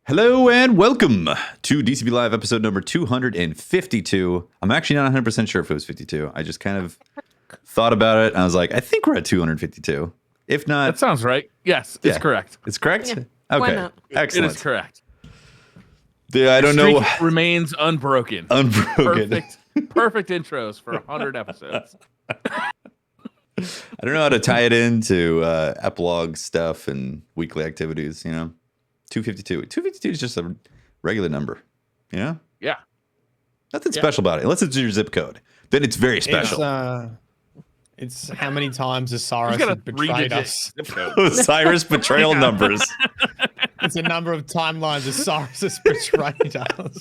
Hello and welcome to DCP Live episode number 252. I'm actually not 100% sure if it was 52. I just kind of thought about it and I was like, I think we're at 252. If not... That sounds right. Yes, it's correct. It's correct? Yeah. Okay. Why not? Excellent. It is correct. I don't know. Remains unbroken. Unbroken. Perfect intros for 100 episodes. I don't know how to tie it into epilogue stuff and weekly activities, you know? 252. 252 is just a regular number, you know? Yeah. Nothing special about it, unless it's your zip code. Then it's very special. It's how many times Osiris got has a betrayed us. Osiris betrayal numbers. It's a number of timelines Osiris has betrayed us.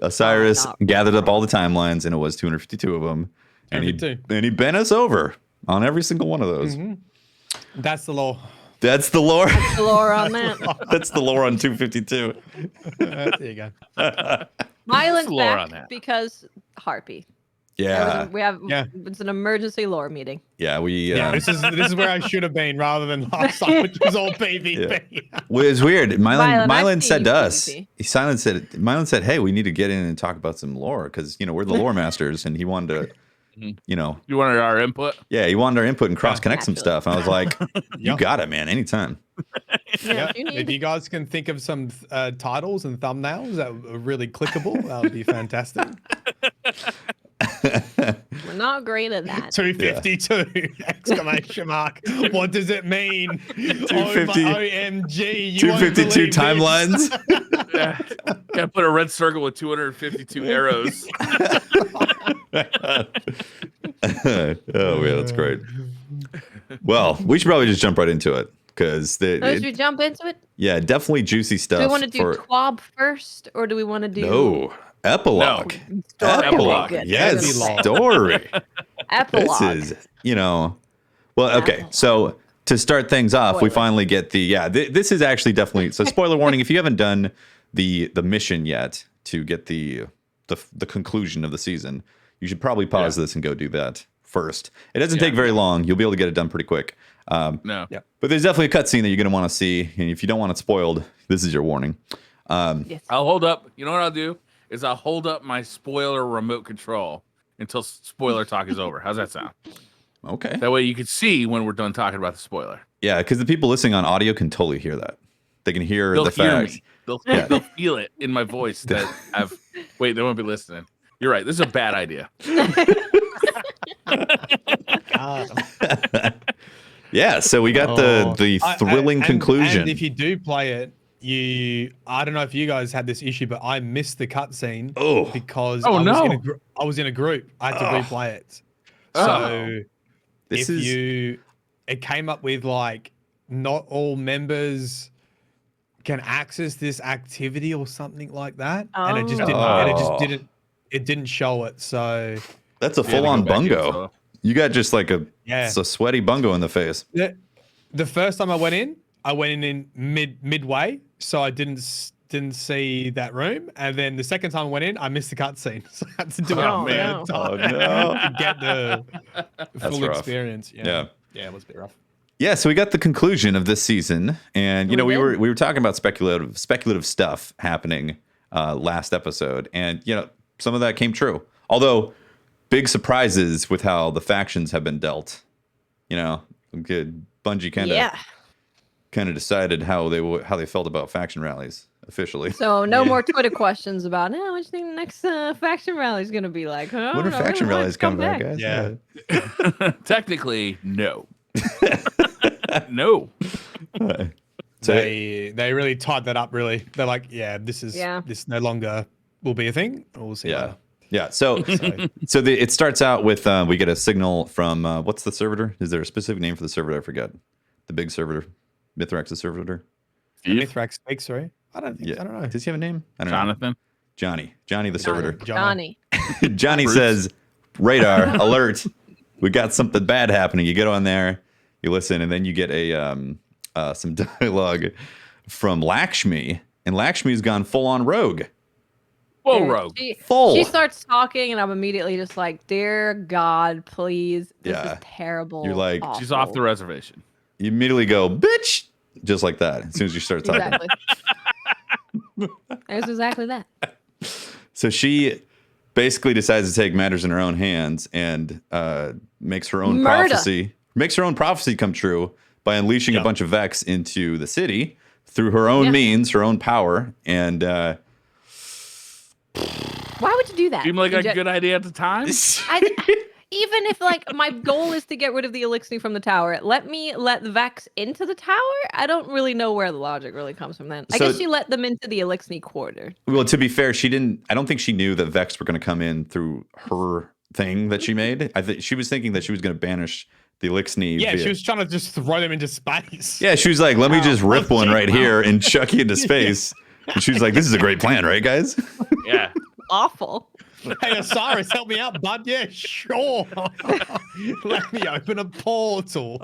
Osiris gathered up all the timelines, and it was 252 of them. And he bent us over on every single one of those. Mm-hmm. That's the law. That's the lore. That's the lore on that. That's the lore on 252. There you go. Mylan's lore on back that. because harpy. Yeah. It's an emergency lore meeting. Yeah, we... This is where I should have been rather than last time, which was all PvP. Well, it was weird. Mylan said to us, PvP. Mylan said, hey, we need to get in and talk about some lore because, you know, we're the lore masters and he wanted to, you know. You wanted our input? Yeah, he wanted our input and cross-connect some Naturally. stuff. And I was like, you got it, man, anytime. Yeah, if you If need you guys can think of some titles and thumbnails that are really clickable, that would be fantastic. we're not great at that. 252 exclamation mark. What does it mean? 250 OMG. 252 timelines. Yeah. Gotta put a red circle with 252 arrows. Oh, yeah, that's great. Well, we should probably just jump right into it because Should we jump into it? yeah, definitely juicy stuff. Do we want to do TWAB first, or do we want to do No. Epilogue. Story? Epilogue. Good. Yes. Epilogue. Story. Epilogue? This is, you know, well, okay. Epilogue. So to start things off, we Spoiler. finally get this is actually definitely, so spoiler warning, if you haven't done the mission yet to get the conclusion of the season, you should probably pause this and go do that first. It doesn't take very long. You'll be able to get it done pretty quick. No. Yeah. But there's definitely a cutscene that you're going to want to see. And if you don't want it spoiled, this is your warning. Yes. I'll hold up. You know what I'll do? Is I'll hold up my spoiler remote control until spoiler talk is over. How's that sound? Okay. That way you can see when we're done talking about the spoiler. Yeah, because the people listening on audio can totally hear that. They can hear They'll the hear fact. me. They'll feel it in my voice that I've... Wait, they won't be listening. You're right. This is a bad idea. Yeah, so we got the thrilling conclusion. And if you do play it, I don't know if you guys had this issue, but I missed the cutscene because I was in a group. I had to replay it. So it came up with like not all members can access this activity or something like that, and it just didn't show it. So that's a full-on bungo. So. You got just like it's a sweaty bungo in the face. The first time I went in midway, so I didn't see that room, and then the second time I went in, I missed the cutscene, so I had to do it a third time to get the full rough. experience. Yeah, it was a bit rough. Yeah, so we got the conclusion of this season, and you know we were talking about speculative stuff happening last episode, and you know some of that came true. Although big surprises with how the factions have been dealt. You know, good Bungie kind of decided how they felt about faction rallies officially. So no more Twitter questions about, what do you think the next faction rally is going to be like? Huh? When are faction rallies coming back, guys? Yeah. Technically, no. No. So They really tied that up. Really, they're like, this no longer will be a thing. We'll see. Later. Yeah. So it starts out with we get a signal from what's the servitor? Is there a specific name for the servitor? I forget. The big servitor, Mithrex's servitor. Mithrax speaks, sorry. I don't know. Does he have a name? I don't Jonathan. know. Johnny the servitor. Johnny. Johnny says, radar alert. We got something bad happening. You get on there, you listen, and then you get some dialogue from Lakshmi, and Lakshmi's gone full on rogue. Full rogue. She starts talking, and I'm immediately just like, dear God, please. This is terrible. You're like, awful. She's off the reservation. You immediately go, bitch, just like that, as soon as you start talking. Exactly. It was exactly that. So she basically decides to take matters in her own hands and makes her own prophecy come true by unleashing a bunch of Vex into the city through her own means, her own power, and why would you do that? Seemed like a good idea at the time. Even if like my goal is to get rid of the elixir from the tower, let the Vex into the tower. I don't really know where the logic really comes from then. I guess she let them into the elixir quarter. Well, to be fair, I don't think she knew that Vex were going to come in through her thing that she made. I think she was thinking that she was going to banish the elixir. Yeah, she was trying to just throw them into space. Yeah, she was like, let me just rip one right here and chuck you into space. And she was like, this is a great plan, right, guys? Yeah. Awful. Hey, Osiris, help me out, bud. Yeah, sure. Let me open a portal.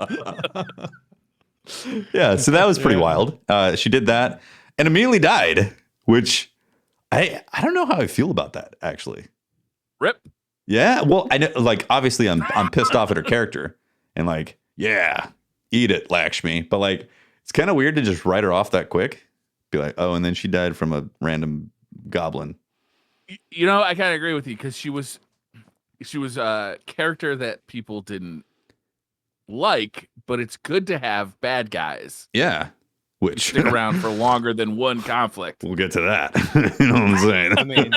Yeah, so that was pretty wild. She did that and immediately died, which I don't know how I feel about that, actually. Rip. Yeah, well, I know, like, obviously I'm pissed off at her character and like, yeah, eat it, Lakshmi. But like, it's kind of weird to just write her off that quick. Be like, oh, and then she died from a random goblin. You know, I kind of agree with you because she was a character that people didn't like, but it's good to have bad guys. Yeah, which stick around for longer than one conflict. We'll get to that. You know what I'm saying? I mean,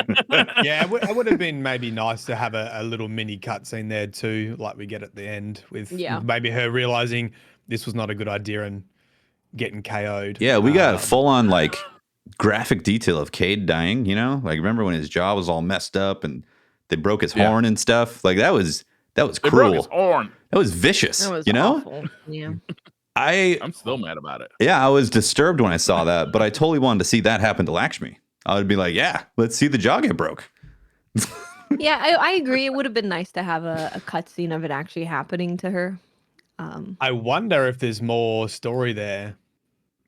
yeah, it would have been maybe nice to have a little mini cutscene there too, like we get at the end with maybe her realizing this was not a good idea and getting KO'd. Yeah, we got full on like graphic detail of Cade dying, you know? Like remember when his jaw was all messed up and they broke his horn and stuff? Like that was cruel. They broke his horn. That was vicious. That was you know? awful. Yeah. I'm still mad about it. Yeah, I was disturbed when I saw that, but I totally wanted to see that happen to Lakshmi. I would be like, yeah, let's see the jaw get broke. Yeah, I agree. It would have been nice to have a cutscene of it actually happening to her. I wonder if there's more story there.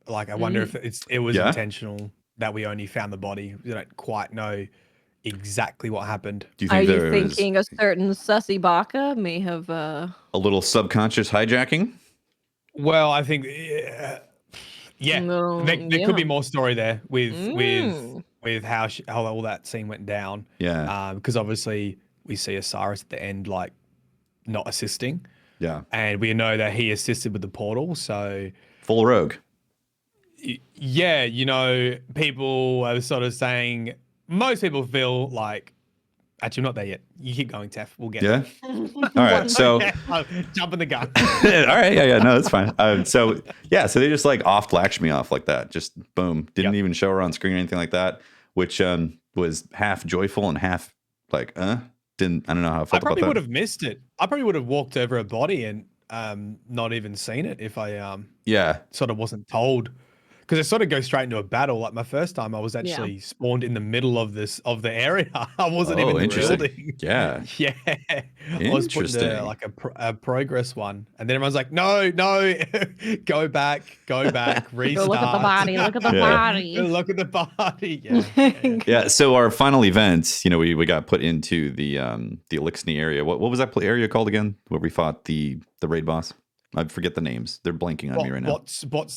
Like, I wonder if it was intentional that we only found the body. We don't quite know exactly what happened. Do you think Are you thinking a certain Sussy Baka may have a little subconscious hijacking? Well, I think, there could be more story there with how all that scene went down. Yeah. Because obviously we see Osiris at the end, like, not assisting. Yeah. And we know that he assisted with the portal, so full rogue. Yeah, you know, people are sort of saying, most people feel like, actually, I'm not there yet. You keep going, Tef. We'll get it. All right, so jumping the gun. All right, yeah, no, that's fine. So they just like offed Lakshmi off like that, just boom, didn't even show her on screen or anything like that, which was half joyful and half like, I don't know how I felt about that. I probably would have missed it. I probably would have walked over her body and not even seen it if I sort of wasn't told. Because it sort of goes straight into a battle. Like my first time, I was actually spawned in the middle of the area. I wasn't even building. Yeah. Yeah. I was putting like a progress one, and then everyone's like, "No, go back, restart. Look at the body. Look at the body. Look at the body." Yeah. Yeah. So our final event, you know, we got put into the elixir area. What was that area called again? Where we fought the raid boss? I forget the names. They're blanking on me right now. What's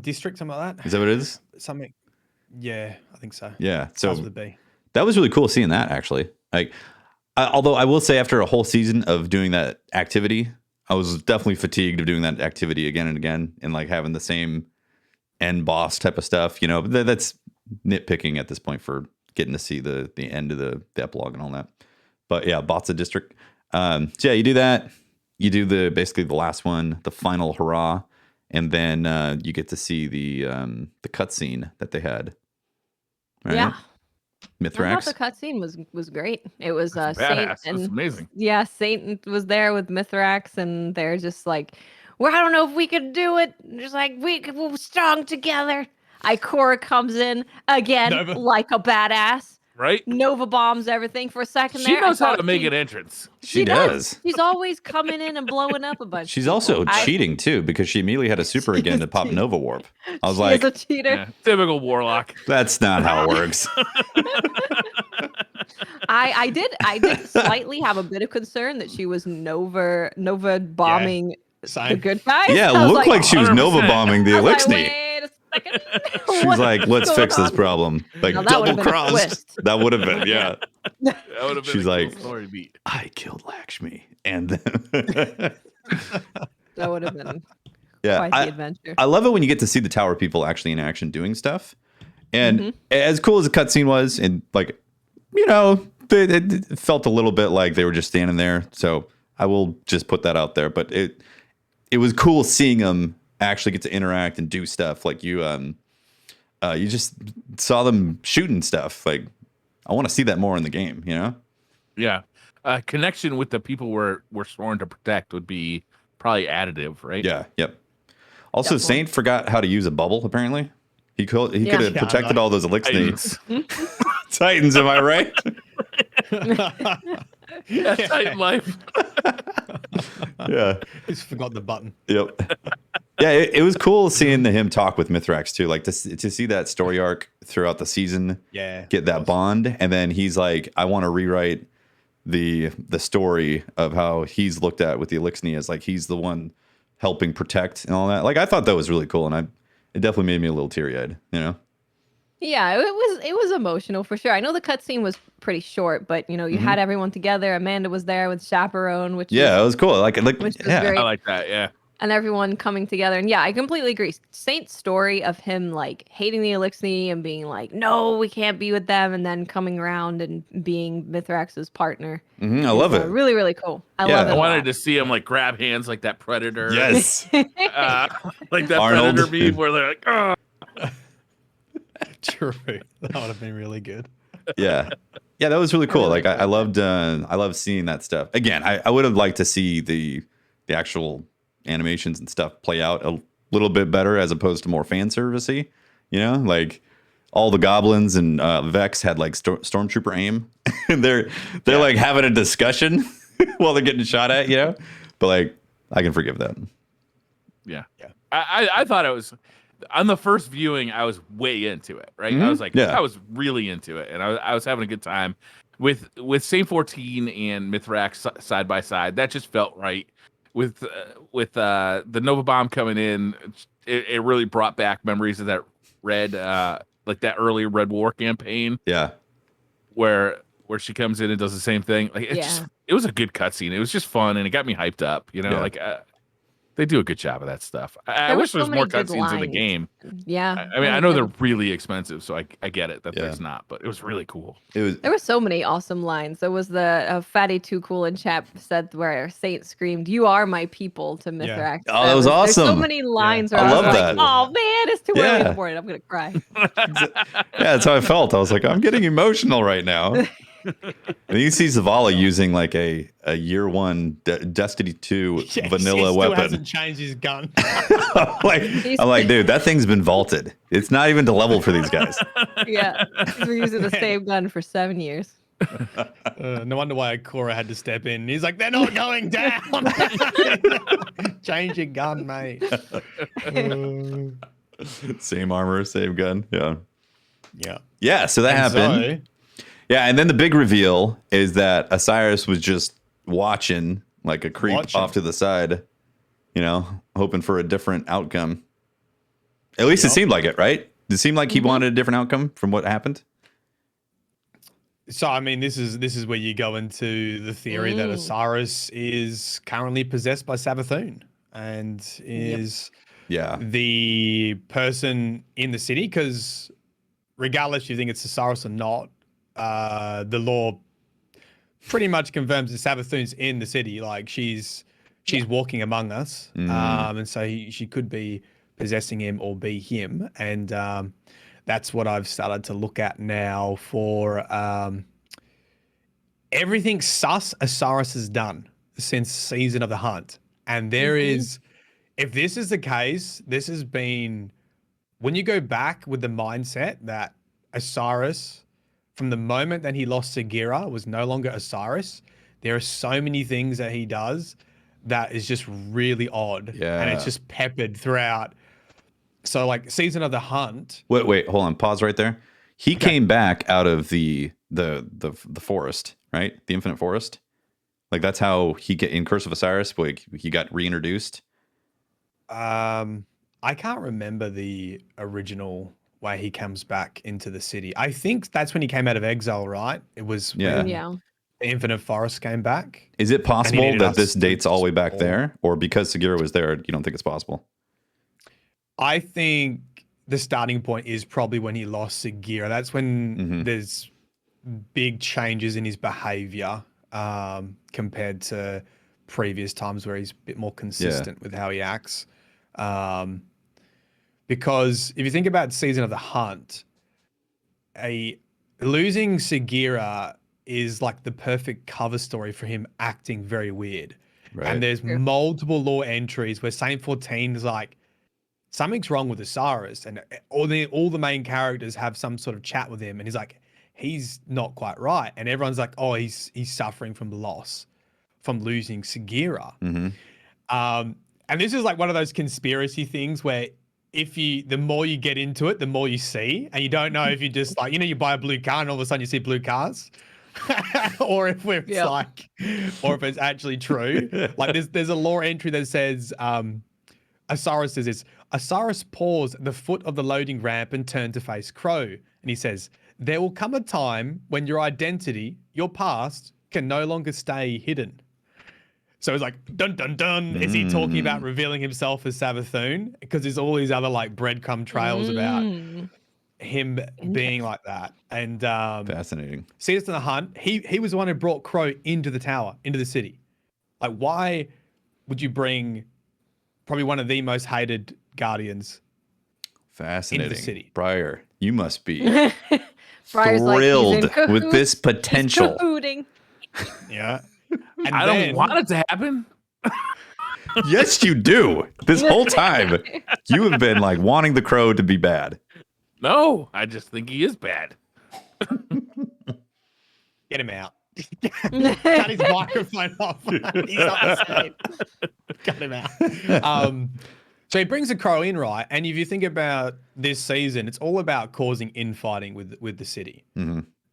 district, something like that? Is that what it is? Something. Yeah, I think so. Yeah. So that was really cool seeing that actually. Like, although I will say after a whole season of doing that activity, I was definitely fatigued of doing that activity again and again and like having the same end boss type of stuff. You know, that's nitpicking at this point for getting to see the end of the epilogue and all that. But yeah, Botsa district. So yeah, you do that. You do basically the last one, the final hurrah, and then you get to see the cutscene that they had. Right? Yeah, Mithrax. I thought the cutscene was great. It was Saint, and that's amazing. Yeah, Saint was there with Mithrax, and they're just like, "Well, I don't know if we could do it." Just like we're strong together. Ikora comes in again like a badass. Right? Nova bombs everything for a second there. She knows how to make an entrance. She does. She's always coming in and blowing up a bunch. She's also cheating too, because she immediately had a super again to pop Nova Warp. I was like, she's a cheater. Yeah, typical Warlock. That's not how it works. I did slightly have a bit of concern that she was Nova bombing the good guys. Yeah, it looked like she was 100%. Nova bombing the elixir. Wait a She's like, let's fix this problem. Like double crossed. That would have been, yeah. That would have been She's a like, cool story beat. I killed Lakshmi, and then That would have been yeah, quite the adventure. I love it when you get to see the tower people actually in action doing stuff. And as cool as the cutscene was, and like, you know, it felt a little bit like they were just standing there. So I will just put that out there. But it was cool seeing them actually get to interact and do stuff. Like you just saw them shooting stuff. Like I want to see that more in the game. You know? Yeah, connection with the people we're sworn to protect would be probably additive, right? Yeah. Yep. Also, Saint forgot how to use a bubble. Apparently, he could have protected all those elixirs. Titans, am I right? Yeah, Titan life. Yeah, Just forgot the button. Yep. Yeah, it was cool seeing him talk with Mithrax too. Like to see that story arc throughout the season. Yeah, get that bond, and then he's like, I want to rewrite the story of how he's looked at with the Elixni as like he's the one helping protect and all that. Like I thought that was really cool, and it definitely made me a little teary-eyed, you know? Yeah, it was emotional for sure. I know the cutscene was pretty short, but you know, you had everyone together. Amanda was there with Chaperone, which it was cool. Like which was great. I like that. Yeah. And everyone coming together. And yeah, I completely agree. Saint's story of him like hating the Elixni and being like, no, we can't be with them, and then coming around and being Mithrax's partner. I love it. Really, really cool. I love it. I wanted to see him like grab hands like that Predator. Yes. Like that Arnold. Predator meme where they're like, oh. True. That would have been really good. Yeah, that was really cool. Like I loved seeing that stuff. Again, I would have liked to see the actual animations and stuff play out a little bit better as opposed to more fan servicey. You know, like all the goblins and Vex had like stormtrooper aim, and they're like having a discussion while they're getting shot at. You know, but like I can forgive that. Yeah. I thought it was. On the first viewing, I was way into it, right? I was like, I was really into it, and I was having a good time with Saint 14 and Mithrax side by side. That just felt right. With the Nova Bomb coming in, it really brought back memories of that like that early Red War campaign. Yeah, where she comes in and does the same thing. Like it was a good cutscene. It was just fun, and it got me hyped up. You know, like. They do a good job of that stuff. I wish there was more cutscenes in the game. Yeah. I mean, I know they're really expensive, so I get it that there's not, but it was really cool. There were so many awesome lines. There was the Fatty Too Cool in chat said where Saint screamed, "You are my people" to Mithrax. Yeah. Oh, that was awesome. There's so many lines where I love was that. Like, oh man, it's too early for it. I'm gonna cry. That's how I felt. I was like, I'm getting emotional right now. And you see Zavala using like a year one Destiny 2 vanilla weapon. Hasn't changed his gun. I'm like, dude, that thing's been vaulted. It's not even to level for these guys. Yeah, he's been using the same gun for 7 years. No wonder why Cora had to step in. He's like, they're not going down. Change your gun, mate. Same armor, same gun. Yeah. Yeah. So that happened. Yeah, and then the big reveal is that Osiris was just watching like a creep off to the side, you know, hoping for a different outcome. At least it seemed like it, right? Did it seem like he wanted a different outcome from what happened? So, I mean, this is where you go into the theory that Osiris is currently possessed by Savathun and is the person in the city, because regardless if you think it's Osiris or not, the law pretty much confirms that Savathun's in the city. Like she's walking among us, and so she could be possessing him or be him, and that's what I've started to look at now for everything sus Osiris has done since Season of the Hunt, and there is, if this is the case, this has been when you go back with the mindset that Osiris, from the moment that he lost Sagira, was no longer Osiris. There are so many things that he does that is just really odd. Yeah. And it's just peppered throughout. So like Season of the Hunt. Wait, hold on. Pause right there. He came back out of the forest, right? The Infinite Forest. Like that's how he get in Curse of Osiris, like he got reintroduced. I I can't remember the original way he comes back into the city. I think that's when he came out of exile, right? It was when the Infinite Forest came back. Is it possible that this dates all the way back there? Or because Sagira was there, you don't think it's possible? I think the starting point is probably when he lost Sagira. That's when there's big changes in his behavior compared to previous times where he's a bit more consistent with how he acts. Because if you think about Season of the Hunt, losing Sagira is like the perfect cover story for him acting very weird. Right. And there's multiple lore entries where Saint 14 is like, something's wrong with Osiris, and all the main characters have some sort of chat with him, and he's like, he's not quite right, and everyone's like, oh, he's suffering from loss, from losing Sagira. And this is like one of those conspiracy things where the more you get into it, the more you see, and you don't know if you just like, you buy a blue car and all of a sudden you see blue cars. or if it's actually true. Like there's a lore entry that says Osiris says this: Osiris paused at the foot of the loading ramp and turned to face Crow. And he says, there will come a time when your identity, your past, can no longer stay hidden. So it's like, dun, dun, dun. Is he talking about revealing himself as Savathun? Because there's all these other like breadcrumb trails about him being like that. And fascinating. Season of the Hunt, he was the one who brought Crow into the tower, into the city. Like, why would you bring probably one of the most hated guardians fascinating into the city? Briar, you must be thrilled with this potential. Yeah. And I don't want it to happen. Yes, you do. This whole time, you have been like wanting the Crow to be bad. No, I just think he is bad. Get him out. Cut his microphone off. He's not the same. Cut him out. So he brings the Crow in, right? And if you think about this season, it's all about causing infighting with the city.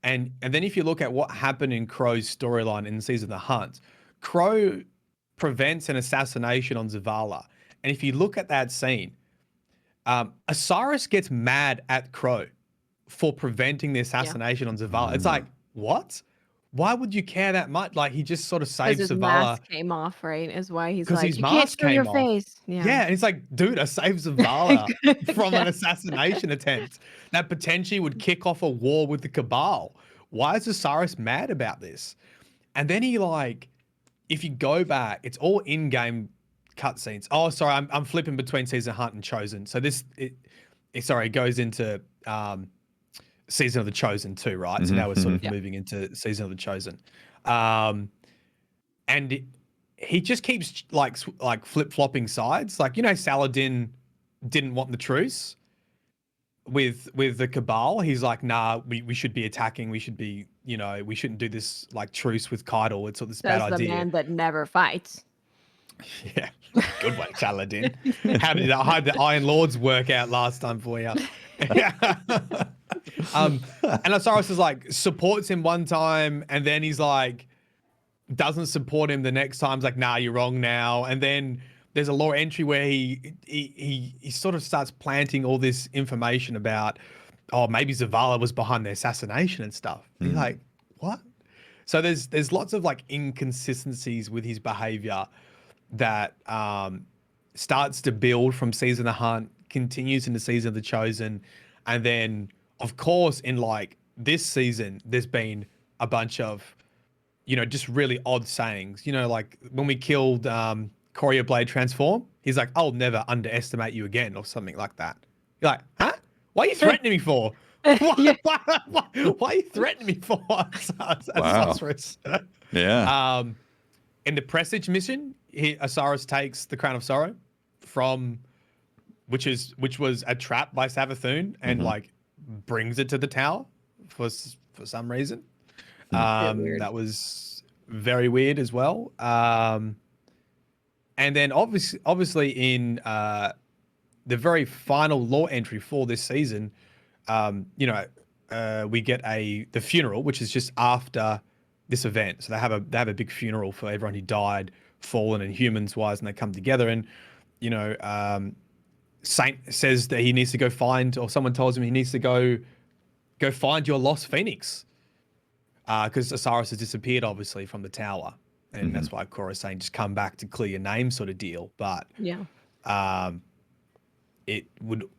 And then if you look at what happened in Crow's storyline in Season of the Hunt, Crow prevents an assassination on Zavala. And if you look at that scene, Osiris gets mad at Crow for preventing the assassination on Zavala. It's like, what? Why would you care that much? Like, he just sort of saved his Zavala. Mask came off, right? Is why he's like, his you can't show your face. Yeah, and it's like, dude, I saved Zavala from an assassination attempt that potentially would kick off a war with the Cabal. Why is Osiris mad about this? And then he like, if you go back, it's all in-game cutscenes. Oh, sorry, I'm flipping between Season of Hunt and Chosen. So it goes into Season of the Chosen too, right? So now we're sort of moving into Season of the Chosen. And he just keeps like flip-flopping sides. Like, Saladin didn't want the truce with the Cabal. He's like, nah, we should be attacking. We should be, we shouldn't do this like truce with Kaido. It's all this bad idea. That's the man that never fights. Yeah, good one, Saladin. How did the Iron Lords work out last time for you? And Osiris is like supports him one time, and then he's like doesn't support him the next time. He's like, nah, you're wrong now. And then there's a lore entry where he sort of starts planting all this information about, oh, maybe Zavala was behind the assassination and stuff. And he's like, what? So there's lots of like inconsistencies with his behavior that starts to build from Season of the Hunt, continues into Season of the Chosen, and then of course in like this season there's been a bunch of just really odd sayings. Like when we killed Courier Blade Transform, he's like, I'll never underestimate you again, or something like that. You're like, huh? What are you threatening me for? Why are you threatening me for? Wow. Yeah. In the Presage mission, Osiris takes the Crown of Sorrow which was a trap by Savathun, and like brings it to the tower for some reason. That was very weird as well. And then obviously in the very final lore entry for this season, we get the funeral, which is just after this event. So they have a big funeral for everyone who died, fallen and humans wise, and they come together. And Saint says that he needs to go find, or someone tells him he needs to go find your lost phoenix, because Osiris has disappeared obviously from the tower, and that's why Korra's saying just come back to clear your name sort of deal. But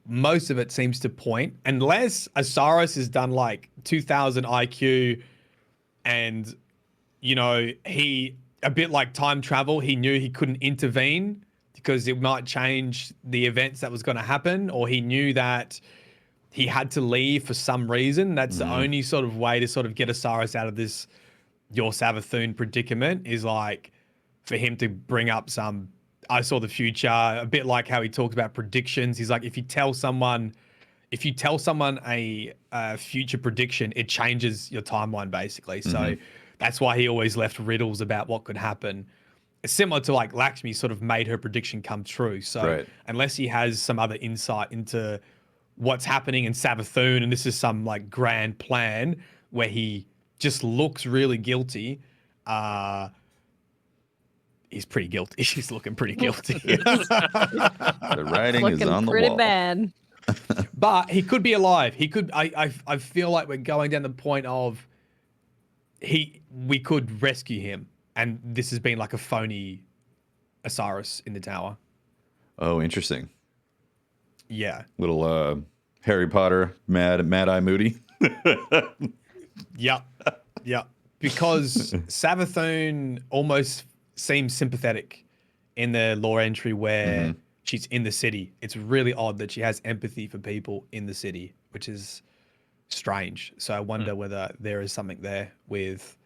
most of it seems to point, unless Osiris has done like 2000 IQ, and he, a bit like time travel, he knew he couldn't intervene because it might change the events that was going to happen, or he knew that he had to leave for some reason. That's the only sort of way to sort of get Osiris out of this your Savathun predicament, is like for him to bring up some I saw the future, a bit like how he talks about predictions. He's like, if you tell someone a future prediction, it changes your timeline basically. So that's why he always left riddles about what could happen. It's similar to like Lakshmi sort of made her prediction come true. So unless he has some other insight into what's happening in Savathun, and this is some like grand plan where he just looks really guilty, he's pretty guilty. He's looking pretty guilty. The writing is on the wall. Pretty bad. But he could be alive. He could. I feel like we're going down the point of we could rescue him, and this has been like a phony Osiris in the tower. Oh, interesting. Yeah. Little Harry Potter, Mad Eye Moody. Yep. Because Savathun almost seems sympathetic in the lore entry where she's in the city. It's really odd that she has empathy for people in the city, which is strange. So I wonder whether there is something there with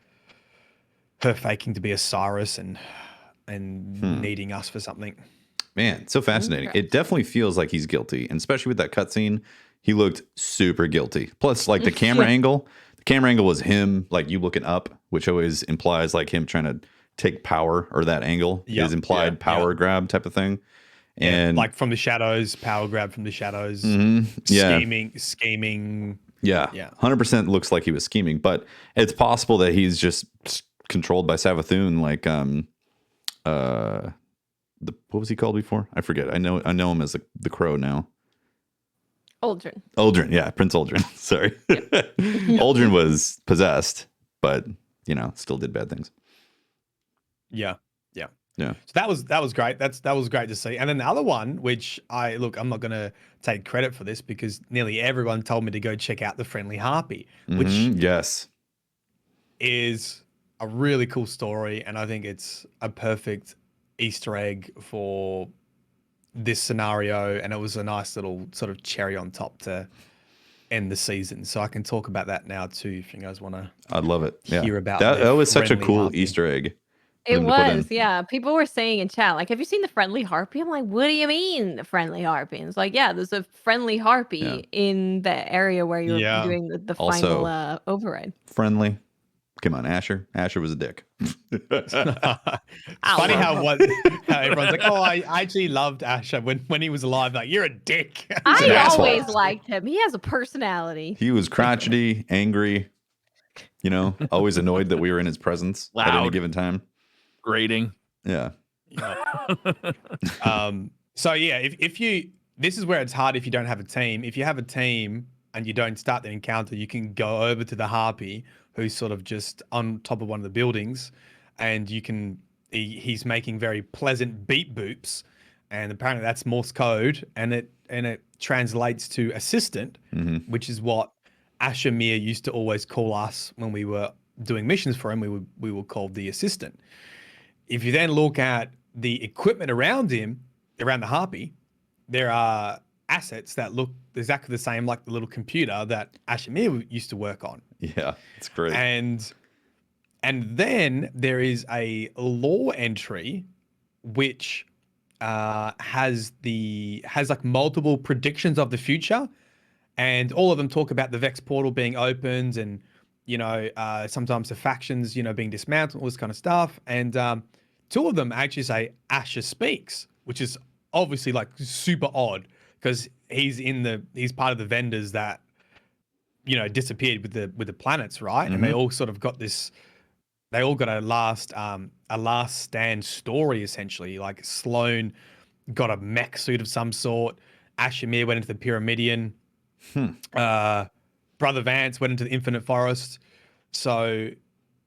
her faking to be Osiris and needing us for something. Man, so fascinating. It definitely feels like he's guilty, and especially with that cutscene, he looked super guilty. Plus, like the camera angle was him, like you looking up, which always implies like him trying to take power, or that angle is implied power grab type of thing. And like from the shadows, power grab from the shadows, scheming. Yeah. 100% looks like he was scheming, but it's possible that he's just controlled by Savathun, like what was he called before? I forget. I know him as the Crow now. Uldren, yeah, Prince Uldren. Sorry. Uldren was possessed, but still did bad things. Yeah. So that was great. That was great to see. And then the other one, which I'm not gonna take credit for this because nearly everyone told me to go check out the Friendly Harpy, which is a really cool story, and I think it's a perfect Easter egg for this scenario, and it was a nice little sort of cherry on top to end the season. So I can talk about that now too if you guys want to. I'd love it. Hear about that was such a cool Harpy. Easter egg. It was, yeah. People were saying in chat, like, have you seen the Friendly Harpy? I'm like, what do you mean, the Friendly Harpy? And it's like, yeah, there's a Friendly Harpy in the area where you're doing the final override. Friendly. Come on, Asher. Asher was a dick. It's funny how everyone's like, oh, I actually loved Asher when he was alive. Like, you're a dick. I always liked him. He has a personality. He was crotchety, angry, always annoyed that we were in his presence at any given time. Grating. Yeah. So yeah, this is where it's hard if you don't have a team. If you have a team and you don't start the encounter, you can go over to the Harpy, who's sort of just on top of one of the buildings, and he's making very pleasant beep boops, and apparently that's Morse code, and it translates to assistant, which is what Ashamir used to always call us when we were doing missions for him. We were called the assistant. If you then look at the equipment around him, around the Harpy, there are assets that look exactly the same, like the little computer that Ashamir used to work on. Yeah, it's great. And then there is a lore entry which has like multiple predictions of the future, and all of them talk about the Vex portal being opened, and sometimes the factions being dismantled, all this kind of stuff. And two of them actually say Asher speaks, which is obviously like super odd because he's part of the vendors that disappeared with the planets, right? And they all sort of got this. They all got a last stand story essentially. Like Sloane got a mech suit of some sort, Ashimir went into the Pyramidion. Brother Vance went into the Infinite Forest. So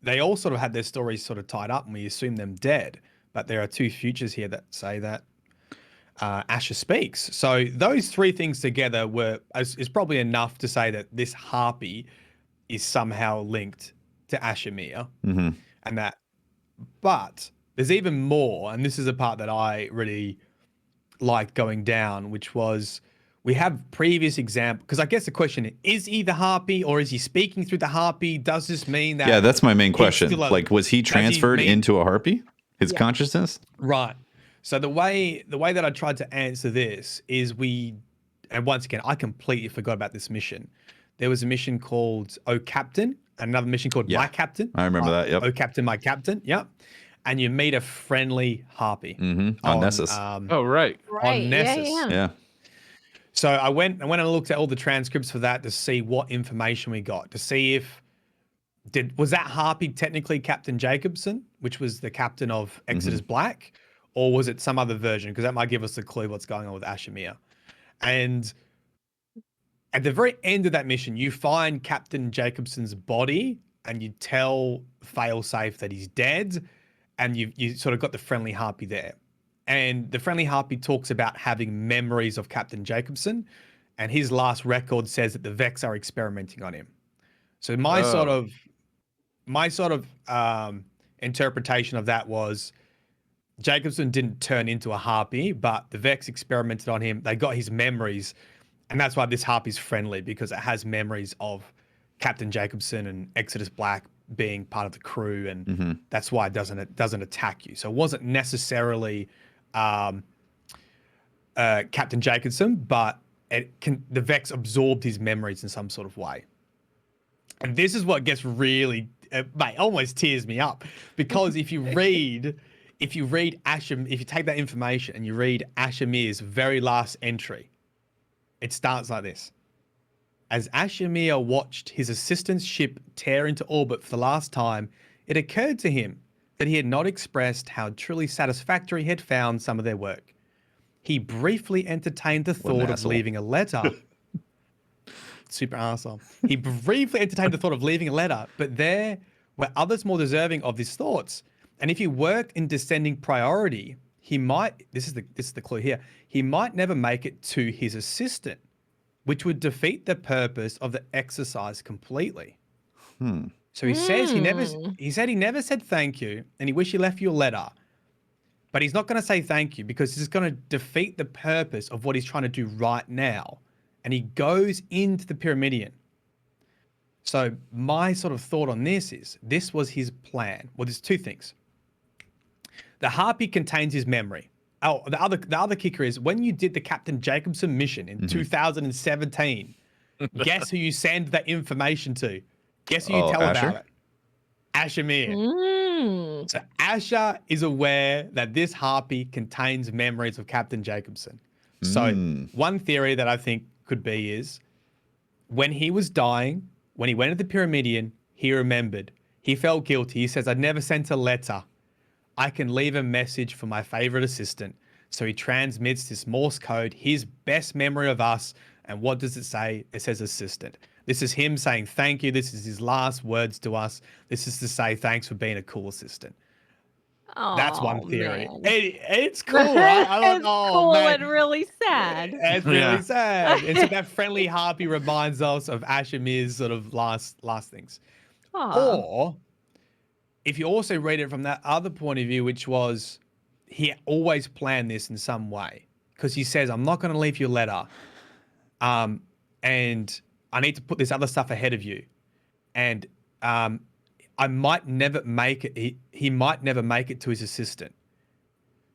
they all sort of had their stories sort of tied up, and we assume them dead. But there are two futures here that say that Asher speaks. So those three things together is probably enough to say that this harpy is somehow linked to Ashimir, and that. But there's even more, and this is a part that I really liked going down, which was we have previous example. Because I guess the question is he the harpy, or is he speaking through the harpy? Does this mean that? Yeah, that's my main question. Like, was he transferred into a harpy? His consciousness? Right. So the way that I tried to answer this is and once again, I completely forgot about this mission. There was a mission called Oh Captain, another mission called My Captain. I remember that. Yep. Oh Captain, My Captain. Yep. And you meet a friendly harpy on Nessus. Oh right. On Nessus. Yeah. So I went and looked at all the transcripts for that to see what information we got, to see if was that harpy technically Captain Jacobson, which was the captain of Exodus Black, or was it some other version? Because that might give us a clue what's going on with Ashimir. And at the very end of that mission, you find Captain Jacobson's body, and you tell Failsafe that he's dead, and you sort of got the friendly harpy there. And the friendly harpy talks about having memories of Captain Jacobson, and his last record says that the Vex are experimenting on him. So my sort of interpretation of that was Jacobson didn't turn into a harpy, but the Vex experimented on him. They got his memories, and that's why this harpy's friendly, because it has memories of Captain Jacobson and Exodus Black being part of the crew, and that's why it doesn't attack you. So it wasn't necessarily Captain Jacobson, but the Vex absorbed his memories in some sort of way. And this is what gets really, mate, almost tears me up, because if you take that information and you read Ashimir's very last entry, it starts like this. As Ashimir watched his assistant's ship tear into orbit for the last time, it occurred to him that he had not expressed how truly satisfactory he had found some of their work. He briefly entertained the thought of leaving a letter. Super arsehole. He briefly entertained the thought of leaving a letter, but there were others more deserving of his thoughts. And if he worked in descending priority, he might, this is the clue here, he might never make it to his assistant, which would defeat the purpose of the exercise completely. So he says he never said thank you, and he wished he left you a letter. But he's not going to say thank you because it's going to defeat the purpose of what he's trying to do right now. And he goes into the Pyramidion. So my sort of thought on this was his plan. Well, there's two things. The harpy contains his memory. Oh, the other kicker is when you did the Captain Jacobson mission in 2017, guess who you send that information to? Guess who you tell about it? Ashimir. So Asher is aware that this harpy contains memories of Captain Jacobson. So one theory that I think could be is when he was dying, when he went to the Pyramidion, he remembered. He felt guilty. He says, I'd never sent a letter. I can leave a message for my favorite assistant. So he transmits this Morse code, his best memory of us. And what does it say? It says assistant. This is him saying thank you. This is his last words to us. This is to say thanks for being a cool assistant. Oh, that's one theory. It's cool, right? It's cool and really sad. It's really sad. And so that friendly harpy reminds us of Ashimir's sort of last things. Or if you also read it from that other point of view, which was he always planned this in some way, because he says, I'm not going to leave you a letter. And I need to put this other stuff ahead of you. And I might never make it. He might never make it to his assistant.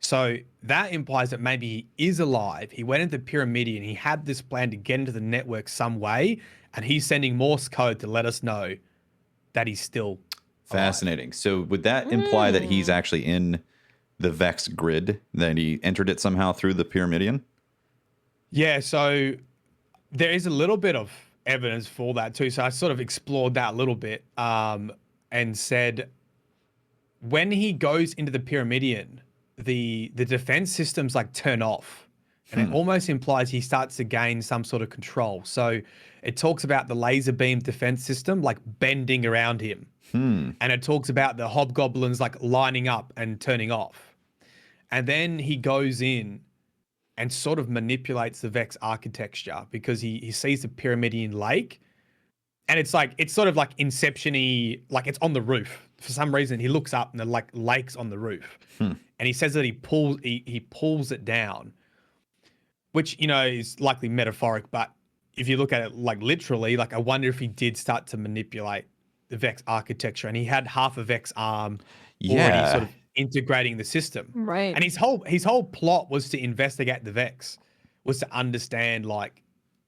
So that implies that maybe he is alive. He went into the Pyramidion. He had this plan to get into the network some way. And he's sending Morse code to let us know that he's still fascinating. Alive. So would that imply that he's actually in the Vex grid, that he entered it somehow through the Pyramidion? Yeah, so there is a little bit of evidence for that too. So I sort of explored that a little bit and said when he goes into the Pyramidion, the defense systems like turn off. And it almost implies he starts to gain some sort of control. So it talks about the laser beam defense system like bending around him. And it talks about the hobgoblins like lining up and turning off. And then he goes in and sort of manipulates the Vex architecture because he sees the Pyramidian lake. And it's sort of like Inception-y, like it's on the roof. For some reason, he looks up and the like lake's on the roof. And he says that he pulls it down, which, you know, is likely metaphoric. But if you look at it like literally, like I wonder if he did start to manipulate the Vex architecture and he had half a Vex arm already sort of integrating the system. Right. And his whole plot was to investigate the Vex, was to understand like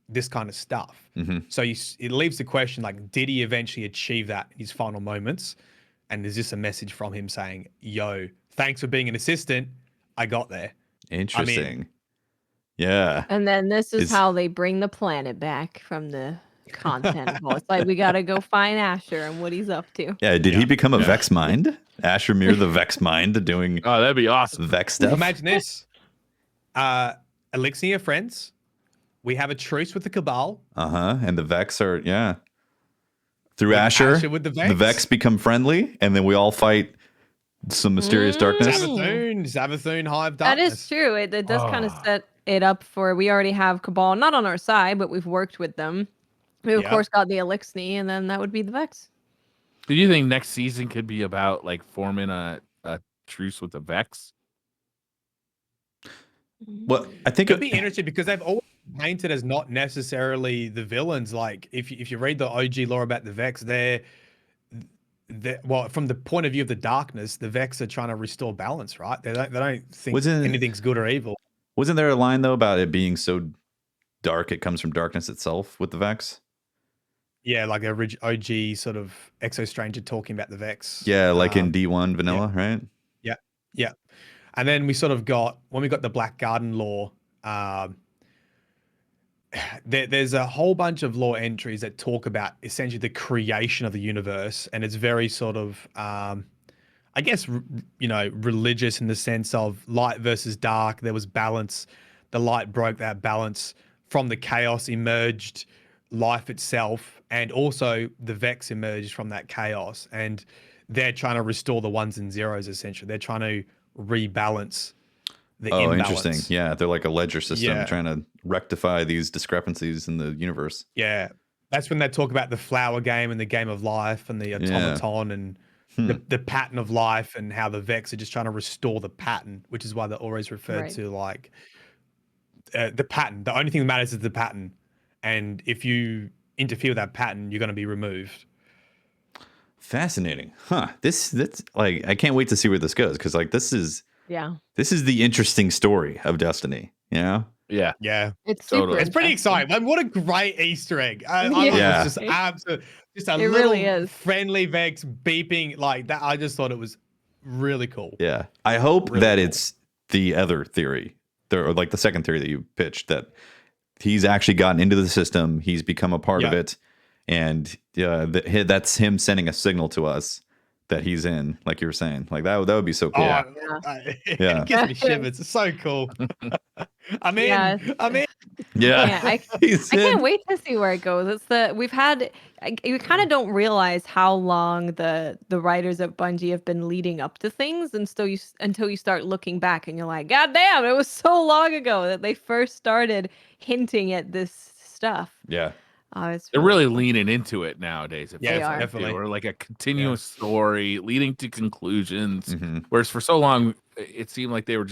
this kind of stuff. So it leaves the question, like, did he eventually achieve that in his final moments? And is this a message from him saying, yo, thanks for being an assistant, I got there? Interesting. Yeah. And then this is how they bring the planet back from the content vault. It's like, we got to go find Asher and what he's up to. Yeah. Did he become a Vex mind? Asher Mir, the Vex mind, doing that'd be awesome. Vex stuff. Imagine this. Elixir friends, we have a truce with the Cabal. And the Vex are, through Asher with the Vex become friendly, and then we all fight some mysterious darkness. Savathun, Hive That Darkness. is true. It does kind of set it up for, we already have Cabal, not on our side, but we've worked with them. We, of course, got the Elixir, and then that would be the Vex. Do you think next season could be about like forming a truce with the Vex? Well, I think it'd be interesting because they've always painted as not necessarily the villains. Like if you read the OG lore about the Vex, they're well, from the point of view of the darkness, the Vex are trying to restore balance, right? They don't think anything's good or evil. Wasn't there a line though about it being so dark it comes from darkness itself with the Vex? Yeah, like a OG sort of Exo Stranger talking about the Vex. Yeah, like in D1 vanilla, right? Yeah. And then we sort of got, when we got the Black Garden lore, there's a whole bunch of lore entries that talk about essentially the creation of the universe. And it's very sort of, I guess, religious in the sense of light versus dark. There was balance. The light broke that balance. From the chaos emerged life itself. And also the Vex emerged from that chaos. And they're trying to restore the ones and zeros, essentially. They're trying to rebalance the imbalance. Interesting. Yeah, they're like a ledger system trying to rectify these discrepancies in the universe. Yeah, that's when they talk about the flower game and the game of life and the automaton and the pattern of life and how the Vex are just trying to restore the pattern, which is why they're always referred to like the pattern. The only thing that matters is the pattern, and if you interfere with that pattern, you're going to be removed. Fascinating, huh? That's like, I can't wait to see where this goes, because like this is the interesting story of Destiny. Yeah. It's totally. super. It's pretty exciting. Man, what a great Easter egg! It's just absolute, just a little really friendly Vex beeping like that. I just thought it was really cool. Yeah, I hope that it's the other theory, or like the second theory that you pitched, that he's actually gotten into the system, he's become a part of it. And that's him sending a signal to us that he's in, like you were saying. Like that would be so cool. It gives me shivers. It's so cool. I mean, I can't wait to see where it goes. We kind of don't realize how long the writers at Bungie have been leading up to things, and so until you start looking back and you're like, God damn, it was so long ago that they first started hinting at this stuff. Yeah. They're really leaning into it nowadays. They are. Definitely. Or like a continuous story leading to conclusions. Whereas for so long, it seemed like they were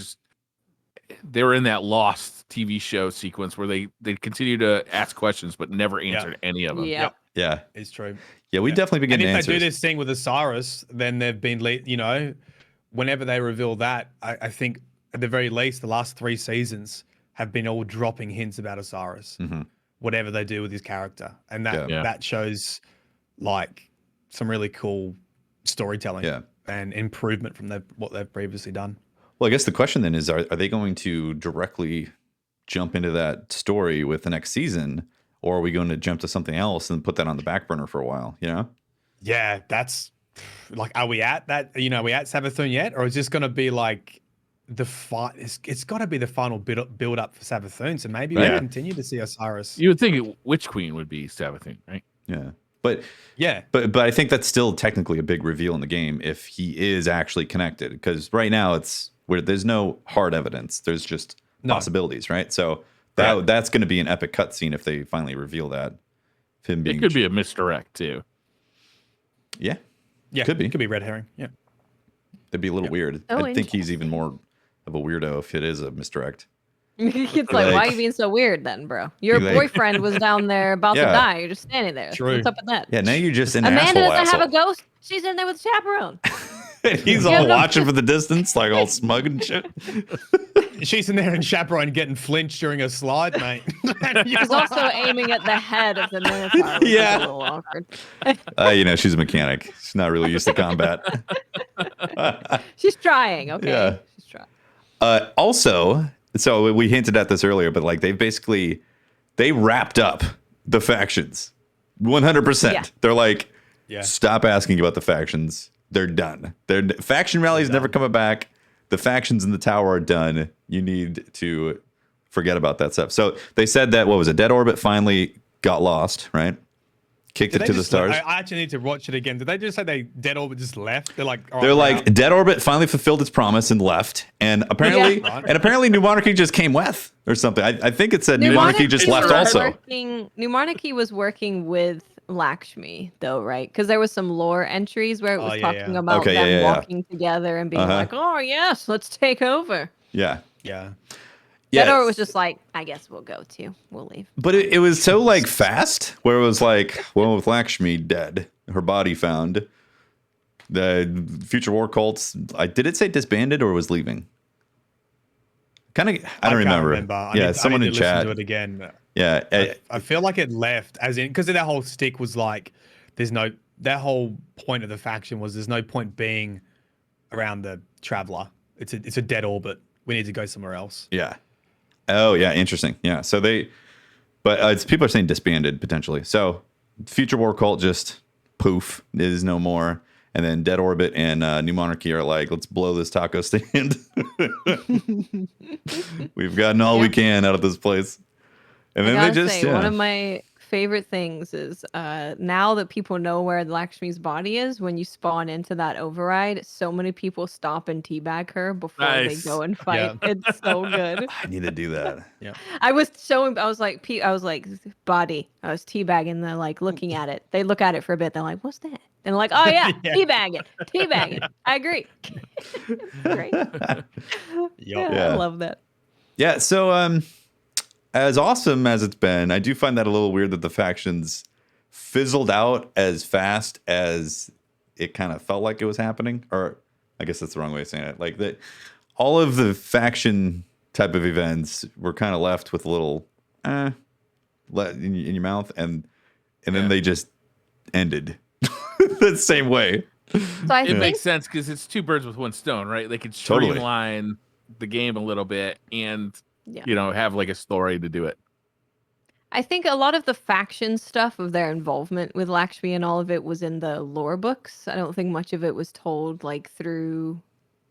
in that Lost TV show sequence where they continue to ask questions but never answered any of them. Yeah, it's true. Yeah, we definitely begin and if answers. they do this thing with Osiris, then they've been, whenever they reveal that, I think at the very least, the last 3 seasons have been all dropping hints about Osiris. Whatever they do with his character, and that shows like some really cool storytelling and improvement from what they've previously done. Well, I guess the question then is, are they going to directly jump into that story with the next season, or are we going to jump to something else and put that on the back burner for a while? Yeah, that's like, are we at that? Are we at Savathun yet, or is this going to be like the fight. It's got to be the final build up for Savathun. So maybe we'll continue to see Osiris. You would think Witch Queen would be Savathun, right? Yeah. But yeah, but I think that's still technically a big reveal in the game if he is actually connected, because right now it's where there's no hard evidence. There's just possibilities, right? So that's going to be an epic cutscene if they finally reveal that. Him being it could be a misdirect too. Yeah, could be red herring. Yeah, that'd be a little weird. I think he's even more of a weirdo if it is a misdirect. It's like, why are you being so weird then, bro? Your boyfriend was down there about to die. You're just standing there. True. What's up with that? Yeah, now you're just an Amanda asshole. doesn't have a ghost. She's in there with a chaperone. He's all watching from the distance, like all smug and shit. She's in there and chaperone getting flinched during a slide, mate. She's also aiming at the head of the Minotaur. Yeah. A little awkward. She's a mechanic. She's not really used to combat. She's trying, okay? Yeah. She's trying. Also, so we hinted at this earlier, but like they wrapped up the factions 100%. Yeah. They're like, stop asking about the factions. They're done. Faction rallies never coming back. The factions in the tower are done. You need to forget about that stuff. So they said that, what was it? Dead Orbit finally got lost, right? Kicked it to the stars. I actually need to watch it again. Did they just say Dead Orbit just left? They're like, Dead Orbit finally fulfilled its promise and left. And apparently New Monarchy just came with or something. I think it said New Monarchy just left also. New Monarchy was working with Lakshmi though, right? Because there was some lore entries where it was talking about them walking together and being like, oh yes, let's take over. Yeah. Dead Orbit was just like, I guess we'll go too. We'll leave. But it was so like fast, where it was like, well, with Lakshmi dead, her body found, the Future War cults. Did it say disbanded or was leaving? Kind of, I don't remember. Someone in chat. Do it again. Yeah, I feel like it left, as in, because that whole stick was like, that whole point of the faction was there's no point being around the Traveler. It's a dead orbit. We need to go somewhere else. Yeah. Oh yeah, interesting. Yeah. So but people are saying disbanded potentially. So Future War cult just poof is no more, and then Dead Orbit and New Monarchy are like, let's blow this taco stand. We've gotten all we can out of this place. And then they just one of my favorite things is now that people know where Lakshmi's body is, when you spawn into that override, so many people stop and teabag her before they go and fight. Yeah. It's so good. I need to do that. Yeah. I was like body. I was teabagging. They're like looking at it. They look at it for a bit. They're like, what's that? And they're like, oh yeah, teabag it. I agree. Great. I love that. Yeah. So as awesome as it's been, I do find that a little weird that the factions fizzled out as fast as it kind of felt like it was happening. Or I guess that's the wrong way of saying it. Like that, all of the faction type of events were kind of left with a little in your mouth, and then they just ended the same way. So it makes sense because it's two birds with one stone, right? They could streamline the game a little bit and have like a story to do it. I think a lot of the faction stuff of their involvement with Lakshmi and all of it was in the lore books. I don't think much of it was told like through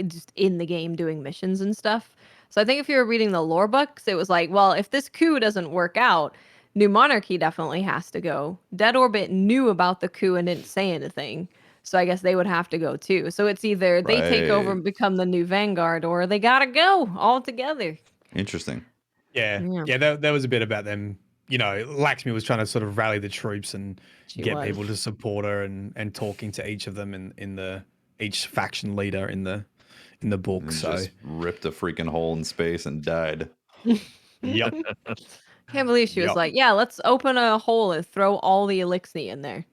just in the game doing missions and stuff. So I think if you were reading the lore books, it was like, well, if this coup doesn't work out, New Monarchy definitely has to go. Dead Orbit knew about the coup and didn't say anything. So I guess they would have to go too. So it's either they take over and become the new Vanguard, or they gotta go all together. Interesting. Yeah. There was a bit about them. Lakshmi was trying to sort of rally the troops and get people to support her, and talking to each of them in each faction leader in the book. And so just ripped a freaking hole in space and died. Yep. Can't believe she was like, yeah, let's open a hole and throw all the elixir in there.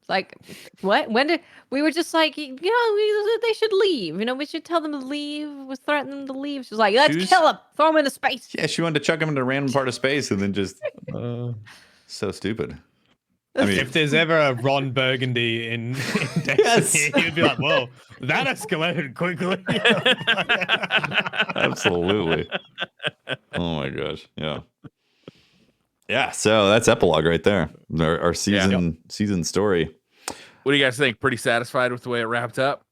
It's like, what? When did we were just like, they should leave. We should tell them to leave. Was threatening them to leave. She was like, let's kill them, throw them into space. Yeah, she wanted to chuck them into a random part of space and then just so stupid. I mean, if there's ever a Ron Burgundy in Destiny, he'd be like, whoa, that escalated quickly. Absolutely. Oh my gosh. Yeah. Yeah, so that's Epilogue right there. Our season story. What do you guys think? Pretty satisfied with the way it wrapped up?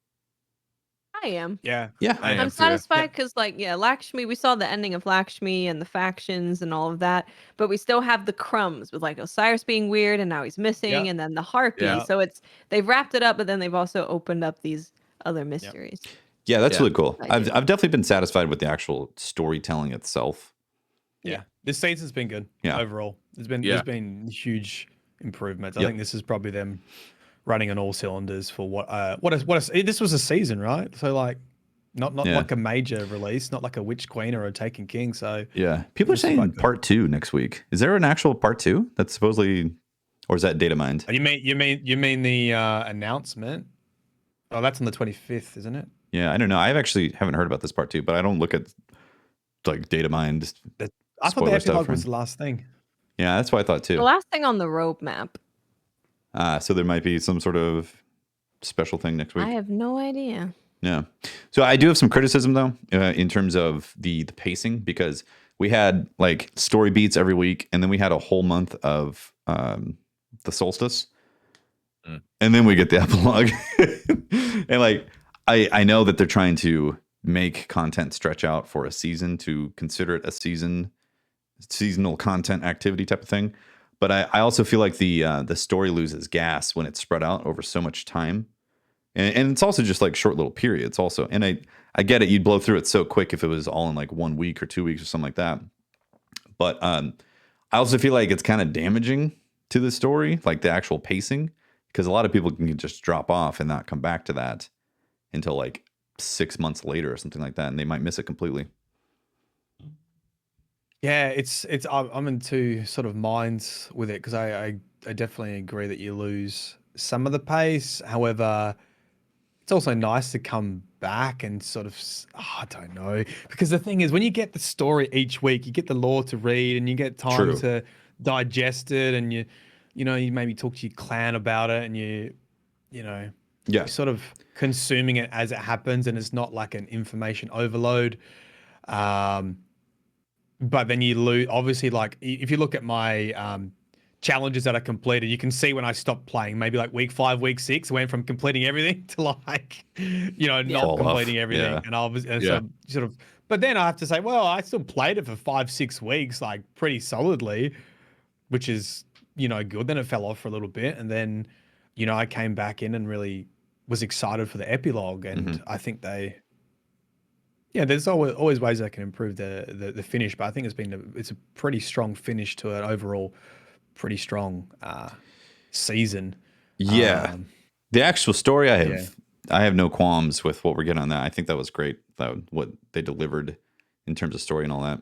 I am. Yeah. Yeah, I am I'm too. satisfied because, like, yeah, Lakshmi, we saw the ending of Lakshmi and the factions and all of that, but we still have the crumbs with like Osiris being weird and now he's missing, Yeah. and then the harpy. Yeah. So they've wrapped it up, but then they've also opened up these other mysteries. Yeah, that's Yeah. really cool. I do. I've definitely been satisfied with the actual storytelling itself. Yeah. This season's been good. Yeah. Overall, there's been huge improvements. I Yep. think this is probably them running on all cylinders for this was a season, right? So like, not like a major release, not like a Witch Queen or a Taken King. So Yeah, people are saying part 2 next week. Is there an actual part 2 that's supposedly, or is that data mined? you mean the announcement? Oh, that's on the 25th, isn't it? Yeah, I don't know. I actually haven't heard about this part 2, but I don't look at like data mined. I thought the epilogue was the last thing. Yeah, that's what I thought The too. last thing on the roadmap. So there might be some sort of special thing next week. I have no idea. Yeah. So I do have some criticism though, in terms of the pacing, because we had like story beats every week, and then we had a whole month of the solstice, and then we get the epilogue. And like I know that they're trying to make content stretch out for a season, to consider it a seasonal content activity type of thing. But I also feel like the story loses gas when it's spread out over so much time. And it's also just like short little periods also. And I get it. You'd blow through it so quick if it was all in like 1 week or 2 weeks or something like that. But I also feel like it's kind of damaging to the story, like the actual pacing, because a lot of people can just drop off and not come back to that until like 6 months later or something like that. And they might miss it completely. Yeah, I'm in two sort of minds with it, because I definitely agree that you lose some of the pace. However, it's also nice to come back and sort of, I don't know, because the thing is, when you get the story each week, you get the lore to read and you get time to digest it, and you maybe talk to your clan about it, and you're sort of consuming it as it happens, and it's not like an information overload. But then you lose, obviously, like if you look at my challenges that I completed, you can see when I stopped playing, maybe like week 5, week 6, I went from completing everything to like, not completing everything. Yeah. And I was so sort of, but then I have to say, well, I still played it for 5-6 weeks, like pretty solidly, which is, good. Then it fell off for a little bit. And then, I came back in and really was excited for the epilogue. And I think there's always ways I can improve the finish, but I think it's a pretty strong finish to an overall pretty strong season. Yeah. The actual story, I have no qualms with what we're getting on that. I think that was great, what they delivered in terms of story and all that.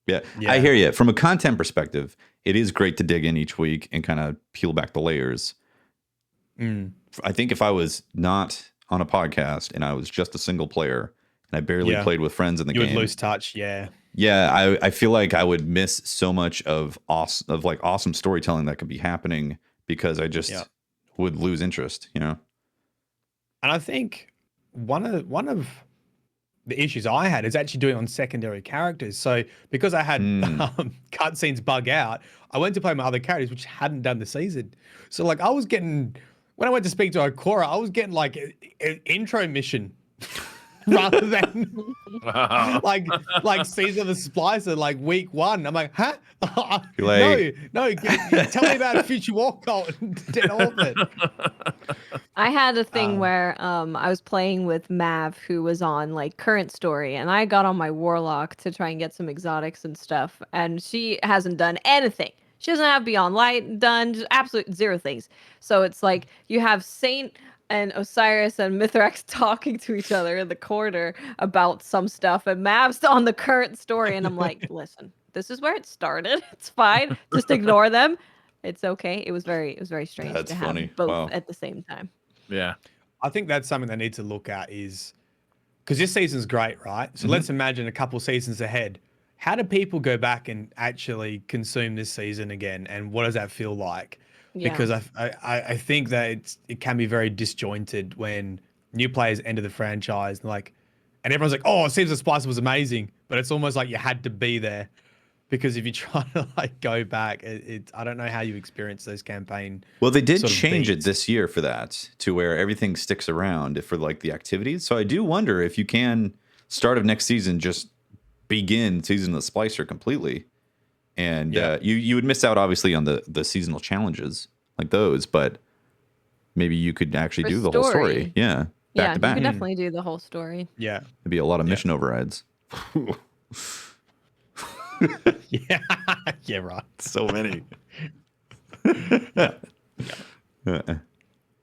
Yeah, I hear you. From a content perspective, it is great to dig in each week and kind of peel back the layers. I think if I was not on a podcast and I was just a single player and I barely played with friends in the game, you would lose touch. Yeah, I feel like I would miss so much of awesome storytelling that could be happening, because I just would lose interest, And I think one of the issues I had is actually doing on secondary characters. So because I had cutscenes bug out, I went to play my other characters, which hadn't done the season. So like I was getting, when I went to speak to Okora, I was getting like an intro mission rather than like season of the Splicer, like week 1. I'm like, huh? No, tell me about Future War Cult and Dead Orbit. I had a thing where I was playing with Mav, who was on like current story, and I got on my Warlock to try and get some exotics and stuff, and she hasn't done anything. She doesn't have Beyond Light done, just absolute 0 things. So it's like you have Saint and Osiris and Mithrax talking to each other in the corner about some stuff, and Mav's on the current story, and I'm like, listen, this is where it started. It's fine. Just ignore them. It's okay. It was very strange That's to have funny. both at the same time. Yeah. I think that's something they need to look at, is because this season's great, right? So let's imagine a couple seasons ahead. How do people go back and actually consume this season again? And what does that feel like? Yeah. Because I think that it can be very disjointed when new players enter the franchise and everyone's like, oh, it seems the Splicer was amazing, but it's almost like you had to be there because if you try to like go back, I don't know how you experience those campaign. Well, they did change it this year for that to where everything sticks around for like the activities. So I do wonder if you can start of next season just begin season of the Splicer completely, and you would miss out obviously on the seasonal challenges like those, but maybe you could actually do the whole story. Yeah. Back to back. You could definitely do the whole story. Yeah. It'd be a lot of mission overrides. Yeah. Yeah, right. So many.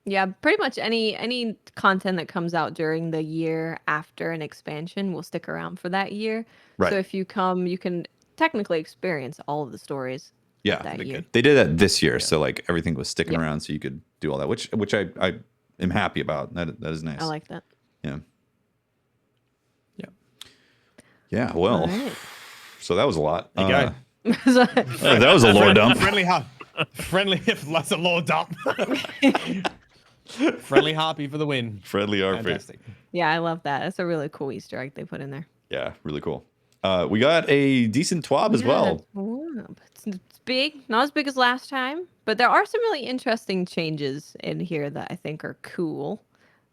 Yeah, pretty much any content that comes out during the year after an expansion will stick around for that year. Right. So if you come, you can technically experience all of the stories. Yeah, that year. They did that this year, so like everything was sticking around, so you could do all that, which I am happy about. That is nice. I like that. Yeah. Yeah. Well, so that was a lot. That was a lore dump. That's a lore dump. Friendly harpy for the win. Friendly harpy. Fantastic. Yeah, I love that. That's a really cool Easter egg they put in there. Yeah, really cool. We got a decent twab as well. It's big, not as big as last time, but there are some really interesting changes in here that I think are cool.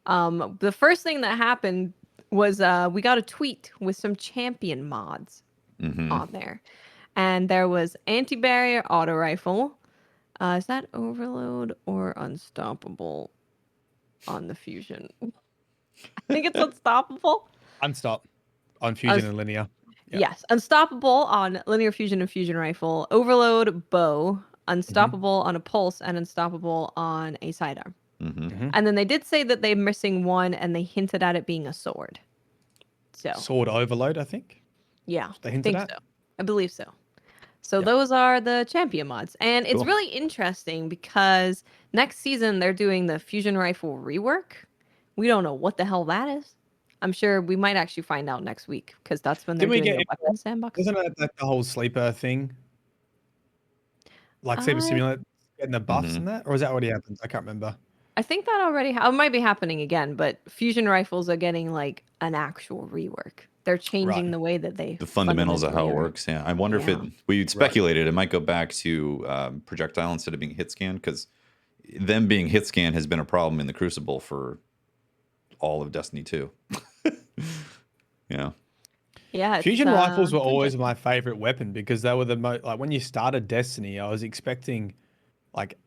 The first thing that happened was we got a tweet with some champion mods on there. And there was anti-barrier auto rifle. Is that overload or unstoppable on the fusion? I think it's unstoppable. Unstop on fusion and linear. Yep. Yes, unstoppable on linear fusion and fusion rifle, overload bow, unstoppable on a pulse, and unstoppable on a sidearm. And then they did say that they're missing one, and they hinted at it being a sword. So sword overload, I think. Yeah, they hinted at? So. I believe so. So those are the champion mods, and it's really interesting because next season they're doing the fusion rifle rework. We don't know what the hell that is. I'm sure we might actually find out next week because that's when they're doing the weapon sandbox. Isn't it like the whole sleeper thing? Like Sleeper Simulator getting the buffs and that? Or has that already happened? I can't remember. I think that already it might be happening again, but fusion rifles are getting like an actual rework. They're changing the way that the fundamentals of how it works. Yeah. I wonder if we speculated it might go back to projectile instead of being hit scan, because them being hit scan has been a problem in the Crucible for all of Destiny 2. Yeah. Fusion rifles were always my favorite weapon because they were the most, like when you started Destiny, I was expecting like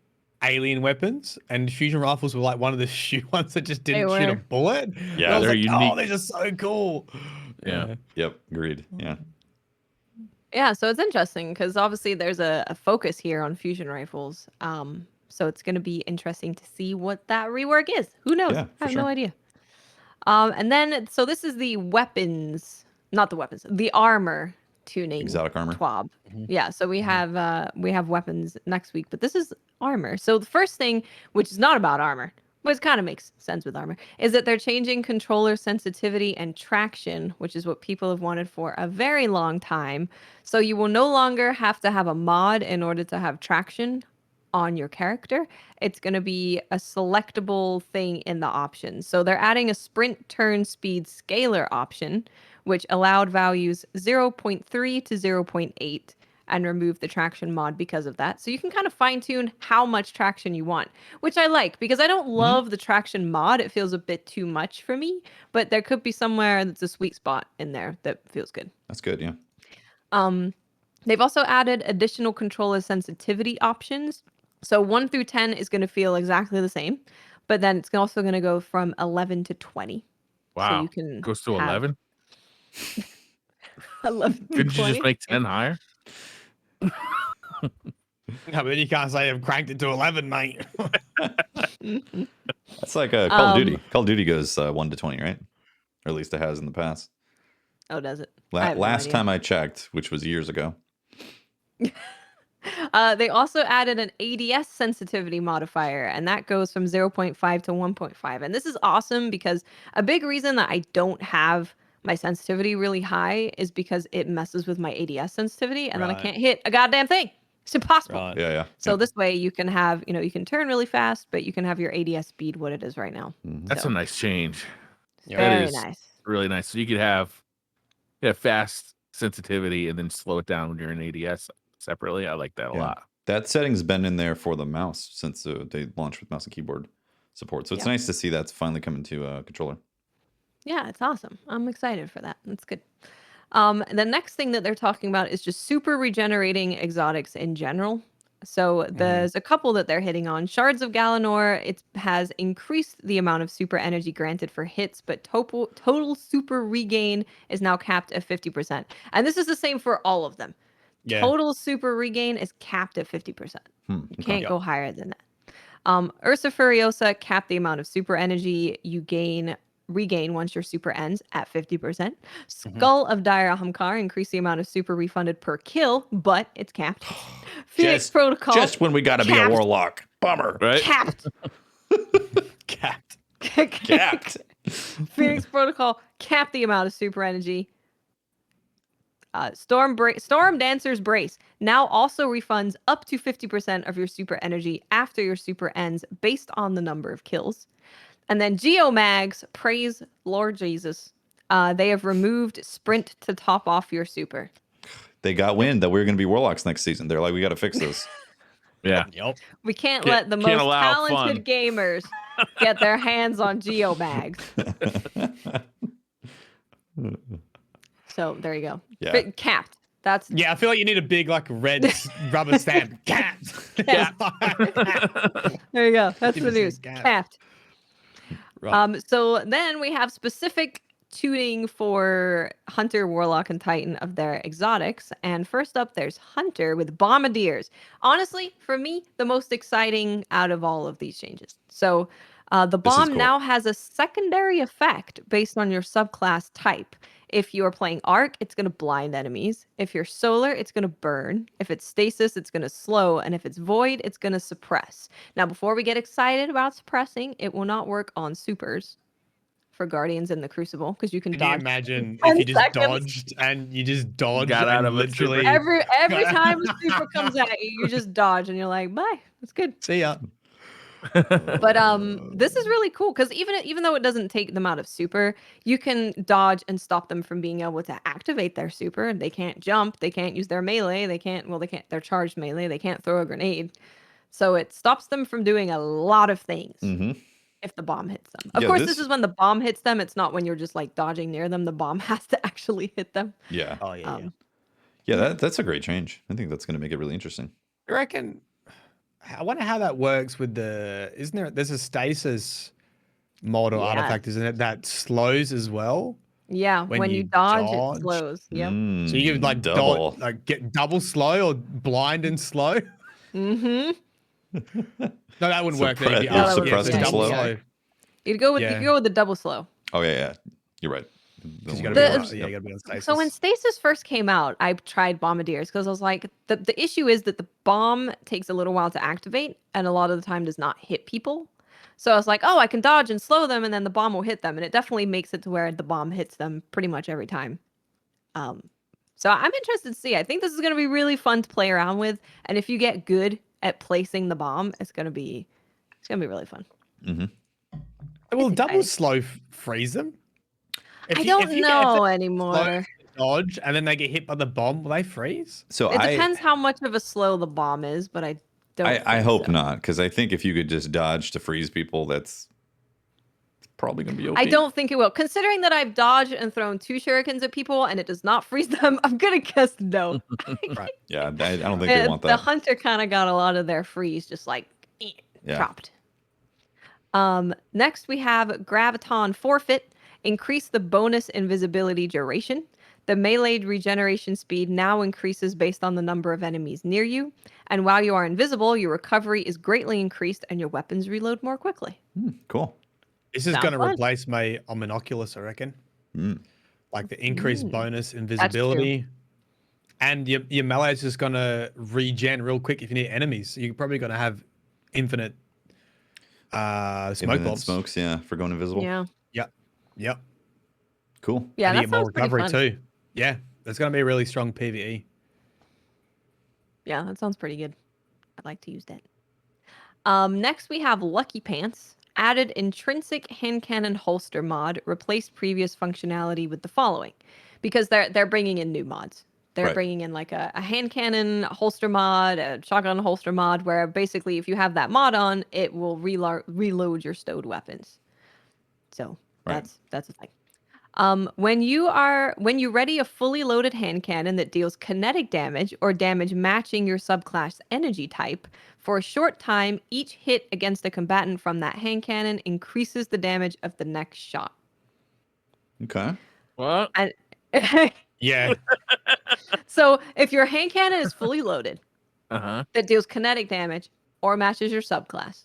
alien weapons, and fusion rifles were like one of the ones that just didn't shoot a bullet. Yeah, they're unique. Oh, they're just so cool. Yeah. Yep. Agreed. Yeah. Yeah. So it's interesting because obviously there's a focus here on fusion rifles. So it's going to be interesting to see what that rework is. Who knows? Yeah, I have no idea. And then, so this is the weapons, not the weapons, the armor tuning. Exotic armor. TWAB. Yeah. So we have weapons next week, but this is armor. So the first thing, which is not about armor, but it kind of makes sense with armor, is that they're changing controller sensitivity and traction, which is what people have wanted for a very long time. So you will no longer have to have a mod in order to have traction on your character. It's going to be a selectable thing in the options. So they're adding a sprint turn speed scalar option, which allowed values 0.3 to 0.8 and remove the traction mod because of that. So you can kind of fine tune how much traction you want, which I like because I don't love the traction mod. It feels a bit too much for me, but there could be somewhere that's a sweet spot in there that feels good. That's good. Yeah. They've also added additional controller sensitivity options. So 1 through 10 is going to feel exactly the same, but then it's also going to go from 11 to 20. Wow. So you can goes to 11? 11 to Couldn't 20? you just make 10 higher? No, but then you can't say I've cranked it to 11, mate. That's like Call of Duty. Call of Duty goes 1 to 20, right? Or at least it has in the past. Oh, does it? Last time I checked, which was years ago. They also added an ADS sensitivity modifier, and that goes from 0.5 to 1.5. And this is awesome because a big reason that I don't have my sensitivity really high is because it messes with my ADS sensitivity, and then I can't hit a goddamn thing. It's impossible. Right. Yeah. So this way you can have, you can turn really fast, but you can have your ADS speed what it is right now. That's a nice change. Very nice. Really nice. So you could have fast sensitivity and then slow it down when you're in ADS separately. I like that a lot. That setting's been in there for the mouse since they launched with mouse and keyboard support. So it's nice to see that's finally coming to a controller. Yeah, it's awesome. I'm excited for that. That's good. The next thing that they're talking about is just super regenerating exotics in general. So there's a couple that they're hitting on. Shards of Galanor, it has increased the amount of super energy granted for hits, but total super regain is now capped at 50%. And this is the same for all of them. Yeah. Total super regain is capped at 50%. You can't go higher than that. Ursa Furiosa capped the amount of super energy you regain once your super ends at 50%. Skull of Dire Ahamkar increased the amount of super refunded per kill, but it's capped. Phoenix Protocol. Just when we gotta be a warlock. Bummer. Right? Capped. Capped. Phoenix Protocol capped the amount of super energy. Storm Dancer's Brace now also refunds up to 50% of your super energy after your super ends based on the number of kills. And then Geomags, praise Lord Jesus. They have removed sprint to top off your super. They got wind that we were going to be warlocks next season. They're like, we got to fix this. Yeah. We can't let the most talented gamers get their hands on Geomags. So there you go. Yeah. Capped. That's I feel like you need a big red rubber stamp. Capped. There you go. That's the news. Capped. Right. So then we have specific tuning for Hunter, Warlock, and Titan of their exotics. And first up, there's Hunter with Bombardiers. Honestly, for me, the most exciting out of all of these changes. So the bomb now has a secondary effect based on your subclass type. If you are playing Arc, it's going to blind enemies. If you're Solar, it's going to burn. If it's Stasis, it's going to slow. And if it's Void, it's going to suppress. Now, before we get excited about suppressing, it will not work on supers for Guardians in the Crucible because you can dodge. Can you imagine if you just dodged and you just dodged got out of literally every time a super comes at you, you just dodge and you're like, bye. That's good. See ya. But this is really cool because even though it doesn't take them out of super, you can dodge and stop them from being able to activate their super. They can't jump, they can't use their melee, they can't they're charged melee, they can't throw a grenade. So it stops them from doing a lot of things if the bomb hits them. Of course, this is when the bomb hits them. It's not when you're just dodging near them. The bomb has to actually hit them. Yeah. Oh yeah. That's a great change. I think that's going to make it really interesting. I reckon. I wonder how that works with there's a stasis model artifact, isn't it, that slows as well? Yeah, when you dodge, it slows. Yep. So you give double, get double slow or blind and slow. Mm-hmm. No, that wouldn't work. Suppressed and slow. You'd go with the double slow. Oh yeah. You're right. You gotta be on stasis. So when Stasis first came out, I tried Bombardiers because I was like, the issue is that the bomb takes a little while to activate and a lot of the time does not hit people. So I was like, oh, I can dodge and slow them and then the bomb will hit them. And it definitely makes it to where the bomb hits them pretty much every time. So I'm interested to see. I think this is going to be really fun to play around with. And if you get good at placing the bomb, it's going to be really fun. Mm-hmm. Will double slow freeze them? I don't know anymore. Dodge and then they get hit by the bomb. Will they freeze? So it depends how much of a slow the bomb is, but I don't. I hope not, because I think if you could just dodge to freeze people, that's probably going to be okay. I don't think it will. Considering that I've dodged and thrown 2 shurikens at people and it does not freeze them, I'm gonna guess no. Right. Yeah, I don't think they want that. The Hunter kind of got a lot of their freeze just chopped. Next we have Graviton Forfeit. Increase the bonus invisibility duration. The melee regeneration speed now increases based on the number of enemies near you. And while you are invisible, your recovery is greatly increased and your weapons reload more quickly. Cool. This is going to replace my Omnioculus, I reckon. Like the increased bonus invisibility. And your melee is just going to regen real quick if you need enemies. So you're probably going to have infinite smoke bombs. Smokes, for going invisible. Yeah. Yep. Cool. Yeah, and that you get more recovery fun. too. Yeah, there's going to be a really strong PvE. Yeah, that sounds pretty good. I'd like to use that. Next we have Lucky Pants. Added intrinsic hand cannon holster mod. Replaced previous functionality with the following. because they're bringing in new mods. They're bringing in like a hand cannon holster mod, a shotgun holster mod, where basically if you have that mod on, it will reload your stowed weapons. So that's a thing. When you ready a fully loaded hand cannon that deals kinetic damage or damage matching your subclass energy type, for a short time, each hit against a combatant from that hand cannon increases the damage of the next shot. Okay. What? And Yeah. so if your hand cannon is fully loaded, that deals kinetic damage or matches your subclass.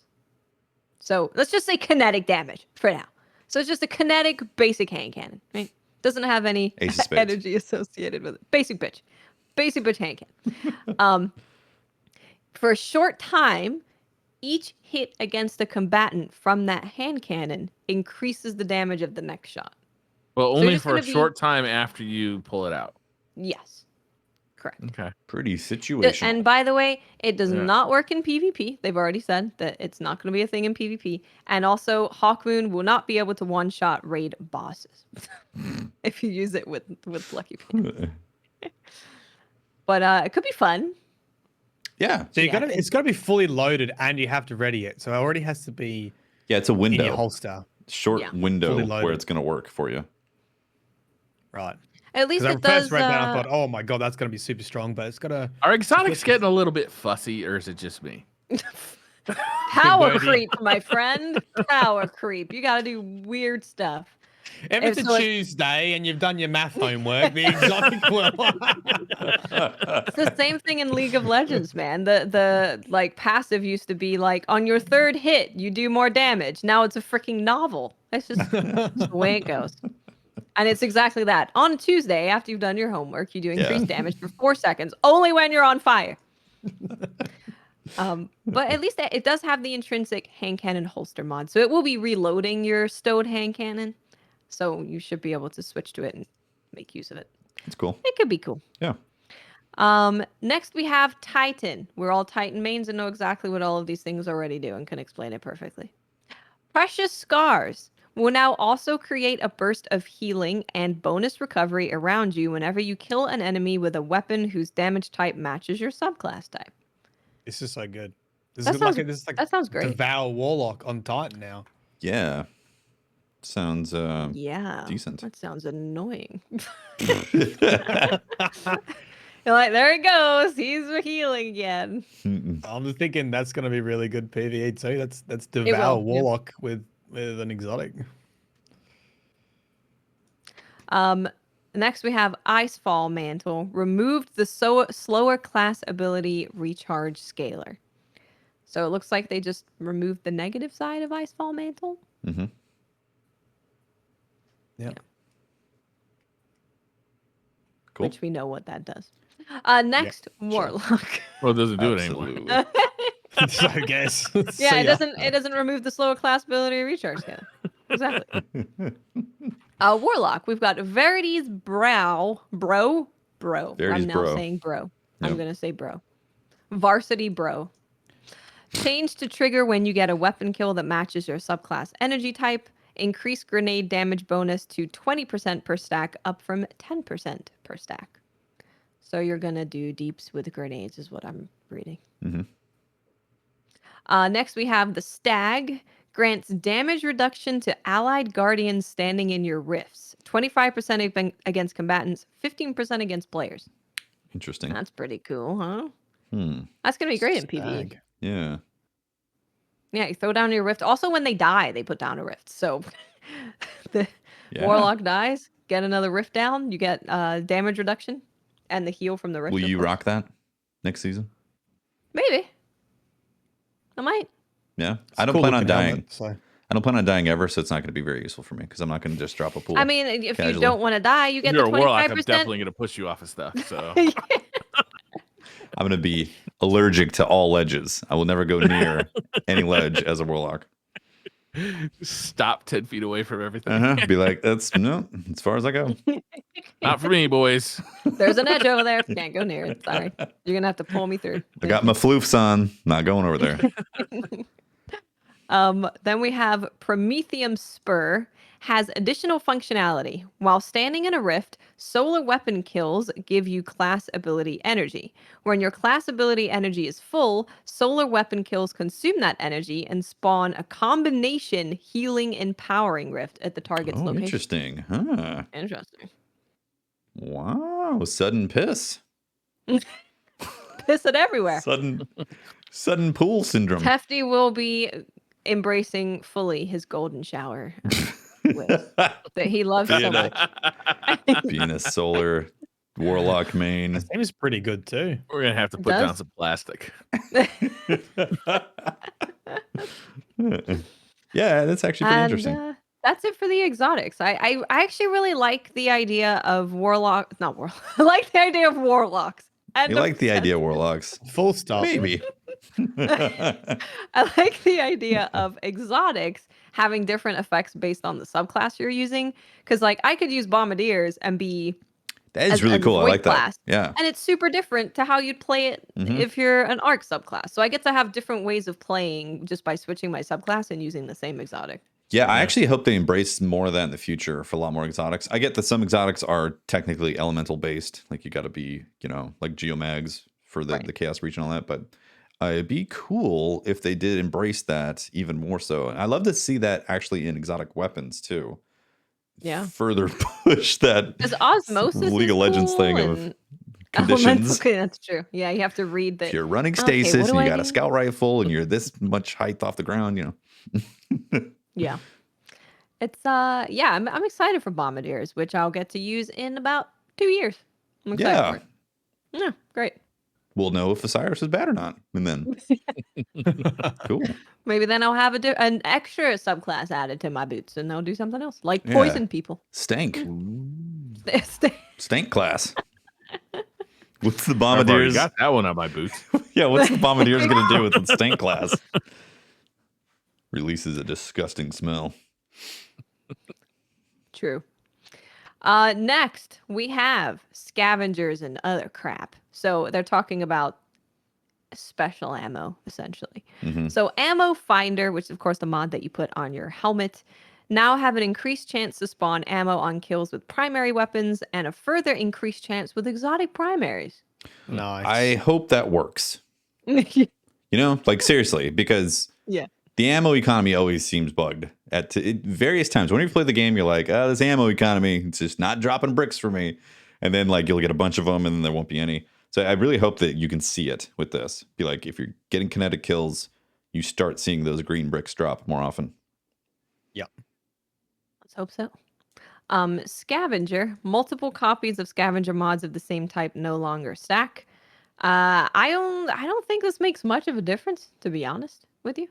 So let's just say kinetic damage for now. So it's just a kinetic basic hand cannon, right? Doesn't have any energy associated with it. Basic bitch hand cannon. For a short time, each hit against a combatant from that hand cannon increases the damage of the next shot. Well, only for a short time after you pull it out. Yes. Correct. Okay. Pretty situational. And by the way, it does not work in PvP. They've already said that it's not going to be a thing in PvP. And also, Hawkmoon will not be able to one-shot raid bosses if you use it with Lucky Pants. But it could be fun. Yeah. So it's got to be fully loaded, and you have to ready it. So it already has to be. Yeah, it's a window. In your holster. Short window where it's going to work for you. Right. At least it does. When I first read that, I thought, oh my god, that's going to be super strong, but it's got to. Are exotics getting a little bit fussy, or is it just me? Power creep, my friend. Power creep. You got to do weird stuff. If it's a Tuesday and you've done your math homework, the exotic will. It's the same thing in League of Legends, man. The like passive used to be like on your third hit, you do more damage. Now it's a freaking novel. That's just the way it goes. And it's exactly that. On a Tuesday, after you've done your homework, you do increased damage for 4 seconds, only when you're on fire. But at least it does have the intrinsic hand cannon holster mod. So it will be reloading your stowed hand cannon. So you should be able to switch to it and make use of it. It's cool. It could be cool. Yeah. Next we have Titan. We're all Titan mains and know exactly what all of these things already do and can explain it perfectly. Precious Scars will now also create a burst of healing and bonus recovery around you whenever you kill an enemy with a weapon whose damage type matches your subclass type. This is so good. That sounds great. Devour Warlock on Titan now. Yeah. Sounds decent. That sounds annoying. You're like, there he goes. He's healing again. I'm thinking that's going to be really good PvE too. That's Devour Warlock with an exotic. Next we have Icefall Mantle. Removed the slower class ability recharge scaler. So it looks like they just removed the negative side of Icefall Mantle. Mm-hmm. Yeah. Cool. Which we know what that does. Next, Warlock. Well, it doesn't do it anymore. So I guess. Yeah, it doesn't remove the slower class ability recharge scaler. Exactly. Warlock. We've got Verity's Bro. Verity's I'm now saying bro. Yep. I'm gonna say bro. Varsity Bro. Change to trigger when you get a weapon kill that matches your subclass energy type. Increase grenade damage bonus to 20% per stack, up from 10% per stack. So you're gonna do deeps with grenades, is what I'm reading. Mm-hmm. Next, we have the Stag. Grants damage reduction to allied guardians standing in your rifts. 25% against combatants, 15% against players. Interesting. That's pretty cool, huh? Hmm. That's gonna be great in PvE. Yeah. Yeah, you throw down your rift. Also, when they die, they put down a rift. So the Warlock dies, get another rift down, you get damage reduction and the heal from the rift. Will you rock that next season? Maybe. I might. Yeah. I don't plan on dying. I don't plan on dying ever, so it's not going to be very useful for me because I'm not going to just drop a pool. I mean, if you don't want to die, you get the 25%. You're a Warlock, I'm definitely going to push you off of stuff. So I'm going to be allergic to all ledges. I will never go near any ledge as a Warlock. Stop 10 feet away from everything. Be like, that's as far as I go. Not for me, boys. There's an edge over there. Can't go near it. Sorry. You're going to have to pull me through. I got my floofs on. Not going over there. Then we have Prometheum Spur. has additional functionality. While standing in a rift, solar weapon kills give you class ability energy. When your class ability energy is full, solar weapon kills consume that energy and spawn a combination healing and powering rift at the target's location. Interesting. Huh. Interesting. Wow. Sudden piss. Piss it everywhere. Sudden pool syndrome. Tefty will be embracing fully his golden shower that he loves so much. Being a solar Warlock main. That seems pretty good too. We're gonna have to put down some plastic. Yeah, that's actually pretty interesting. That's it for the exotics. I actually really like the idea of Warlock. Not Warlock. I like the idea of Warlocks. You like the idea of Warlocks? Full stop. Maybe. I like the idea of exotics having different effects based on the subclass you're using. Because, like, I could use Bombardiers and be that is really cool. I like that. Yeah. And it's super different to how you'd play it if you're an Arc subclass. So I get to have different ways of playing just by switching my subclass and using the same exotic. Yeah, I actually hope they embrace more of that in the future for a lot more exotics. I get that some exotics are technically elemental based. Like you got to be, like Geomags for the Chaos Breach and all that. But it'd be cool if they did embrace that even more so. And I love to see that actually in exotic weapons too. Yeah. Further push that osmosis League of Legends thing of conditions. Okay, that's true. Yeah, you have to read that. If you're running stasis and you got a scout rifle and you're this much height off the ground, Yeah. It's I'm excited for Bombardiers, which I'll get to use in about 2 years. I'm excited for it. Yeah, great. We'll know if Osiris is bad or not. And then cool. Maybe then I'll have an extra subclass added to my boots and they'll do something else. Like poison people. Stank. Stank class. What's the Bombardiers? I've already got that one on my boots. Yeah, what's the Bombardiers gonna do with the stank class? Releases a disgusting smell. True. Next, we have scavengers and other crap. So they're talking about special ammo, essentially. So Ammo Finder, which is, of course, the mod that you put on your helmet, now have an increased chance to spawn ammo on kills with primary weapons and a further increased chance with exotic primaries. Nice. I hope that works. Like seriously, because the ammo economy always seems bugged at various times. Whenever you play the game, you're like, oh, this ammo economy, it's just not dropping bricks for me. And then like you'll get a bunch of them and then there won't be any. So I really hope that you can see it with this. Be like, if you're getting kinetic kills, you start seeing those green bricks drop more often. Yep. Let's hope so. Scavenger, multiple copies of scavenger mods of the same type no longer stack. I don't think this makes much of a difference, to be honest with you.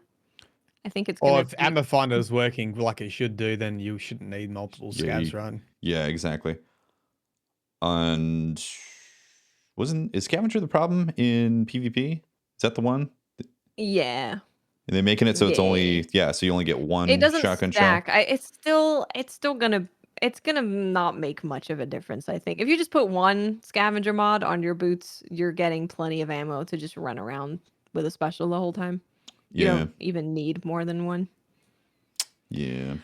I think it's or if Ammo Finder is working like it should do, then you shouldn't need multiple scavs, right? Yeah, exactly. And is Scavenger the problem in PvP? Is that the one? Yeah. And they're making it so it's only so you only get one shotgun shell. It's still gonna not make much of a difference, I think. If you just put one scavenger mod on your boots, you're getting plenty of ammo to just run around with a special the whole time. You don't even need more than one. Yeah.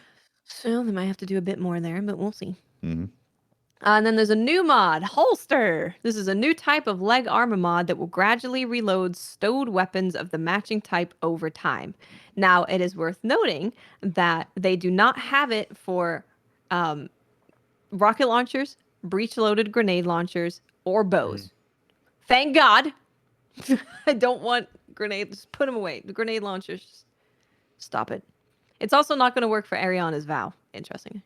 So they might have to do a bit more there, but we'll see. And then there's a new mod, Holster. This is a new type of leg armor mod that will gradually reload stowed weapons of the matching type over time. Now, it is worth noting that they do not have it for rocket launchers, breech-loaded grenade launchers, or bows. Thank God. I don't want grenades. Just put them away. The grenade launchers, just stop it. It's also not going to work for Ariana's Vow, interestingly.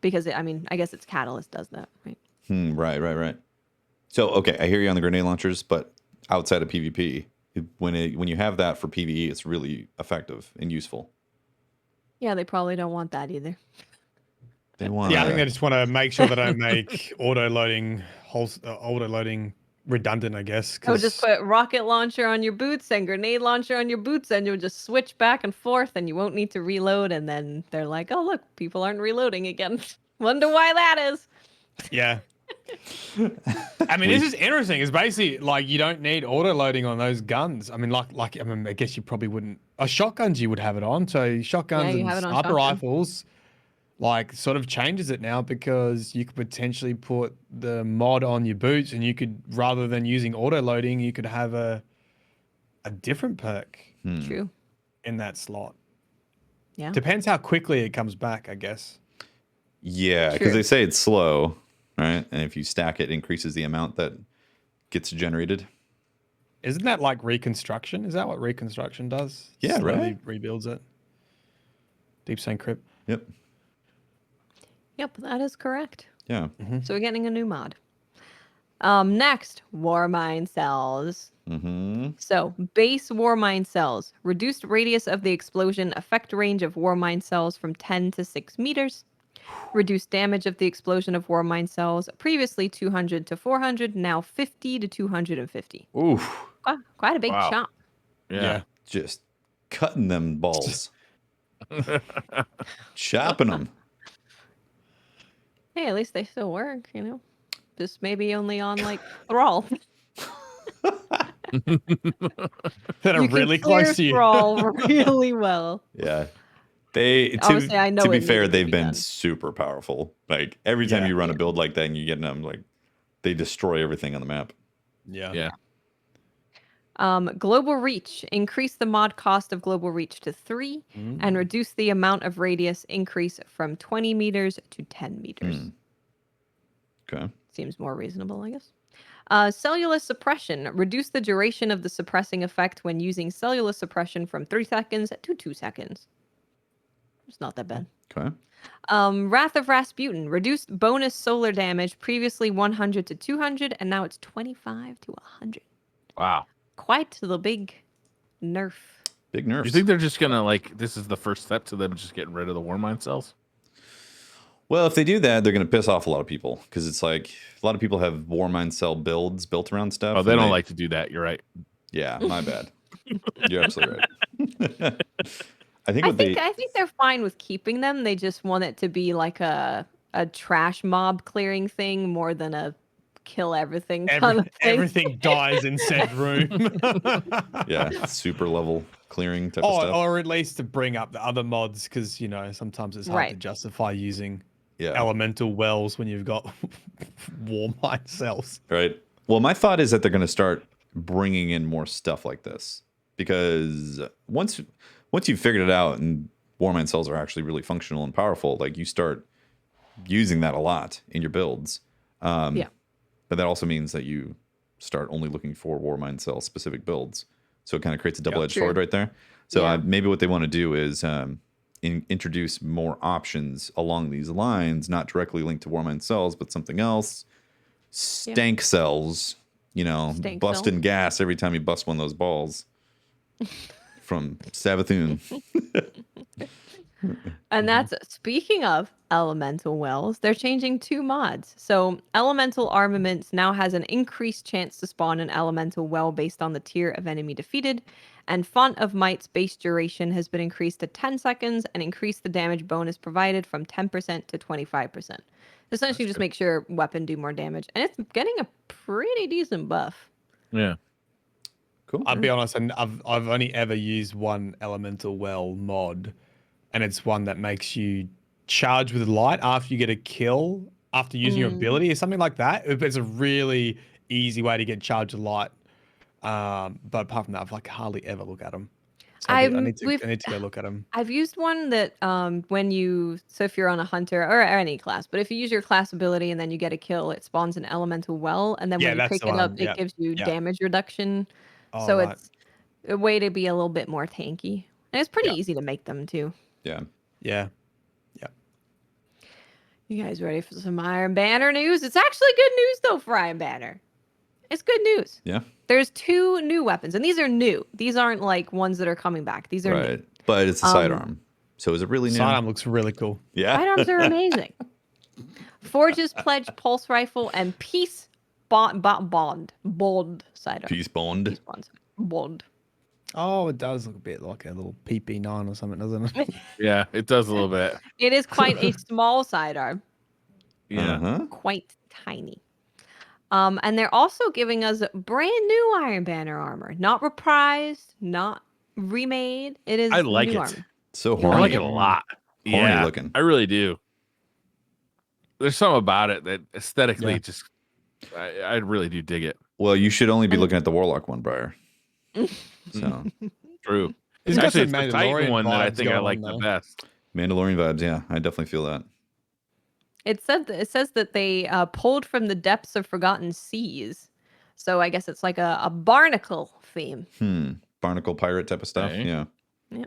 Because, I guess its catalyst does that, right? Right. So, okay, I hear you on the grenade launchers, but outside of PvP, when you have that for PvE, it's really effective and useful. Yeah, they probably don't want that either. They want. Yeah, I think they just want to make sure they don't make auto-loading redundant, I guess. I would just put rocket launcher on your boots and grenade launcher on your boots, and you'll just switch back and forth, and you won't need to reload. And then they're like, "Oh, look, people aren't reloading again. Wonder why that is." Yeah. This is interesting. It's basically like you don't need auto loading on those guns. I guess you probably wouldn't. Shotguns you would have it on. So shotguns and sniper rifles. like sort of changes it now, because you could potentially put the mod on your boots, and you could, rather than using auto loading, you could have a different perk True. in that slot. Yeah. Depends how quickly it comes back, I guess. Yeah, because True. they say it's slow, right? And if you stack it, it increases the amount that gets generated. Isn't that like reconstruction? Is that what reconstruction does? Yeah, Slowly right. rebuilds it. Deep Sand Crypt. Yep. Yep, that is correct. Yeah. So we're getting a new mod. Next, War Mine Cells. Mm-hmm. So, base War Mine Cells. Reduced radius of the explosion, effect range of War Mine Cells from 10 to 6 meters. Reduced damage of the explosion of War Mine Cells, previously 200 to 400, now 50 to 250. Oof. Quite a big Wow. chop. Yeah. Just cutting them balls. Chopping them. Hey, at least they still work, you know? Just maybe only on, like, Thrall. That are You can really clear close to you. Thrall really well. Yeah. They Obviously, I know to be it fair, needed to they've be been done. super powerful. Like every time Yeah. you run a build like that and you get them, like they destroy everything on the map. Yeah. Global Reach. Increase the mod cost of Global Reach to 3 and reduce the amount of radius increase from 20 meters to 10 meters. Okay. Seems more reasonable, I guess. Cellular Suppression. Reduce the duration of the suppressing effect when using cellular suppression from 3 seconds to 2 seconds. It's not that bad. Okay. Wrath of Rasputin. Reduced bonus solar damage, previously 100 to 200, and now it's 25 to 100. Wow. Quite the big nerf. Big nerfs. You think they're just gonna like this is the first step to them just getting rid of the War Mine cells? Well, if they do that, they're going to piss off a lot of people because it's like a lot of people have War Mine Cell builds built around stuff. Oh, they don't like to do that. You're right. Yeah, my bad. You're absolutely right. I think they're fine with keeping them. They just want it to be like a trash mob clearing thing more than a kill everything kind of thing. Everything dies in said room. Yeah, super level clearing type of stuff. Or at least to bring up the other mods, because you know sometimes it's hard to justify using elemental wells when you've got War Mine cells. Right. Well, my thought is that they're going to start bringing in more stuff like this, because once you've figured it out and War Mine cells are actually really functional and powerful, like you start using that a lot in your builds. But that also means that you start only looking for War Mine cell specific builds. So it kind of creates a double-edged sword right there. So maybe what they want to do is introduce more options along these lines, not directly linked to War Mine cells, but something else. Stank cells, you know, busting gas every time you bust one of those balls from Savathun. And that's, speaking of elemental wells, they're changing 2 mods. So elemental armaments now has an increased chance to spawn an elemental well based on the tier of enemy defeated. And Font of Might's base duration has been increased to 10 seconds and increased the damage bonus provided from 10% to 25%. Essentially just makes your weapon do more damage. And it's getting a pretty decent buff. Yeah. Cool. I'll be honest, and I've only ever used one elemental well mod, and it's one that makes you charge with light after you get a kill, after using your ability or something like that. It's a really easy way to get charged with light. But apart from that, I've like hardly ever look at them. So I need to go look at them. I've used one that if you're on a hunter or any class, but if you use your class ability and then you get a kill, it spawns an elemental well, and then when you pick it up, it gives you damage reduction. Oh, so it's a way to be a little bit more tanky, and it's pretty easy to make them too. Yeah. You guys ready for some Iron Banner news? It's actually good news though for Iron Banner. It's good news. Yeah. There's 2 new weapons, and these are new. These aren't like ones that are coming back. These are new. But it's a sidearm. So is it really new? Sidearm looks really cool. Yeah. Sidearms are amazing. Forge's Pledge Pulse Rifle and Peace Bond sidearm. Peace Bond. Bond. Oh, it does look a bit like a little PP9 or something, doesn't it? Yeah, it does a little bit. It is quite a small sidearm. Yeah. Quite tiny. And they're also giving us brand new Iron Banner armor. Not reprised, not remade. It is I like new it. armor. So horny. I like it a lot. Horny looking. I really do. there's something about it that aesthetically just I really do dig it. Well, you should only be looking at the Warlock one, Briar. So true. He's got Actually, some it's the Titan Mandalorian one that I vibes think I going like on, the though. best. Mandalorian vibes, yeah, I definitely feel that. It says that they pulled from the depths of forgotten seas, so I guess it's like a barnacle theme. Barnacle pirate type of stuff. Okay. Yeah. Yeah.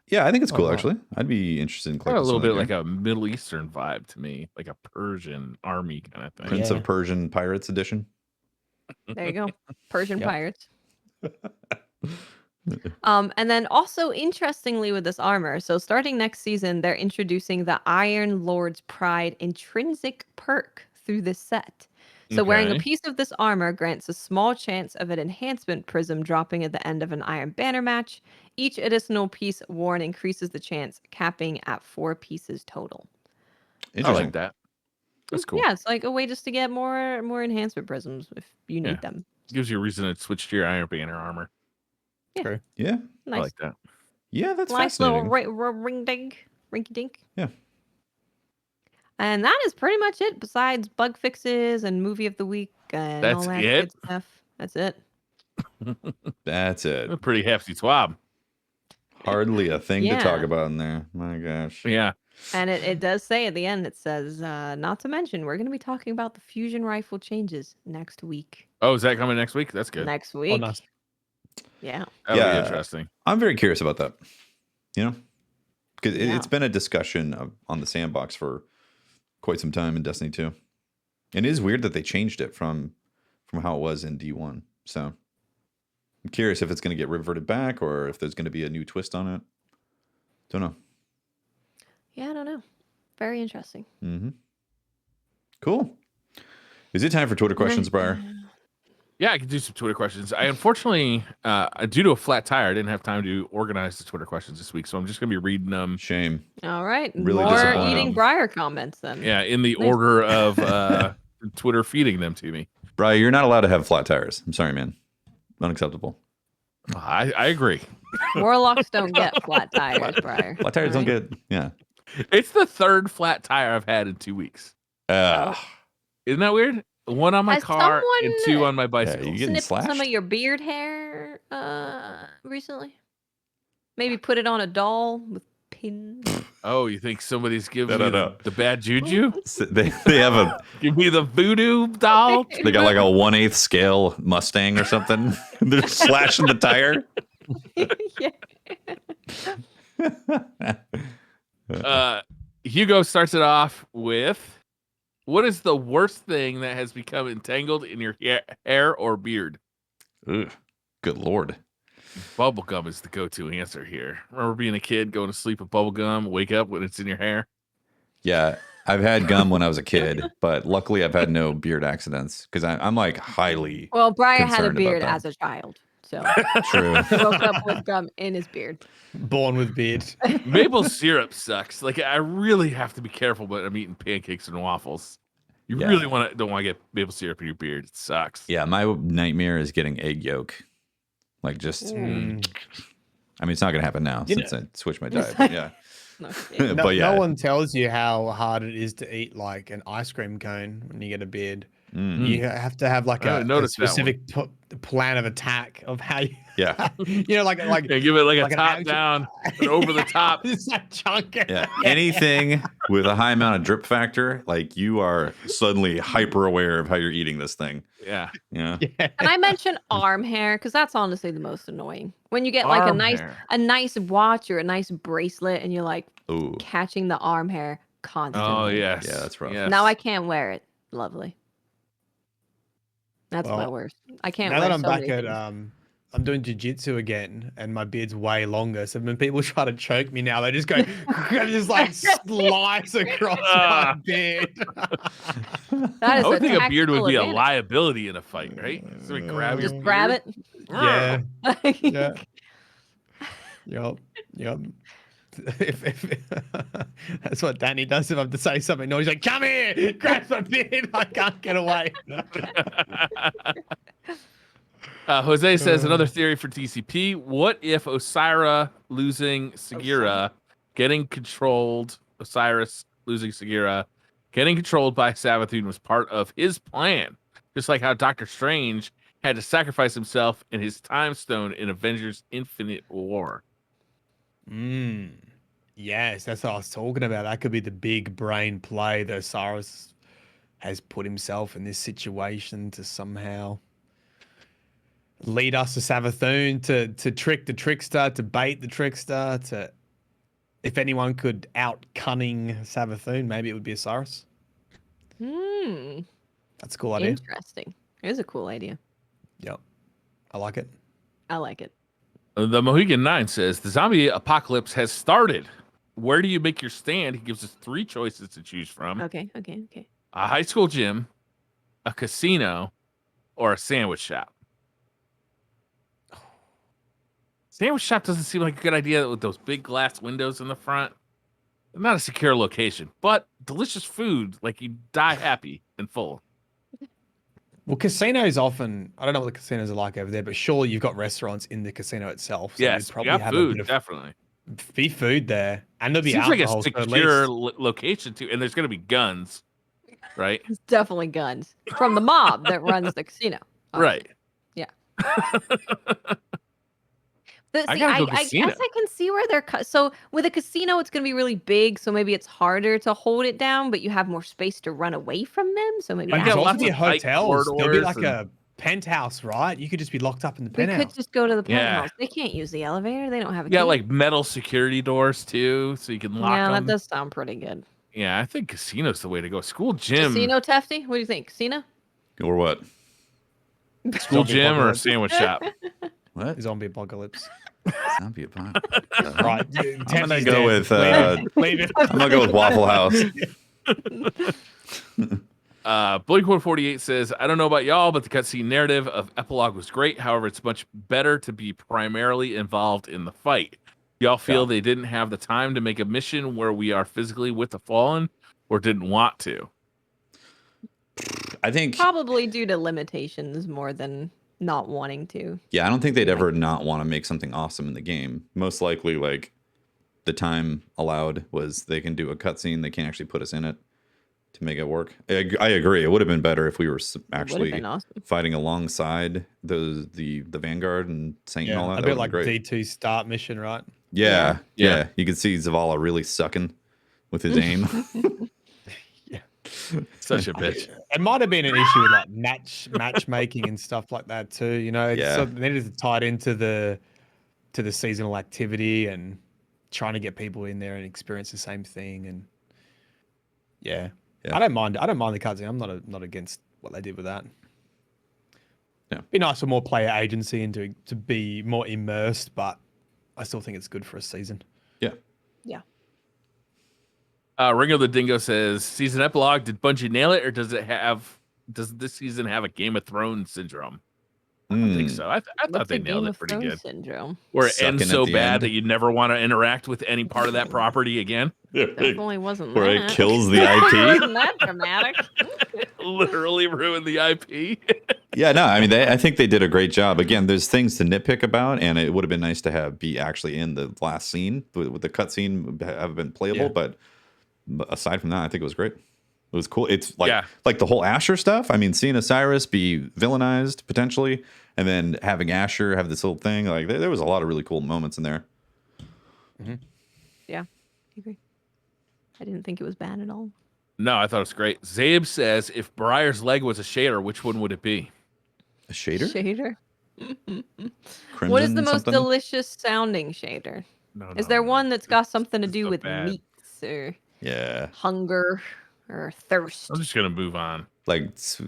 Yeah, I think it's cool actually. I'd be interested in Got collecting a little some of bit that like a Middle Eastern vibe to me, like a Persian army kind of thing. Prince of Persian Pirates edition. There you go, Persian pirates. And then also interestingly with this armor, so starting next season, they're introducing the Iron Lord's Pride intrinsic perk through this set. So wearing a piece of this armor grants a small chance of an enhancement prism dropping at the end of an Iron Banner match. Each additional piece worn increases the chance, capping at 4 pieces total. I like that. That's cool. Yeah, it's like a way just to get more enhancement prisms if you need them. Gives you a reason to switch to your Iron Banner armor. Yeah. Yeah. Nice. I like that. Yeah, that's nice fascinating. little rinky dink. Yeah. And that is pretty much it, besides bug fixes and movie of the week and all that good stuff. That's it. That's it. A pretty hefty swab. Hardly a thing to talk about in there. My gosh. Yeah. And it does say at the end, it says, not to mention, we're going to be talking about the fusion rifle changes next week. Oh, is that coming next week? That's good. Next week. Oh, nice. Yeah. That'll be interesting. I'm very curious about that. You know? Because it's been a discussion on the sandbox for quite some time in Destiny 2. And it is weird that they changed it from how it was in D1. So I'm curious if it's going to get reverted back or if there's going to be a new twist on it. Don't know. Yeah, I don't know. Very interesting. Cool. Is it time for Twitter questions, Briar? Yeah, I can do some Twitter questions. I unfortunately, due to a flat tire, I didn't have time to organize the Twitter questions this week, so I'm just going to be reading them. Shame. All right. Really more eating Briar comments then. Yeah, in the order of Twitter feeding them to me. Briar, you're not allowed to have flat tires. I'm sorry, man. Unacceptable. I agree. Warlocks don't get flat tires, Briar. Flat tires don't get, It's the 3rd flat tire I've had in 2 weeks. Isn't that weird? 1 on my car and 2 on my bicycle. You getting snipped slashed? some of your beard hair recently? Maybe put it on a doll with pins. Oh, you think somebody's giving me the bad juju? They have a Give me the voodoo doll. they got like a 1/8 scale Mustang or something. They're slashing the tire. Hugo starts it off with, what is the worst thing that has become entangled in your hair or beard? Ugh, good Lord. Bubblegum is the go-to answer here. Remember being a kid, going to sleep with bubblegum, wake up when it's in your hair? Yeah, I've had gum when I was a kid, but luckily I've had no beard accidents because I'm like highly. Well, Briar had a concerned about beard that. as a child, so True. he woke up with gum in his beard. Born with beard. Maple syrup sucks. Like, I really have to be careful when I'm eating pancakes and waffles. You really don't want to get maple syrup in your beard. It sucks. Yeah, my nightmare is getting egg yolk. Like just, I mean, it's not gonna happen now since I switched my diet. But yeah. But yeah, no one tells you how hard it is to eat like an ice cream cone when you get a beard. You have to have like a specific plan of attack of how you, like give it like a top down and over the top. It's like chunk. Yeah, anything with a high amount of drip factor, like you are suddenly hyper aware of how you're eating this thing. Yeah. And I mention arm hair because that's honestly the most annoying. When you get like a nice watch or a nice bracelet and you're like catching the arm hair constantly. Oh yes. Yeah, that's rough. Yes. Now I can't wear it. Lovely. That's my worst. I can't. Now wear that I'm so back many at things. I'm doing jiu-jitsu again, and my beard's way longer. So when people try to choke me now, they just go, just like slice across my beard. I would think a beard would be a liability in a fight, right? So we grab just your grab beard. it. Yeah. Yep. If that's what Danny does if I'm to say something. No, he's like, come here, grab my beard. I can't get away. Jose says another theory for DCP. What if Osiris losing Sagira, getting controlled, Osiris losing Sagira, Getting controlled by Savathun was part of his plan, just like how Doctor Strange had to sacrifice himself and his time stone in Avengers Infinite War. Yes, that's what I was talking about. That could be the big brain play that Osiris has put himself in this situation to somehow lead us to Savathun, to trick the trickster, to bait the trickster, to if anyone could out cunning Savathun, maybe it would be Osiris. That's a cool idea. Interesting. It is a cool idea. Yep. I like it. I like it. The Mohegan 9 says, the zombie apocalypse has started. Where do you make your stand? He gives us 3 choices to choose from. Okay. A high school gym, a casino, or a sandwich shop. Sandwich shop doesn't seem like a good idea with those big glass windows in the front. Not a secure location, but delicious food, like you die happy and full. Well, casinos often, I don't know what the casinos are like over there, but surely you've got restaurants in the casino itself. So yes, probably have have food, a bit of definitely. Be food there, and there'll be Seems alcohol. like a secure location too, and there's going to be guns, right? It's definitely guns from the mob that runs the casino. Right. Yeah. I gotta go I casino. guess I can see where they're so with a casino, it's going to be really big, so maybe it's harder to hold it down, but you have more space to run away from them. So maybe and got there'll also lots be of tight hotels. There'll be corridors like a penthouse, right? You could just be locked up in the we penthouse. could just go to the Yeah. penthouse. They can't use the elevator. They don't have a You got key. like metal security doors too, so you can lock Yeah, them. that does sound pretty good. Yeah, I think casino's the way to go. School gym, Casino, Tefty? What do you think? Casino? Or what? school Zombie gym, or a apocalypse. sandwich shop. What? Zombie apocalypse. Zombie apocalypse. Right. I'm gonna go with Leave it. I'm gonna go with Waffle House. Blink148 says, I don't know about y'all, but the cutscene narrative of Epilogue was great. However, it's much better to be primarily involved in the fight. Y'all feel they didn't have the time to make a mission where we are physically with the Fallen, or didn't want to? I think Probably due to limitations more than not wanting to. I don't think they'd ever not want to make something awesome in the game. Most likely, like the time allowed was they can do a cutscene. They can't actually put us in it to make it work. I agree. It would have been better if we were actually awesome. fighting alongside the Vanguard and Saint and all that. A That bit would like be great. D2 start mission, right? Yeah. You could see Zavala really sucking with his aim. Such a bitch. It might have been an issue with like matchmaking and stuff like that too. You know, it's sort of needed to tie it into the seasonal activity and trying to get people in there and experience the same thing. And yeah. I don't mind the cutscene. I'm not against what they did with that. Yeah, be nice for more player agency and to be more immersed, but I still think it's good for a season. Yeah. Ringo the Dingo says, season epilogue, did Bungie nail it, or does this season have a Game of Thrones syndrome? I don't think so. I thought they nailed it pretty good. Syndrome. Where it ends so bad that you never want to interact with any part of that property again. Definitely wasn't where that. it kills the IP. Wasn't that dramatic? Literally ruined the IP. Yeah, no, I mean, I think they did a great job. Again, there's things to nitpick about, and it would have been nice to be actually in the last scene with the cutscene have been playable. But aside from that, I think it was great. It was cool. It's like the whole Asher stuff. I mean, seeing Osiris be villainized potentially, and then having Asher have this little thing. Like there was a lot of really cool moments in there. Mm-hmm. Yeah, I agree. I didn't think it was bad at all. No, I thought it was great. Zabe says, if Briar's leg was a shader, which one would it be? A shader? What is the most delicious sounding shader? Is there one that's got something to do with meats or hunger or thirst? I'm just gonna move on. Like, is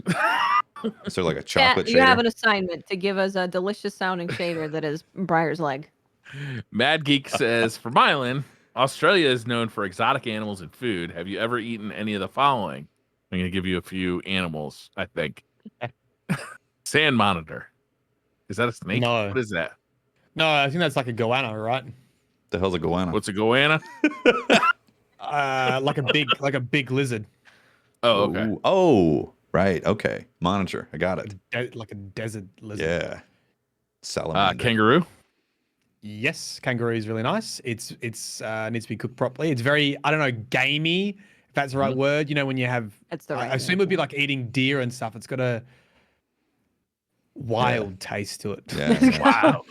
there like a chocolate shader? You have an assignment to give us a delicious sounding shader that is Briar's leg. Mad Geek says, for Mylan, Australia is known for exotic animals and food. Have you ever eaten any of the following? I'm going to give you a few animals, I think. Sand monitor. Is that a snake? No. What is that? No, I think that's like a goanna, right? The hell's a goanna? What's a goanna? Like a big lizard. Oh, okay. Ooh. Oh, right. Okay. Monitor. I got it. Like a desert lizard. Yeah. Salamander. Kangaroo. Yes, kangaroo is really nice. It's needs to be cooked properly. It's very, I don't know, gamey, If that's the right word, you know, when you have. It's the right. I assume it would be like eating deer and stuff. It's got a wild taste to it. Yeah. Wow.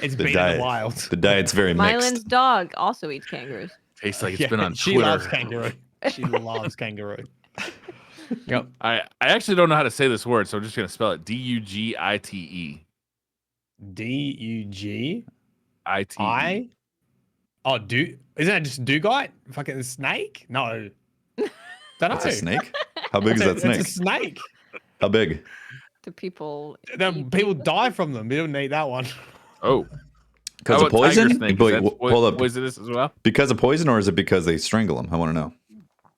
It's been in the wild. The diet's very Mylan's mixed. dog also eats kangaroos. Tastes like it's been on she Twitter. Loves kangaroo. She loves kangaroo. Yep. I actually don't know how to say this word, so I'm just gonna spell it D-U-G-I-T-E. D-U-G-I? Oh, isn't that just dugite? Fucking snake? No. Don't know. That's a snake? How big is that snake? It's a snake. How big? Do people? People die from them. We don't eat that one. Oh. Because of poison? Hold up. Poisonous as well? Because of poison, or is it because they strangle them? I want to know.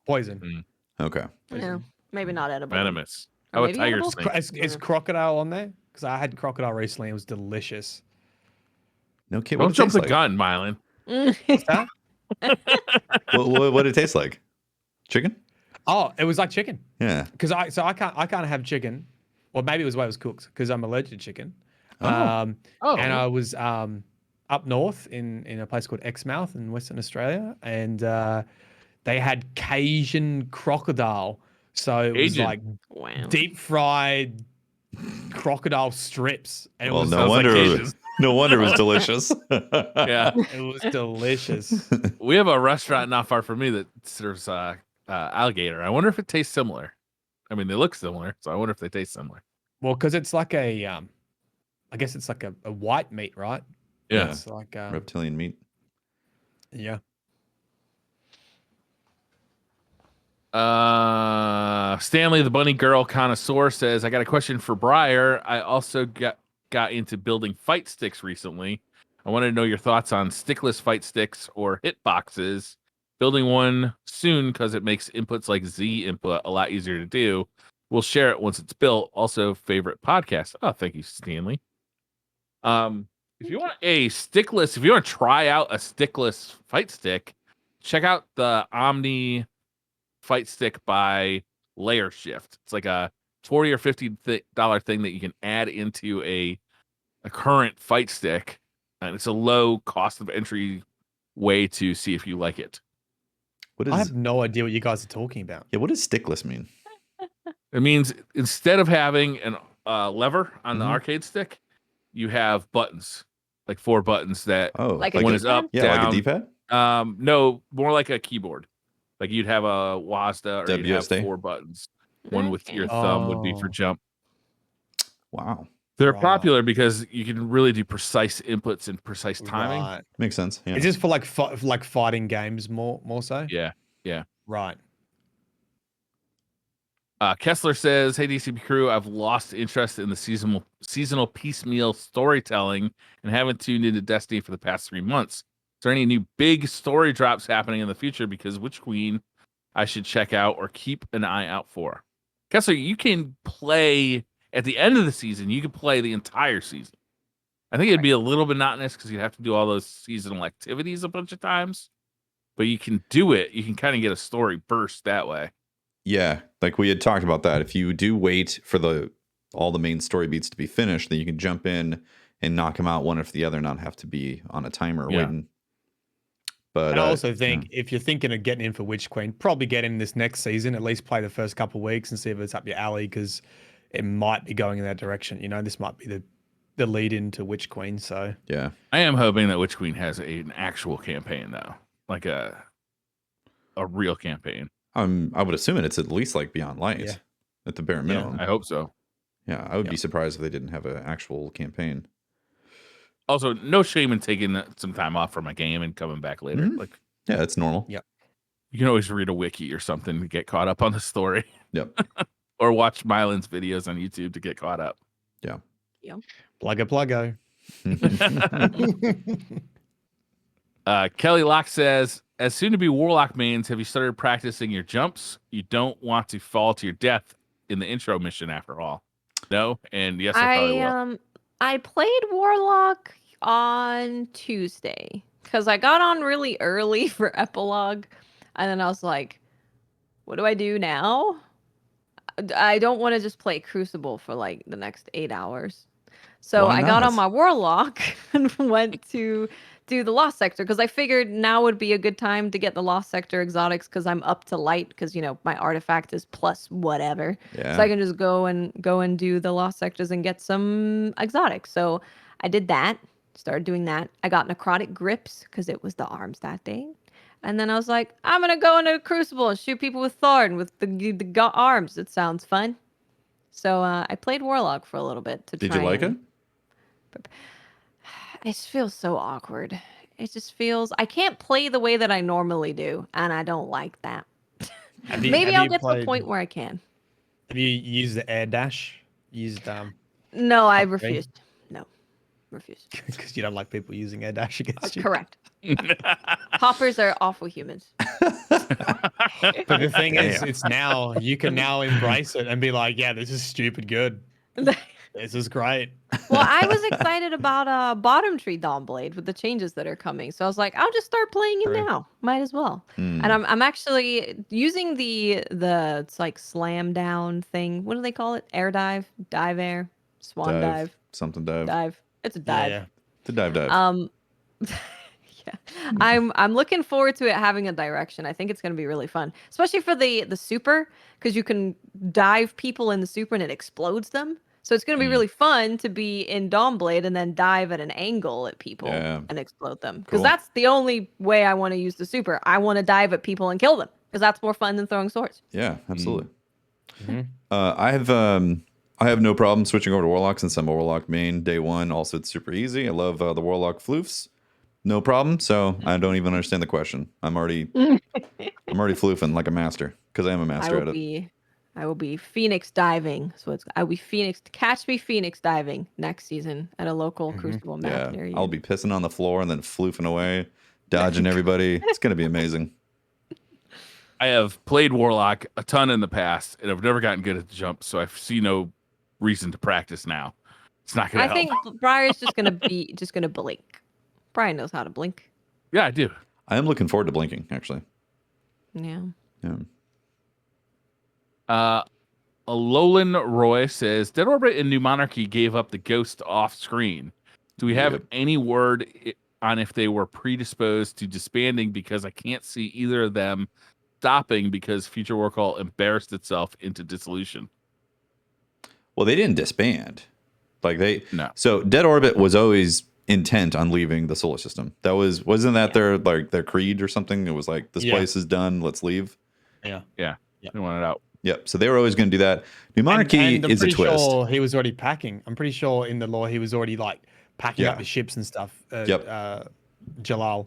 Poison. Okay. No, maybe not edible. Venomous. Or How about maybe tiger edible? snake? Is crocodile on there? Because I had crocodile recently. It was delicious. No kid. Don't jump the gun, Mylan. What's that? What did it taste like? Chicken? Oh, it was like chicken. Yeah. Because I can't have chicken, or maybe it was the way it was cooked because I'm allergic to chicken. Oh. And I was up north in a place called Exmouth in Western Australia, and they had Cajun crocodile. So it was like deep fried crocodile strips, and it was no wonder it was delicious. Yeah, it was delicious. We have a restaurant not far from me that serves alligator. I wonder if it tastes similar. I mean, they look similar, so I wonder if they taste similar. Well, because it's like I guess it's like a white meat, right? Yeah, it's like reptilian meat. Yeah. Stanley the Bunny Girl Connoisseur says, I got a question for Briar. I also got into building fight sticks recently. I wanted to know your thoughts on stickless fight sticks or hitboxes. Building one soon because it makes inputs like Z input a lot easier to do. We'll share it once it's built. Also, favorite podcast. Oh, thank you, Stanley. If you want if you want to try out a stickless fight stick, check out the Omni fight stick by Layer Shift. It's like a $40 or $50 thing that you can add into a current fight stick, and it's a low cost of entry way to see if you like it. I have no idea what you guys are talking about. Yeah, what does stickless mean? It means instead of having an lever on the arcade stick, you have buttons, like 4 buttons that like one is up, down. Like a D-pad? No, more like a keyboard. Like you'd have a WASD, or you'd have 4 buttons. One with your thumb would be for jump. Wow. They're popular because you can really do precise inputs and precise timing. Right. Makes sense. Yeah. Is this for like fighting games more so? Yeah. Right. Kessler says, "Hey DCP crew, I've lost interest in the seasonal piecemeal storytelling and haven't tuned into Destiny for the past 3 months. Is there any new big story drops happening in the future? Because Witch Queen I should check out or keep an eye out for." Kessler, you can play at the end of the season. You can play the entire season. I think it'd be a little monotonous because you'd have to do all those seasonal activities a bunch of times, but you can do it. You can kind of get a story burst that way. Yeah, like we had talked about that. If you do wait for all the main story beats to be finished, then you can jump in and knock them out one after the other, not have to be on a timer waiting. But I also think if you're thinking of getting in for Witch Queen, probably get in this next season. At least play the first couple of weeks and see if it's up your alley, because it might be going in that direction. You know, this might be the lead into Witch Queen. So yeah, I am hoping that Witch Queen has an actual campaign though, like a real campaign. I would assume it's at least like Beyond Light at the bare minimum. Yeah, I hope so. Yeah, I would be surprised if they didn't have an actual campaign. Also, no shame in taking some time off from a game and coming back later. Mm-hmm. Like, yeah, that's normal. Yep. You can always read a wiki or something to get caught up on the story. Yep. Or watch Mylan's videos on YouTube to get caught up. Yeah. Yep. Pluggo. Kelly Locke says, as soon to be Warlock mains, have you started practicing your jumps? You don't want to fall to your death in the intro mission after all. No? And yes, I probably will. I played Warlock on Tuesday because I got on really early for Epilogue, and then I was like, what do I do now? I don't want to just play Crucible for like the next 8 hours. So I got on my Warlock and went to do the Lost Sector because I figured now would be a good time to get the Lost Sector exotics because I'm up to light because my artifact is plus whatever. Yeah. So I can just go and do the Lost Sectors and get some exotics. So I did that. Started doing that. I got necrotic grips because it was the arms that day. And then I was like, I'm gonna go into a Crucible and shoot people with Thorn with the arms. It sounds fun. So I played Warlock for a little bit to try. Did you like it? It feels so awkward. It just feels I can't play the way that I normally do, and I don't like that. Maybe I'll get to the point where I can. Have you used the air dash? No, I refused. No, refused. Because you don't like people using air dash against you. Correct. Hoppers are awful humans. But the thing is, it's now you can now embrace it and be like, yeah, this is stupid good. This is great. Well, I was excited about Bottom Tree Dawnblade with the changes that are coming. So I was like, I'll just start playing it now. Might as well. And I'm actually using the it's like slam down thing. What do they call it? Air dive, dive air, swan dive. Something dive. Dive. It's a dive. Yeah. The dive. Yeah. I'm looking forward to it having a direction. I think it's going to be really fun, especially for the super, because you can dive people in the super and it explodes them. So it's going to be really fun to be in Dawnblade and then dive at an angle at people and explode them. Because that's the only way I want to use the super. I want to dive at people and kill them because that's more fun than throwing swords. Yeah, absolutely. I have no problem switching over to Warlock since I'm a Warlock main day one. Also, it's super easy. I love the Warlock floofs. No problem. So I don't even understand the question. I'm already floofing like a master because I am a master at it. I will be Phoenix diving. So I'll be catch me Phoenix diving next season at a local Crucible map near you. I'll be pissing on the floor and then floofing away, dodging everybody. It's gonna be amazing. I have played Warlock a ton in the past, and I've never gotten good at the jump, so I see no reason to practice now. It's not gonna help. I think Briar's just gonna blink. Brian knows how to blink. Yeah, I do. I am looking forward to blinking, actually. Yeah. Alolan Roy says, Dead Orbit and New Monarchy gave up the ghost off screen. Do we have any word on if they were predisposed to disbanding? Because I can't see either of them stopping because Future Warcall embarrassed itself into dissolution. Well, they didn't disband. No. So Dead Orbit was always intent on leaving the solar system. Wasn't that their creed or something? It was like, this place is done, let's leave. Yeah. They want it out. Yep. So they were always going to do that. New Monarchy is a twist. Sure he was already packing. I'm pretty sure in the lore he was already packing up the ships and stuff. Jalal.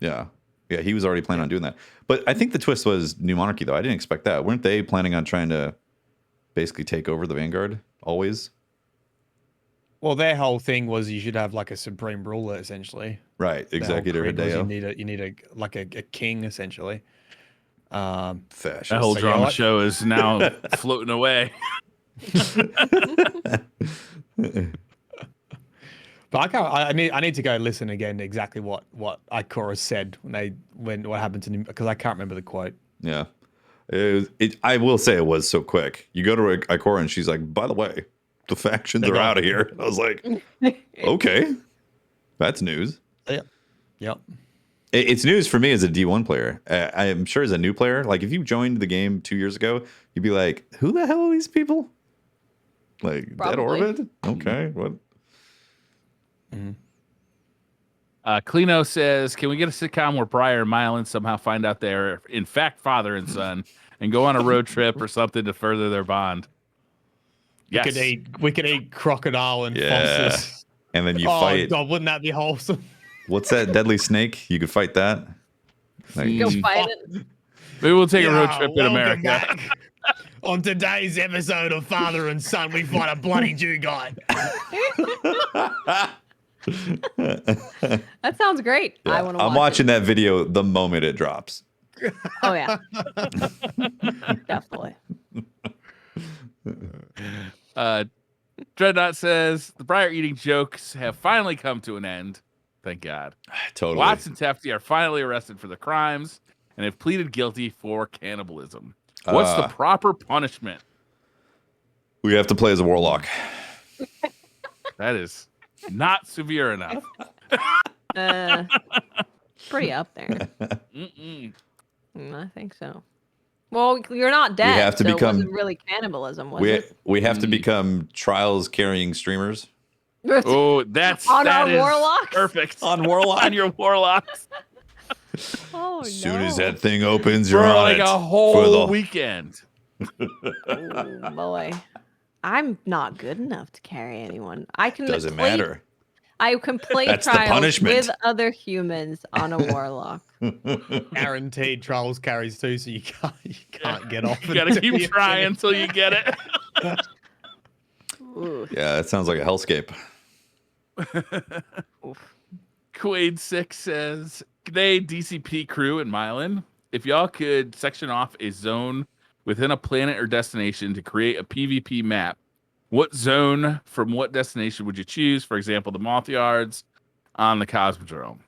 Yeah. Yeah, he was already planning on doing that. But I think the twist was New Monarchy, though. I didn't expect that. Weren't they planning on trying to basically take over the Vanguard always? Well, their whole thing was you should have a supreme ruler, essentially. Right. Executor Hideo. You need a king, essentially. Fascist. That whole drama show is now floating away. But I need to go listen again to exactly what Ikora said when what happened to him, because I can't remember the quote. Yeah, I will say it was so quick. You go to Ikora and she's like, by the way, the factions are out of here. I was like, okay, that's news. Yep. It's news for me as a D1 player. I am sure as a new player, if you joined the game 2 years ago, you'd be like, who the hell are these people? Dead Orbit? Okay, what? Clino says, can we get a sitcom where Briar and Mylan somehow find out they're in fact father and son and go on a road trip or something to further their bond? Yes. We could eat crocodile and fossils. And then you fight. Oh, God, wouldn't that be wholesome? What's that deadly snake? You could fight that. Go fight it. Maybe we'll take a road trip in America. Back. On today's episode of Father and Son, we fight a bloody Jew guy. That sounds great. Yeah, I'm watching that video the moment it drops. Oh yeah, definitely. Dreadnought says the Briar eating jokes have finally come to an end. Thank God. Totally. Watts and Tefty are finally arrested for the crimes and have pleaded guilty for cannibalism. What's the proper punishment? We have to play as a warlock. That is not severe enough. Pretty up there. I think so. Well, you're not dead. We have to it wasn't really cannibalism, was it? We have to become trials carrying streamers. Oh, that our is warlocks? perfect. On Warlock? On your warlocks. Oh, as soon as that thing opens, you're for on like it a whole weekend. Oh, boy. I'm not good enough to carry anyone. I can Doesn't matter. I can play That's the trials punishment. with other humans on a warlock. Guaranteed trials carries too, so you can't get off. You gotta keep trying until you get it. Yeah, that sounds like a hellscape. Quaid6 says, "G'day, DCP crew and Mylan. If y'all could section off a zone within a planet or destination to create a PvP map, what zone from what destination would you choose? For example, the Moth Yards on the Cosmodrome."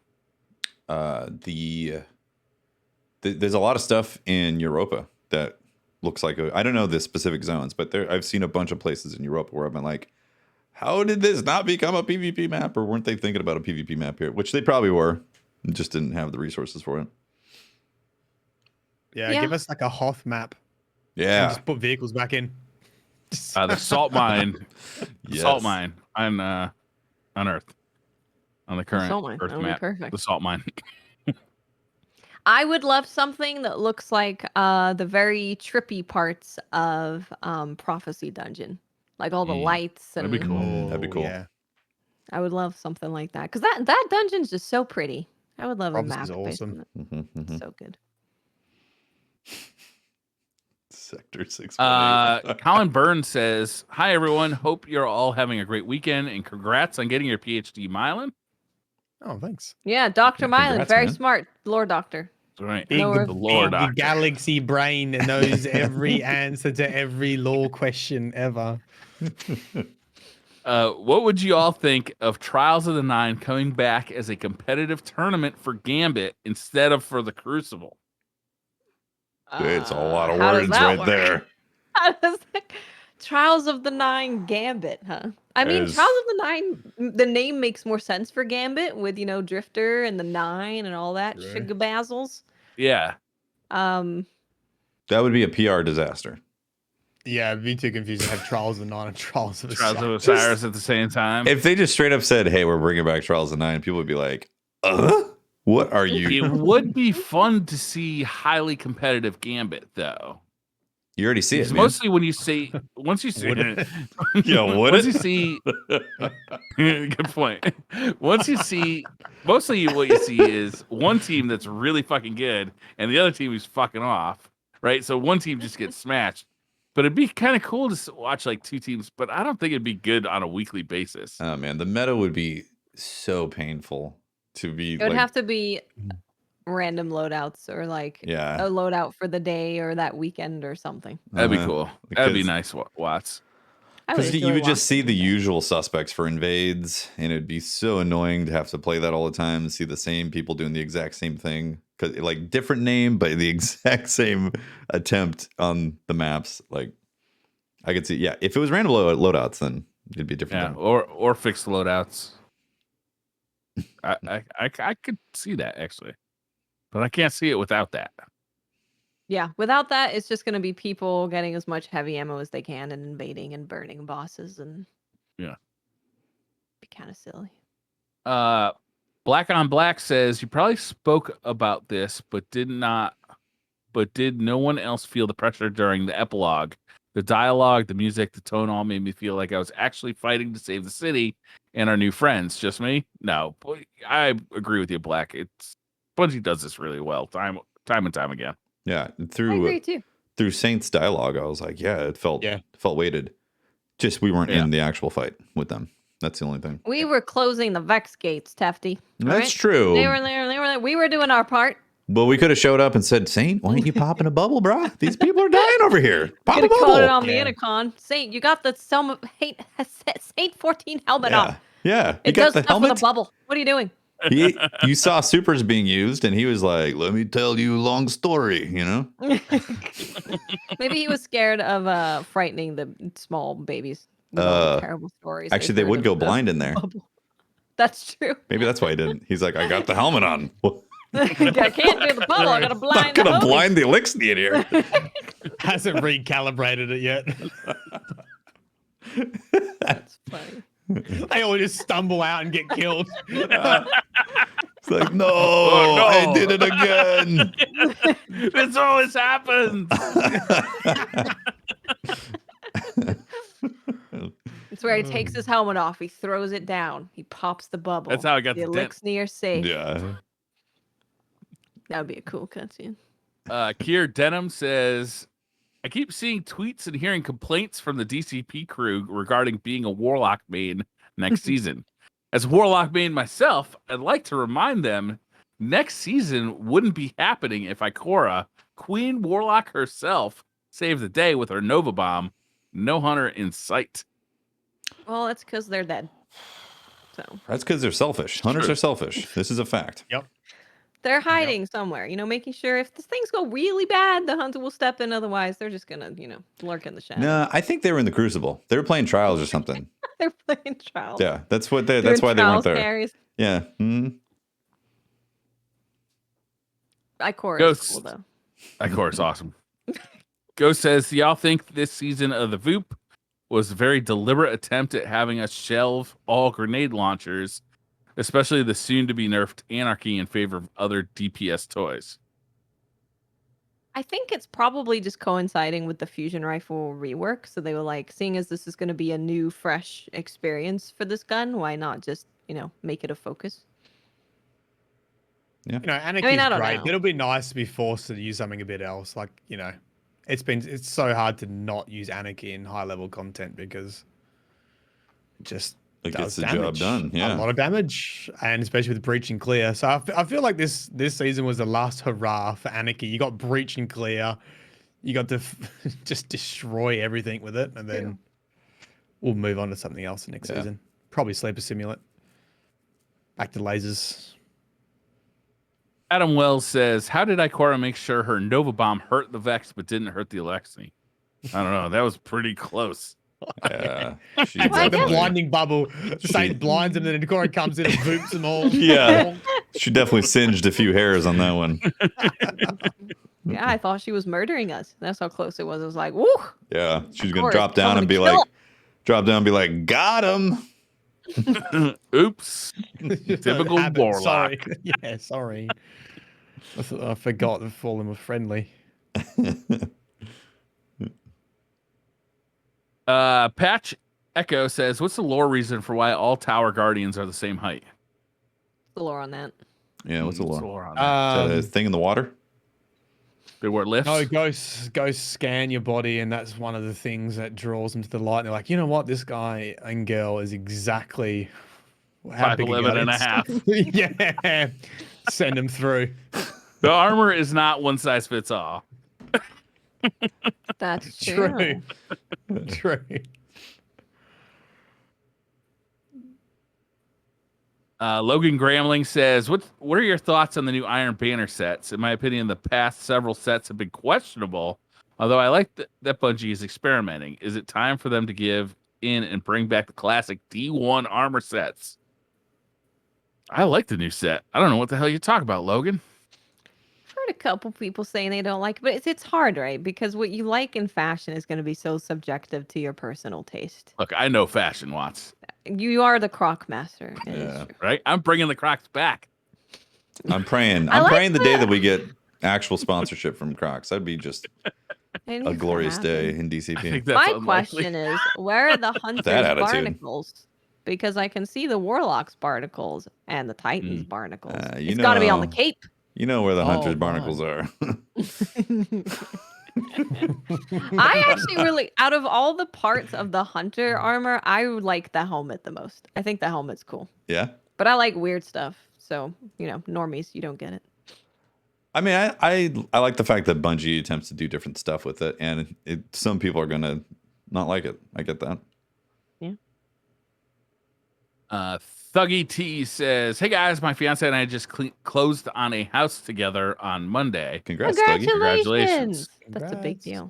There's a lot of stuff in Europa that looks like I don't know the specific zones, but I've seen a bunch of places in Europa where I've been like, how did this not become a PvP map? Or weren't they thinking about a PvP map here? Which they probably were, just didn't have the resources for it. Yeah, give us like a Hoth map. Yeah. And just put vehicles back in. The salt mine. Yes. Salt mine on Earth. On the current salt mine. Earth That'll be map. perfect. The salt mine. I would love something that looks like the very trippy parts of Prophecy Dungeon. Like all the lights. And That'd be cool. That'd be cool. Yeah. I would love something like that. Because that dungeon's just so pretty. I would love Prophecy's a map. awesome. So good. Sector 618. Colin Burns says, "Hi everyone. Hope you're all having a great weekend and congrats on getting your PhD, Mylan." Oh, thanks. Yeah, Dr. Mylan, congrats, very man. smart. Lore doctor. That's right. Big, No, The lore big doctor. galaxy brain that knows every answer to every lore question ever. What would you all think of Trials of the Nine coming back as a competitive tournament for Gambit instead of for the Crucible? It's a lot of how does words that right work? there. How does that- Trials of the Nine Gambit, huh? I mean, Is- Trials of the Nine, the name makes more sense for Gambit with, Drifter and the Nine and all that Right. sugar bazzles. Yeah. Um, That would be a PR disaster. Yeah, it'd be too confusing to have Trials of Nine and Trials of Trials of Osiris. Osiris at the same time. If they just straight up said, hey, we're bringing back Trials of Nine, people would be like, what are you? It would be fun to see highly competitive Gambit, though. You already see it, Because man. mostly when you see, once you see, Yeah, would once it? you see, good point. Once you see, mostly what you see is one team that's really fucking good and the other team is fucking off, right? So one team just gets smashed. But it'd be kind of cool to watch like two teams, but I don't think it'd be good on a weekly basis. Oh, man. The meta would be so painful to be it would like, have to be random loadouts or like yeah. a loadout for the day or that weekend or something. That'd be Uh-huh. cool. That'd be Because- nice, Watts. I Because you enjoy would just see watching the that. usual suspects for invades, and it'd be so annoying to have to play that all the time and see the same people doing the exact same thing. Because like different name, but the exact same attempt on the maps. Like I could see, yeah. If it was random loadouts, then it'd be a different. Yeah, thing. or fixed loadouts. I could see that actually, but I can't see it without that. Yeah, without that, it's just going to be people getting as much heavy ammo as they can and invading and burning bosses and Yeah. be kind of silly. Black on Black says you probably spoke about this, but did no one else feel the pressure during the epilogue? The dialogue, the music, the tone all made me feel like I was actually fighting to save the city and our new friends. Just me? No, I agree with you, Black. Bungie does this really well, time and time again. Yeah, I agree too. through Saints dialogue, I was like, yeah, it felt weighted. Just we weren't in the actual fight with them. That's the only thing. We were closing the Vex gates, Tefty. That's true. They were there. They were there. We were doing our part. Well, we could have showed up and said, Saint, why ain't you popping a bubble, bro? These people are dying over here. Pop a Could have called it bubble. on the intercom. Saint, you got the Saint 14 helmet on. Yeah. You It got does the stuff with helmet. a bubble. What are you doing? You saw supers being used, and he was like, let me tell you a long story, you know? Maybe he was scared of frightening the small babies with all the terrible stories. Actually, they heard would of go the blind in there. bubble. That's true. Maybe that's why he didn't. He's like, I got the helmet on. I can't do the puddle. I gotta blind. Not gonna blind the elixir in here. Hasn't recalibrated it yet. That's funny. They all just stumble out and get killed. It's like, no, I did it again. This always happens. It's where he takes his helmet off. He throws it down. He pops the bubble. That's how I got the the dent. elixir safe. Yeah. That would be a cool cutscene. Kier Denham says, I keep seeing tweets and hearing complaints from the DCP crew regarding being a Warlock main next season. As a Warlock main myself, I'd like to remind them next season wouldn't be happening if Ikora, Queen Warlock herself, saved the day with her Nova Bomb. No hunter in sight. Well, that's because they're dead. So That's because they're selfish. Hunters are selfish. This is a fact. Yep. they're hiding somewhere, making sure if things go really bad, the hunter will step in. Otherwise, they're just gonna, lurk in the shadows. No, I think they were in the Crucible. They were playing Trials or something. They're playing Trials. Yeah, that's why they weren't there. Carries. Yeah. Mm-hmm. Ikora is cool though. Ikora is awesome. Ghost says, y'all think this season of the VOOP was a very deliberate attempt at having us shelve all grenade launchers, especially the soon-to-be nerfed Anarchy in favor of other DPS toys? I think it's probably just coinciding with the fusion rifle rework. So they were like, seeing as this is going to be a new, fresh experience for this gun, why not just, make it a focus? Yeah. Anarchy's I don't great, know. but it'll be nice to be forced to use something a bit else. Like, it's so hard to not use Anarchy in high level content because it just It does gets the damage. job done. Yeah. A lot of damage, and especially with breach and clear. So I feel like this season was the last hurrah for Anarchy. You got breach and clear. You got to just destroy everything with it, and then we'll move on to something else next season. Probably Sleeper Simulant. Back to lasers. Adam Wells says, how did Ikora make sure her Nova Bomb hurt the Vex but didn't hurt the Alexei? I don't know. That was pretty close. Yeah. It's like the blinding bubble. Satan blinds him, then Ikora comes in and boops them all. Yeah. She definitely singed a few hairs on that one. Yeah, I thought she was murdering us. That's how close it was. It was like, woo! Yeah. She's going Ikora to drop down and be like, got him. Oops. Typical Warlock. Sorry. Yeah, sorry. I forgot that Fallen was friendly. Patch Echo says, what's the lore reason for why all Tower Guardians are the same height? The lore on that. Yeah, what's the lore? On that? Is that a thing in the water? They wear lifts? No, go scan your body, and that's one of the things that draws them to the light. And they're like, you know what? This guy and girl is exactly how big 5'11" and a half. Yeah. Send them through. The armor is not one size fits all. That's true. True. Logan Gramling says, what are your thoughts on the new Iron Banner sets? In my opinion, the past several sets have been questionable, although I like that Bungie is experimenting. Is it time for them to give in and bring back the classic D1 armor sets? I like the new set. I don't know what the hell you talk about, Logan. I've heard a couple people saying they don't like it, but it's hard, right? Because what you like in fashion is going to be so subjective to your personal taste. Look, I know fashion, Watts. You are the Croc master. Yeah. Right? I'm bringing the Crocs back. I'm praying. I'm praying the day that we get actual sponsorship from Crocs. That'd be just a glorious day in DCP. My question is, where are the Hunter's barnacles? Because I can see the Warlock's barnacles and the Titan's barnacles. It's got to be on the cape. You know where the Hunter's barnacles are. I actually really, out of all the parts of the Hunter armor, I like the helmet the most. I think the helmet's cool. Yeah. But I like weird stuff. So, normies, you don't get it. I mean, I like the fact that Bungie attempts to do different stuff with it, and some people are going to not like it. I get that. Yeah. Thuggy T says, hey guys, my fiance and I just closed on a house together on Monday. Congrats, Thuggy. Congratulations. That's a big deal.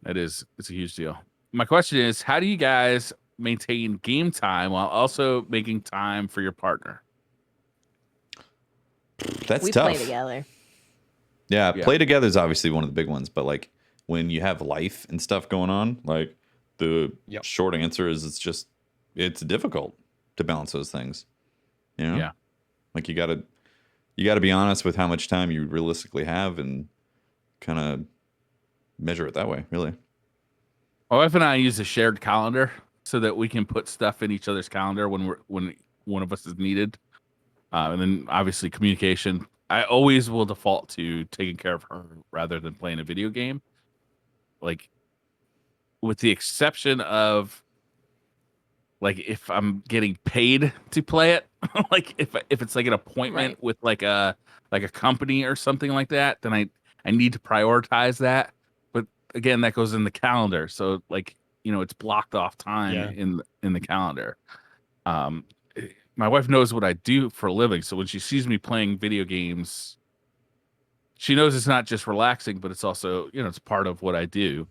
It's a huge deal. My question is, how do you guys maintain game time while also making time for your partner? That's we tough. play together. Yeah, play together is obviously one of the big ones, but like when you have life and stuff going on, like the short answer is it's difficult to balance those things. You know? Yeah. Like you gotta be honest with how much time you realistically have and kind of measure it that way, really. My wife and I use a shared calendar so that we can put stuff in each other's calendar when one of us is needed. And then obviously communication. I always will default to taking care of her rather than playing a video game. Like, with the exception of like if I'm getting paid to play it, like if it's like an appointment with like a company or something like that, then I need to prioritize that. But again, that goes in the calendar, so like it's blocked off time in the calendar. My wife knows what I do for a living, so when she sees me playing video games, she knows it's not just relaxing, but it's also it's part of what I do.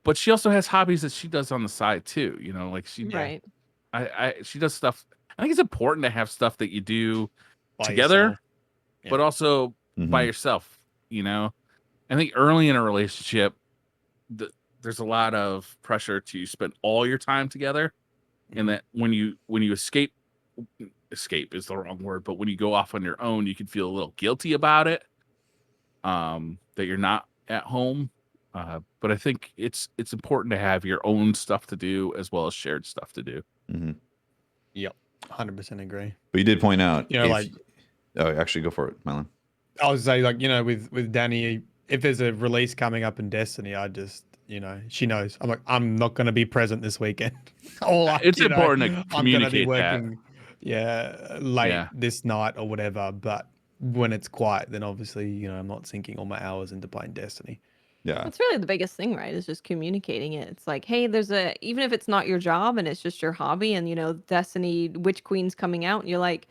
But she also has hobbies that she does on the side too. Like she she does stuff. I think it's important to have stuff that you do together, but also by yourself. I think early in a relationship, there's a lot of pressure to spend all your time together, and that when you escape is the wrong word, but when you go off on your own, you can feel a little guilty about it, that you're not at home. But I think it's important to have your own stuff to do as well as shared stuff to do. Mm-hmm. Yep, 100% agree. But you did point out, actually go for it, Mylan. I was say with Danny, if there's a release coming up in Destiny, I just she knows. I'm like, I'm not going to be present this weekend. It's important to communicate I'm going to be working, late this night or whatever. But when it's quiet, then obviously I'm not sinking all my hours into playing Destiny. Yeah. That's really the biggest thing, right? Is just communicating it. It's like, hey, even if it's not your job and it's just your hobby and Destiny Witch Queen's coming out and you're like,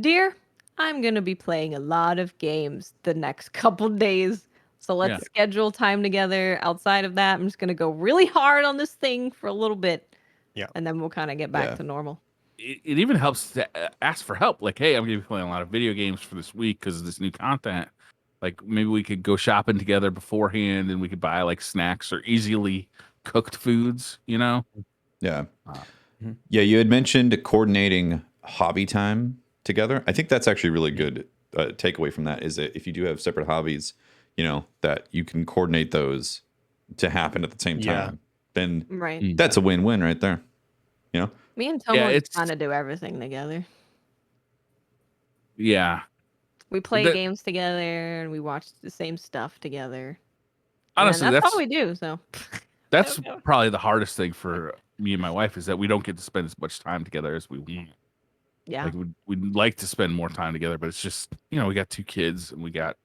dear, I'm going to be playing a lot of games the next couple days. So let's schedule time together. Outside of that, I'm just going to go really hard on this thing for a little bit. Yeah. And then we'll kind of get back to normal. It even helps to ask for help. Like, hey, I'm going to be playing a lot of video games for this week because of this new content. Like maybe we could go shopping together beforehand and we could buy like snacks or easily cooked foods, Yeah. Yeah, you had mentioned coordinating hobby time together. I think that's actually really good takeaway from that is that if you do have separate hobbies, that you can coordinate those to happen at the same time. Then that's a win-win right there. Me and Tomo kind of do everything together. Yeah. We play games together and we watch the same stuff together. Honestly, that's all we do. So that's probably the hardest thing for me and my wife is that we don't get to spend as much time together as we want. Yeah. Like we'd like to spend more time together, but it's just, we got 2 kids and we got,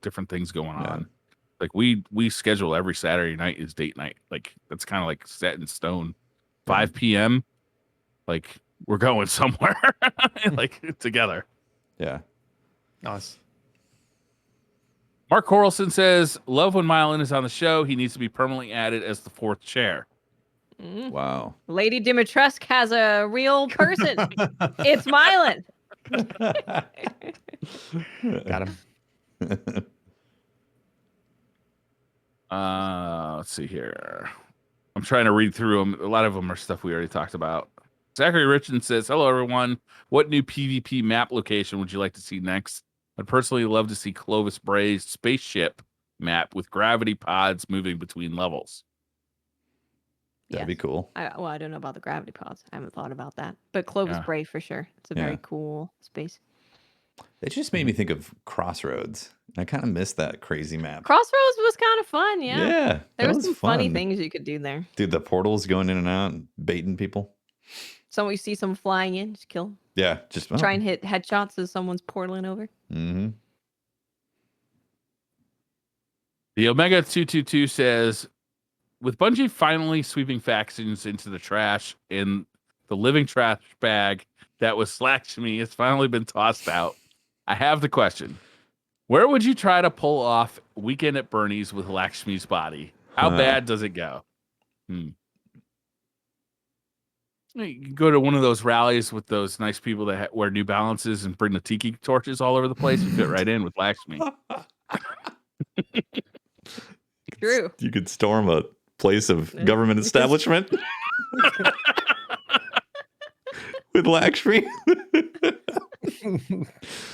different things going on. Like we schedule every Saturday night is date night. Like that's kind of like set in stone. 5 p.m. Like we're going somewhere like together. Yeah. Nice. Mark Correlson says, love when Mylan is on the show. He needs to be permanently added as the 4th chair. Wow. Lady Dimitrescu has a real person. It's Mylan. Got him. Let's see here. I'm trying to read through them. A lot of them are stuff we already talked about. Zachary Richardson says, hello, everyone. What new PvP map location would you like to see next? I'd personally love to see Clovis Bray's spaceship map with gravity pods moving between levels. That'd be cool. I don't know about the gravity pods. I haven't thought about that. But Clovis Bray for sure. It's a very cool space. It just made me think of Crossroads. I kind of missed that crazy map. Crossroads was kind of fun, yeah. Yeah. There was some funny things you could do there. Dude, the portals going in and out and baiting people. You see someone flying in, just kill them. Yeah, just try and hit headshots as someone's portaling over. Mm-hmm. The Omega 222 says, with Bungie finally sweeping factions into the trash and the living trash bag that was Lakshmi has finally been tossed out, I have the question. Where would you try to pull off Weekend at Bernie's with Lakshmi's body? How bad does it go? You can go to one of those rallies with those nice people that wear New Balances and bring the tiki torches all over the place. You fit right in with Lakshmi. True. You could storm a place of government establishment with Lakshmi.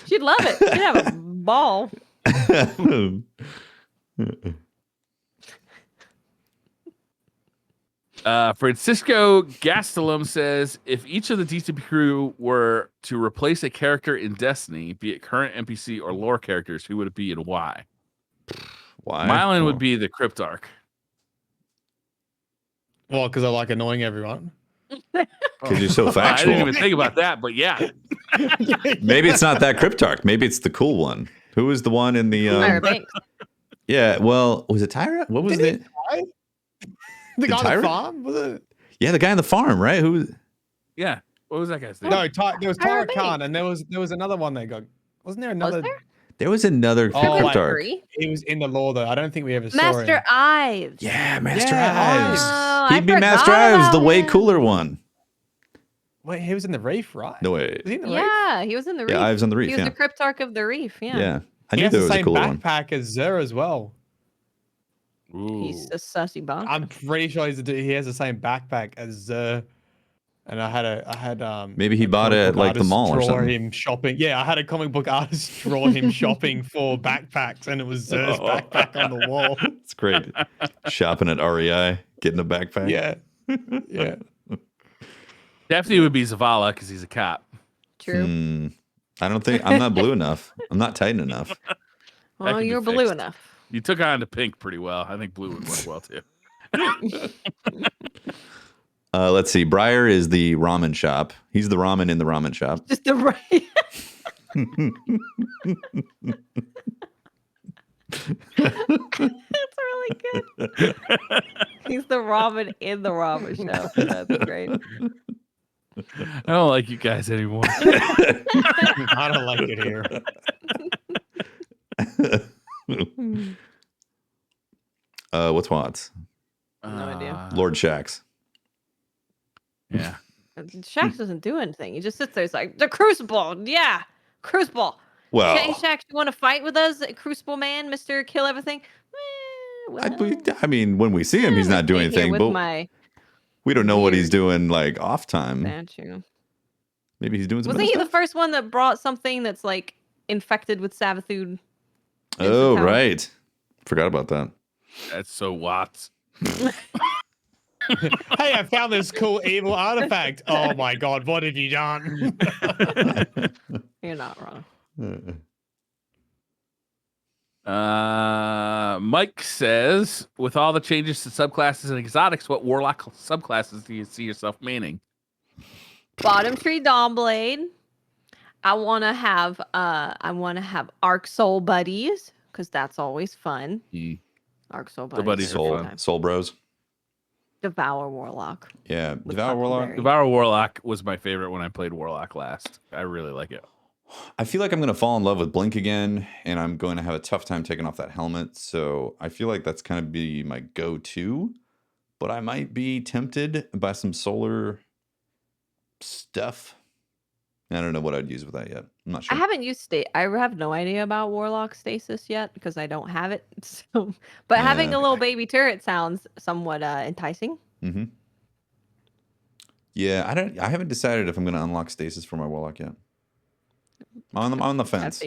She'd love it. She'd have a ball. Francisco Gastelum says, if each of the DCP crew were to replace a character in Destiny, be it current NPC or lore characters, who would it be and why? Why? Mylan would be the Cryptarch. Well, because I like annoying everyone. Because you're so factual. I didn't even think about that, but yeah. Maybe it's not that Cryptarch. Maybe it's the cool one. Who was the one in the... Yeah, well, was it Tyra? What was it? The guy on Tyra? the farm? Was it? Yeah, the guy on the farm, right? Who was... Yeah. What was that guy's name? No, there was Tyra Khan, and there was another one that got... Wasn't there another... There was another Cryptarch. He was in the lore, though. I don't think we ever saw him. Master Ives. Yeah, Master Ives. Oh, He'd be Master Ives, the way cooler one. Wait, he was in the Reef, right? No way. Was he in the Reef? Yeah, he was in the Reef. Yeah, Ives on the Reef, He was the Cryptarch of the Reef, yeah. Yeah. I He knew has there the was a same cooler one. backpack as Zer as well. Ooh. He's a sussy bum. I'm pretty sure he has the same backpack as Zer. And I had Maybe he bought it at like the mall or draw something. him shopping. Yeah, I had a comic book artist draw him shopping for backpacks, and it was Zer's backpack on the wall. It's great. Shopping at REI, getting a backpack. Yeah, yeah. Definitely would be Zavala because he's a cop. True. I don't think I'm not blue enough. I'm not Titan enough. Well, you're blue enough. You took on to pink pretty well. I think blue would work well too. Let's see. Briar is the ramen shop. He's the ramen in the ramen shop. Just the right. That's really good. He's the ramen in the ramen shop. That's great. I don't like you guys anymore. I don't like it here. What's Watts? No idea. Lord Shax. Yeah. Shax doesn't do anything. He just sits there. He's like, the Crucible. Yeah. Crucible. Well, Hey, Shax, you want to fight with us? Crucible Man, Mr. Kill Everything? I mean, when we see him, he's not doing anything, but we don't know what he's doing like off time. Statue. Maybe he's doing something. Wasn't he the first one that brought something that's like infected with Savathun? Oh, right. Forgot about that. That's so Watts. Hey, I found this cool evil artifact. Oh my god, what have you done? You're not wrong. Mike says, with all the changes to subclasses and exotics, what Warlock subclasses do you see yourself maining? Bottom Tree Dawnblade. I want to have Arc Soul buddies because that's always fun. Arc Soul buddies. The buddies are fun. Soul Bros. Devour Warlock. Yeah, Devour Warlock. Devour Warlock was my favorite when I played Warlock last. I really like it. I feel like I'm going to fall in love with Blink again, and I'm going to have a tough time taking off that helmet. So I feel like that's kind of be my go-to, but I might be tempted by some solar stuff. I don't know what I'd use with that yet. I'm not sure. I haven't used I have no idea about Warlock stasis yet because I don't have it. So, but having a little baby turret sounds somewhat enticing. Mm-hmm. Yeah, I haven't decided if I'm going to unlock stasis for my Warlock yet. I'm on the fence.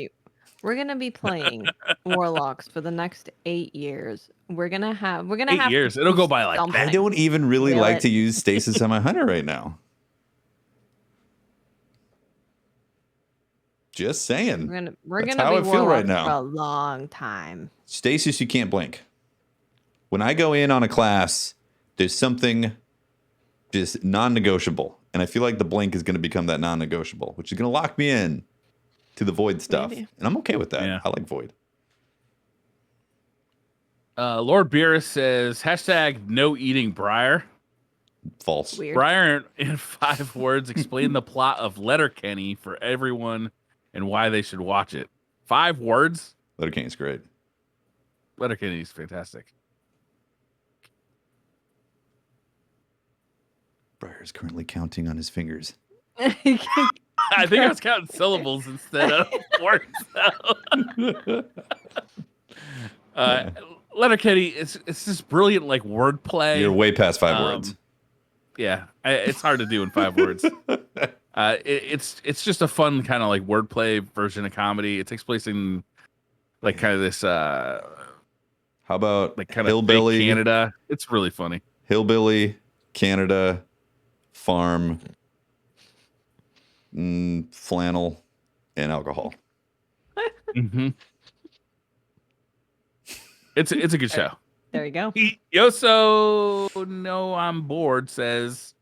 We're gonna be playing Warlocks for the next 8 years. We're gonna have 8 years. It'll go by like something. I don't even really like to use stasis on my hunter right now. Just saying. We're That's gonna how be I feel right Warlocks now. for a long time. Stasis, you can't blink. When I go in on a class, there's something just non-negotiable. And I feel like the blink is going to become that non-negotiable, which is going to lock me in to the void stuff. Maybe. And I'm okay with that. Yeah. I like void. Lord Beerus says, hashtag no eating Briar. False. Weird. Briar, in 5 words, explain the plot of Letterkenny for everyone and why they should watch it. 5 words? Letterkenny's great. Letterkenny is fantastic. Briar is currently counting on his fingers. I think I was counting syllables instead of words. Letterkenny, it's this brilliant like wordplay. You're way past 5 words. Yeah, it's hard to do in 5 words. It's just a fun kind of like wordplay version of comedy. It takes place in like kind of this how about like kind hillbilly of Canada? It's really funny. Hillbilly, Canada, farm, flannel, and alcohol. Mm-hmm. It's a good show. There you go. Yoso no on board says,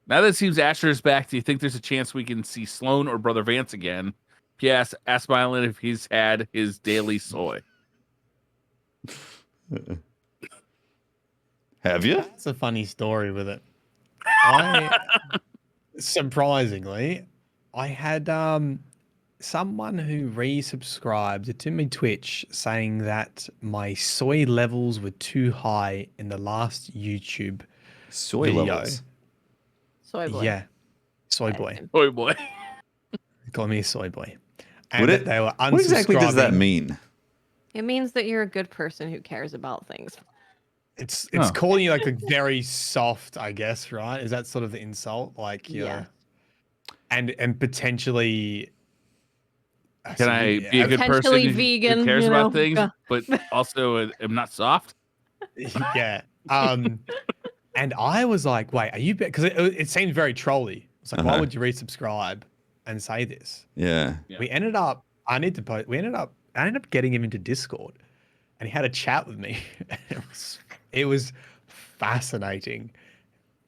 now that it seems Asher is back, do you think there's a chance we can see Sloan or Brother Vance again? P.S. Ask Mylan if he's had his daily soy. Have you? That's a funny story with it. Surprisingly, I had someone who resubscribed to my Twitch saying that my soy levels were too high in the last YouTube soy video. levels. Soy boy. Yeah, soy boy. Soy boy. Call me a soy boy. And they were unsubscribing. What exactly does that mean? It means that you're a good person who cares about things. It's calling you like a very soft, I guess, right? Is that sort of the insult? Like, yeah. And potentially. Can I be a good person vegan, who cares about things, but also am not soft? Yeah. And I was like, wait, are you? Because it seemed very trolly. It's like, why would you resubscribe and say this? Yeah. We ended up. I ended up getting him into Discord, and he had a chat with me. It was fascinating,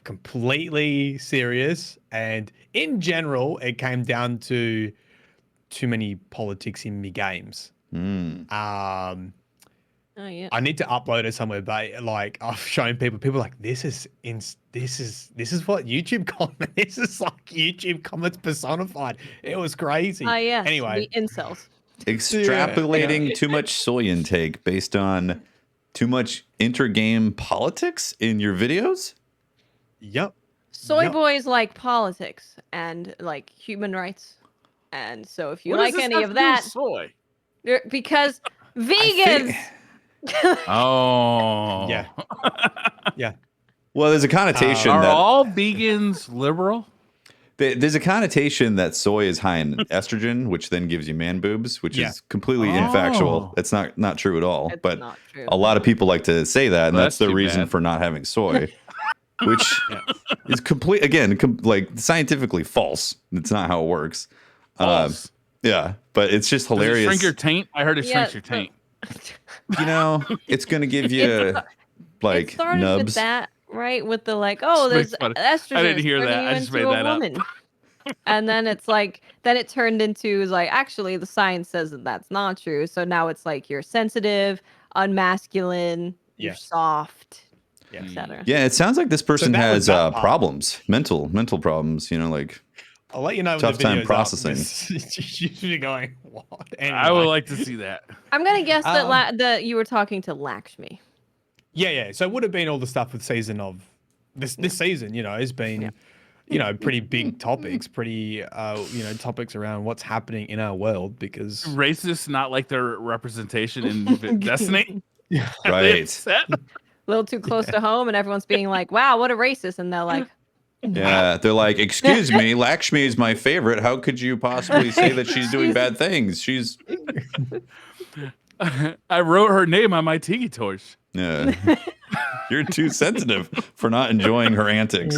completely serious, and in general, it came down to too many politics in me games. Oh yeah. I need to upload it somewhere, but like I've shown people like this is what YouTube comment. This is like YouTube comments personified. It was crazy. Oh yeah. Anyway, the incels. Extrapolating too much soy intake based on too much intergame politics in your videos? Yep. Soy boys like politics and like human rights. And so if you What like does this any have of to do with that, soy. because vegans. Oh. Yeah. Yeah. Well, there's a connotation Are that all vegans liberal? there's a connotation that soy is high in estrogen, which then gives you man boobs, which is completely infactual. It's not true at all. It's but not true. a lot of people like to say that, and that's the too reason bad. for not having soy, which is like scientifically false. It's not how it works. False. Yeah, but it's just hilarious. Does it shrink your taint? I heard it shrinks your taint. It's going to give you like it started nubs. with that, right? With the like, oh, there's estrogen. I didn't hear that. I just made that up. And then it's like, then it turned into like, actually, the science says that that's not true. So now it's like you're sensitive, unmasculine, you're soft, etc. Yeah, it sounds like this person has problems, mental problems. Like. I'll let you know. Tough time processing. You should be going. What? Anyway. I would like to see that. I'm gonna guess that you were talking to Lakshmi. Yeah. So it would have been all the stuff with season of this season. Has been, pretty big topics, pretty topics around what's happening in our world because racists not like their representation in Destiny. Right. A little too close to home, and everyone's being like, "Wow, what a racist," and they're like. Yeah, they're like, excuse me, Lakshmi is my favorite. How could you possibly say that she's doing bad things? She's. I wrote her name on my tiki torch. Yeah, you're too sensitive for not enjoying her antics.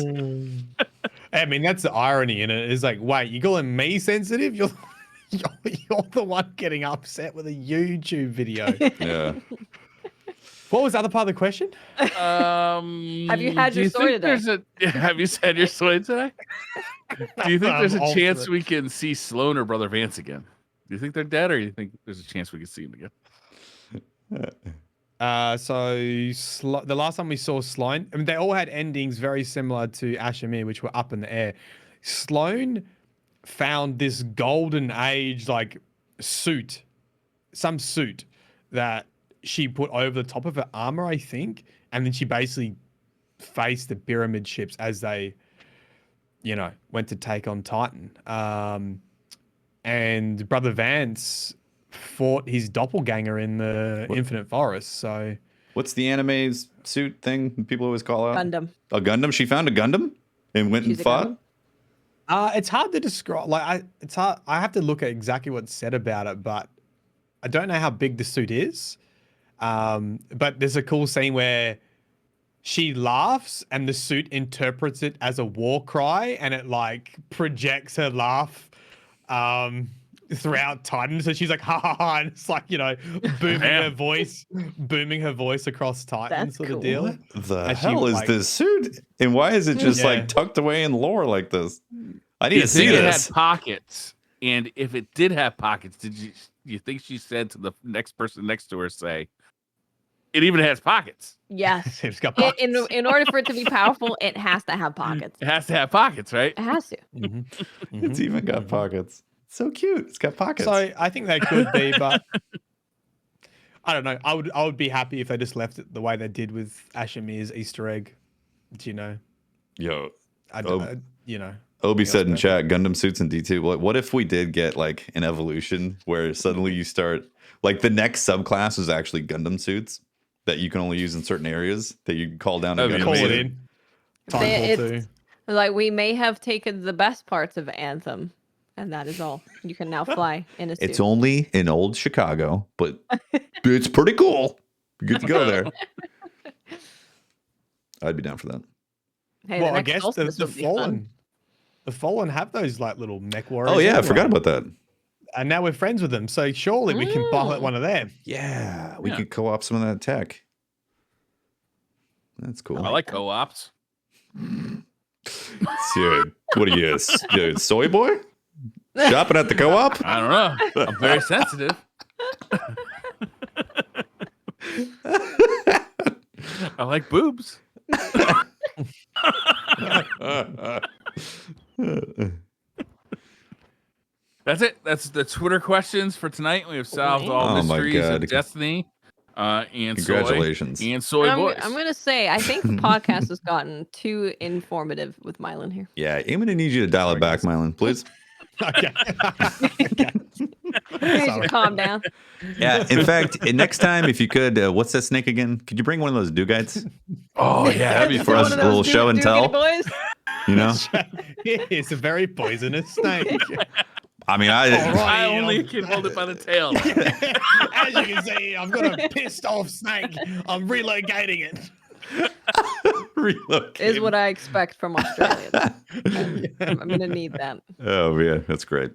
I mean, that's the irony in it. It's like, wait, you calling me sensitive? You're the one getting upset with a YouTube video. Yeah. What was the other part of the question? Have you had your soy today? Have you had your soy today? Do you think there's a chance we can see Sloan or Brother Vance again? Do you think they're dead, or do you think there's a chance we can see them again? So the last time we saw Sloan, I mean, they all had endings very similar to Ashimir, which were up in the air. Sloan found this golden age like suit, some suit that she put over the top of her armor, I think, and then she basically face the pyramid ships as they, went to take on Titan. And Brother Vance fought his doppelganger in the Infinite Forest. So, what's the anime's suit thing people always call out? Gundam. A Gundam? She found a Gundam and went and fought? It's hard to describe. It's hard. I have to look at exactly what's said about it, but I don't know how big the suit is. But there's a cool scene where she laughs and the suit interprets it as a war cry, and it projects her laugh throughout Titan. So she's like, ha ha ha, and it's booming her voice across Titan. That's sort of deal. What the hell is this suit? And why is it just tucked away in lore like this? I need to see this. It had pockets, and if it did have pockets, did you think she said to the next person next to her, say, it even has pockets? Yes. It's got pockets. In order for it to be powerful, it has to have pockets. It has to have pockets, right? It has to. It's even got pockets. So cute. It's got pockets. So I think they could be, but I don't know. I would be happy if they just left it the way they did with Ashamir's Easter egg. Do you know? Yo. Obi said in chat, Gundam suits in D2. What if we did get an evolution where suddenly you start the next subclass is actually Gundam suits that you can only use in certain areas that you can call down to Gundam. Call it in. Titanfall 2. We may have taken the best parts of Anthem, and that is all. You can now fly in a suit. It's only in old Chicago, but it's pretty cool. Good to go there. I'd be down for that. Hey, well, I guess the Fallen have those little mech warriors. Oh yeah, I forgot about that. And now we're friends with them, so surely we can pilot one of them. Yeah, we could co-op some of that tech. That's cool. I like co-ops. Dude, what are you, soy boy? Shopping at the co-op? I don't know. I'm very sensitive. I like boobs. That's it. That's the Twitter questions for tonight. We have solved all mysteries of Destiny. And congratulations. Soy boys. I'm going to say, I think the podcast has gotten too informative with Mylan here. Yeah, I'm going to need you to dial it back, Mylan, please. Okay. Calm down. Yeah, in fact, next time, if you could, what's that snake again? Could you bring one of those dugites? Oh, yeah, that'd be for us, a little show and tell. Boys? You know? It's a very poisonous snake. I mean, I only can hold it by the tail. As you can see, I've got a pissed off snake. I'm relocating it. Is what I expect from Australia. I'm going to need that. Oh, yeah, that's great.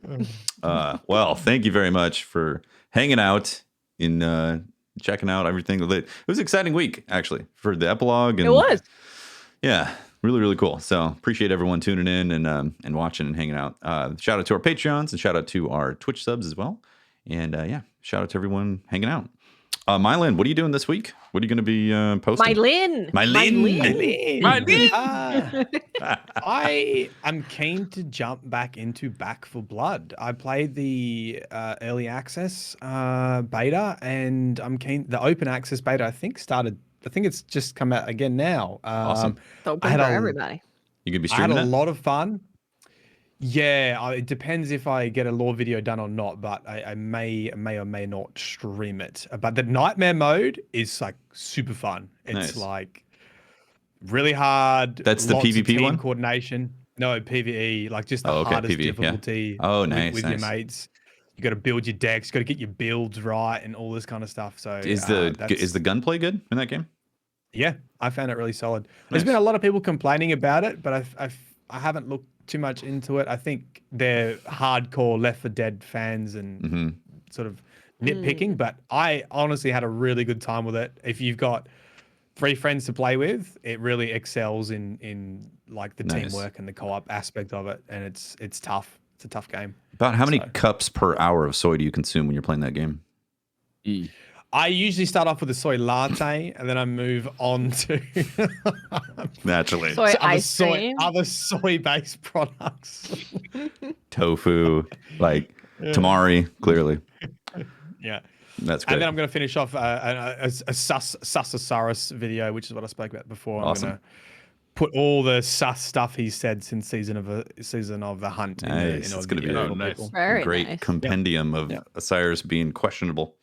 Well, thank you very much for hanging out and checking out everything. It was an exciting week, actually, for the epilogue. And, it was. Yeah. Really, really cool. So appreciate everyone tuning in and watching and hanging out. Shout out to our Patreons and shout out to our Twitch subs as well. And shout out to everyone hanging out. Mylan, what are you doing this week? What are you going to be posting? Mylan. I am keen to jump back into Back for Blood. I played the early access beta, and I'm keen. The open access beta, I think it's just come out again now. Awesome. It's open for everybody. You could be streaming I had a lot of fun. Yeah, it depends if I get a lore video done or not, but I may or may not stream it. But the nightmare mode is super fun. It's really hard. That's the PvP one? Coordination. No, PvE, just the hardest PvE, difficulty. Yeah. Oh, nice. With your mates. You got to build your decks, you got to get your builds right and all this kind of stuff. So is the gunplay good in that game? Yeah, I found it really solid. Nice. There's been a lot of people complaining about it, but I haven't looked too much into it. I think they're hardcore Left 4 Dead fans and sort of nitpicking, but I honestly had a really good time with it. If you've got 3 friends to play with, it really excels in the teamwork and the co-op aspect of it, and it's tough. It's a tough game. About how many cups per hour of soy do you consume when you're playing that game? I usually start off with a soy latte, and then I move on to naturally soy ice cream, other soy-based products, tofu, tamari, clearly. Yeah. That's great. And then I'm going to finish off a Osiris video, which is what I spoke about before. Awesome. I'm going to put all the sus stuff he said since season of the hunt. Nice. It's going to be Very a great nice. compendium of Osiris being questionable.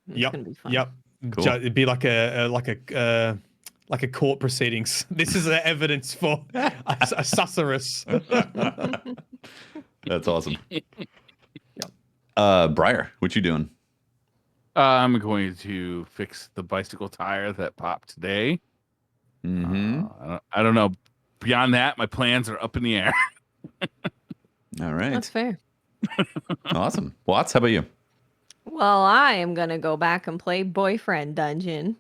It's gonna be fun. Yep. Cool. It'd be like a court proceedings. This is the evidence for a Osiris. That's awesome. Briar, what you doing? I'm going to fix the bicycle tire that popped today. Mm-hmm. I don't know. Beyond that, my plans are up in the air. All right. That's fair. Awesome. Watts, how about you? Well, I am gonna go back and play Boyfriend Dungeon,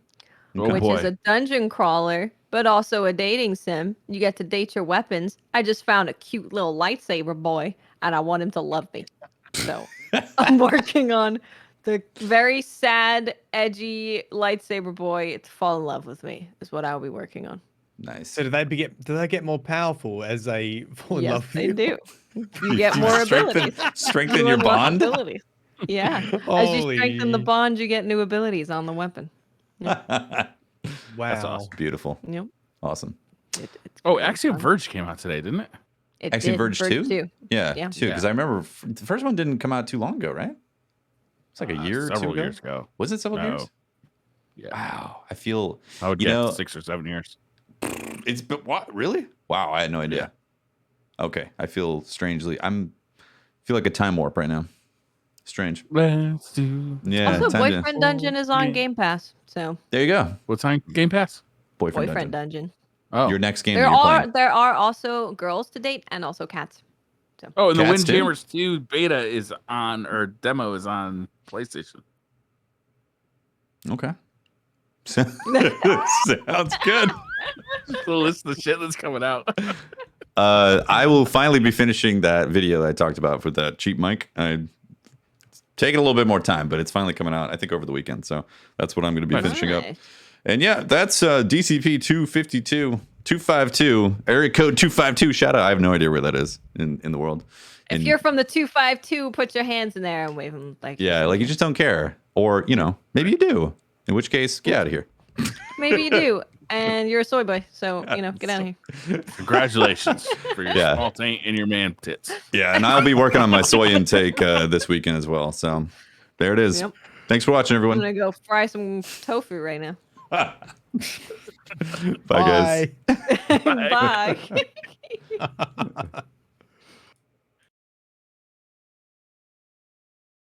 Okay. which is a dungeon crawler, but also a dating sim. You get to date your weapons. I just found a cute little lightsaber boy, and I want him to love me. So I'm working on the very sad, edgy lightsaber boy to fall in love with me. Is what I'll be working on. Nice. So do they get more powerful as they fall in love with They you? do. You get more abilities. Strengthen You your unlock bond? abilities. Yeah. As you strengthen the bond, you get new abilities on the weapon. Wow. That's awesome. Beautiful. Yep. Awesome. It's Axiom fun. Verge came out today, didn't it? It Axiom did. Verge 2? Yeah, Yeah. 2. Because I remember the first one didn't come out too long ago, right? It's like a year or two several ago. years ago. Was it several No. years? Yeah. Wow. I feel I would guess 6 or 7 years. it's but what really? Wow, I had no idea. Okay. I feel feel like a time warp right now. Strange. Let's do. Yeah. Also, time to- Boyfriend Dungeon is on Game Pass. So There you go. What's on Game Pass? Boyfriend Dungeon. Dungeon. Oh, Your next game There that you're are playing. there are also girls to date and also cats. So and the Cats too? Windjammers 2 beta is on, or demo is on PlayStation. Okay. Sounds good. The list of shit that's coming out. I will finally be finishing that video that I talked about for that cheap mic. It's taking a little bit more time, but it's finally coming out, I think, over the weekend. So that's what I'm going to be finishing up. Nice. And yeah, that's DCP 252, area code 252. Shout out. I have no idea where that is in the world. If And you're from the 252, put your hands in there and wave them like. yeah, like you just don't care. Or, maybe you do. In which case, get out of here. Maybe you do, and you're a soy boy. So get out of here. Congratulations for your Yeah. small taint and your man tits. Yeah, and I'll be working on my soy intake this weekend as well. So there it is. Yep. Thanks for watching, I'm everyone. gonna go fry some tofu right now. Bye, guys. Bye.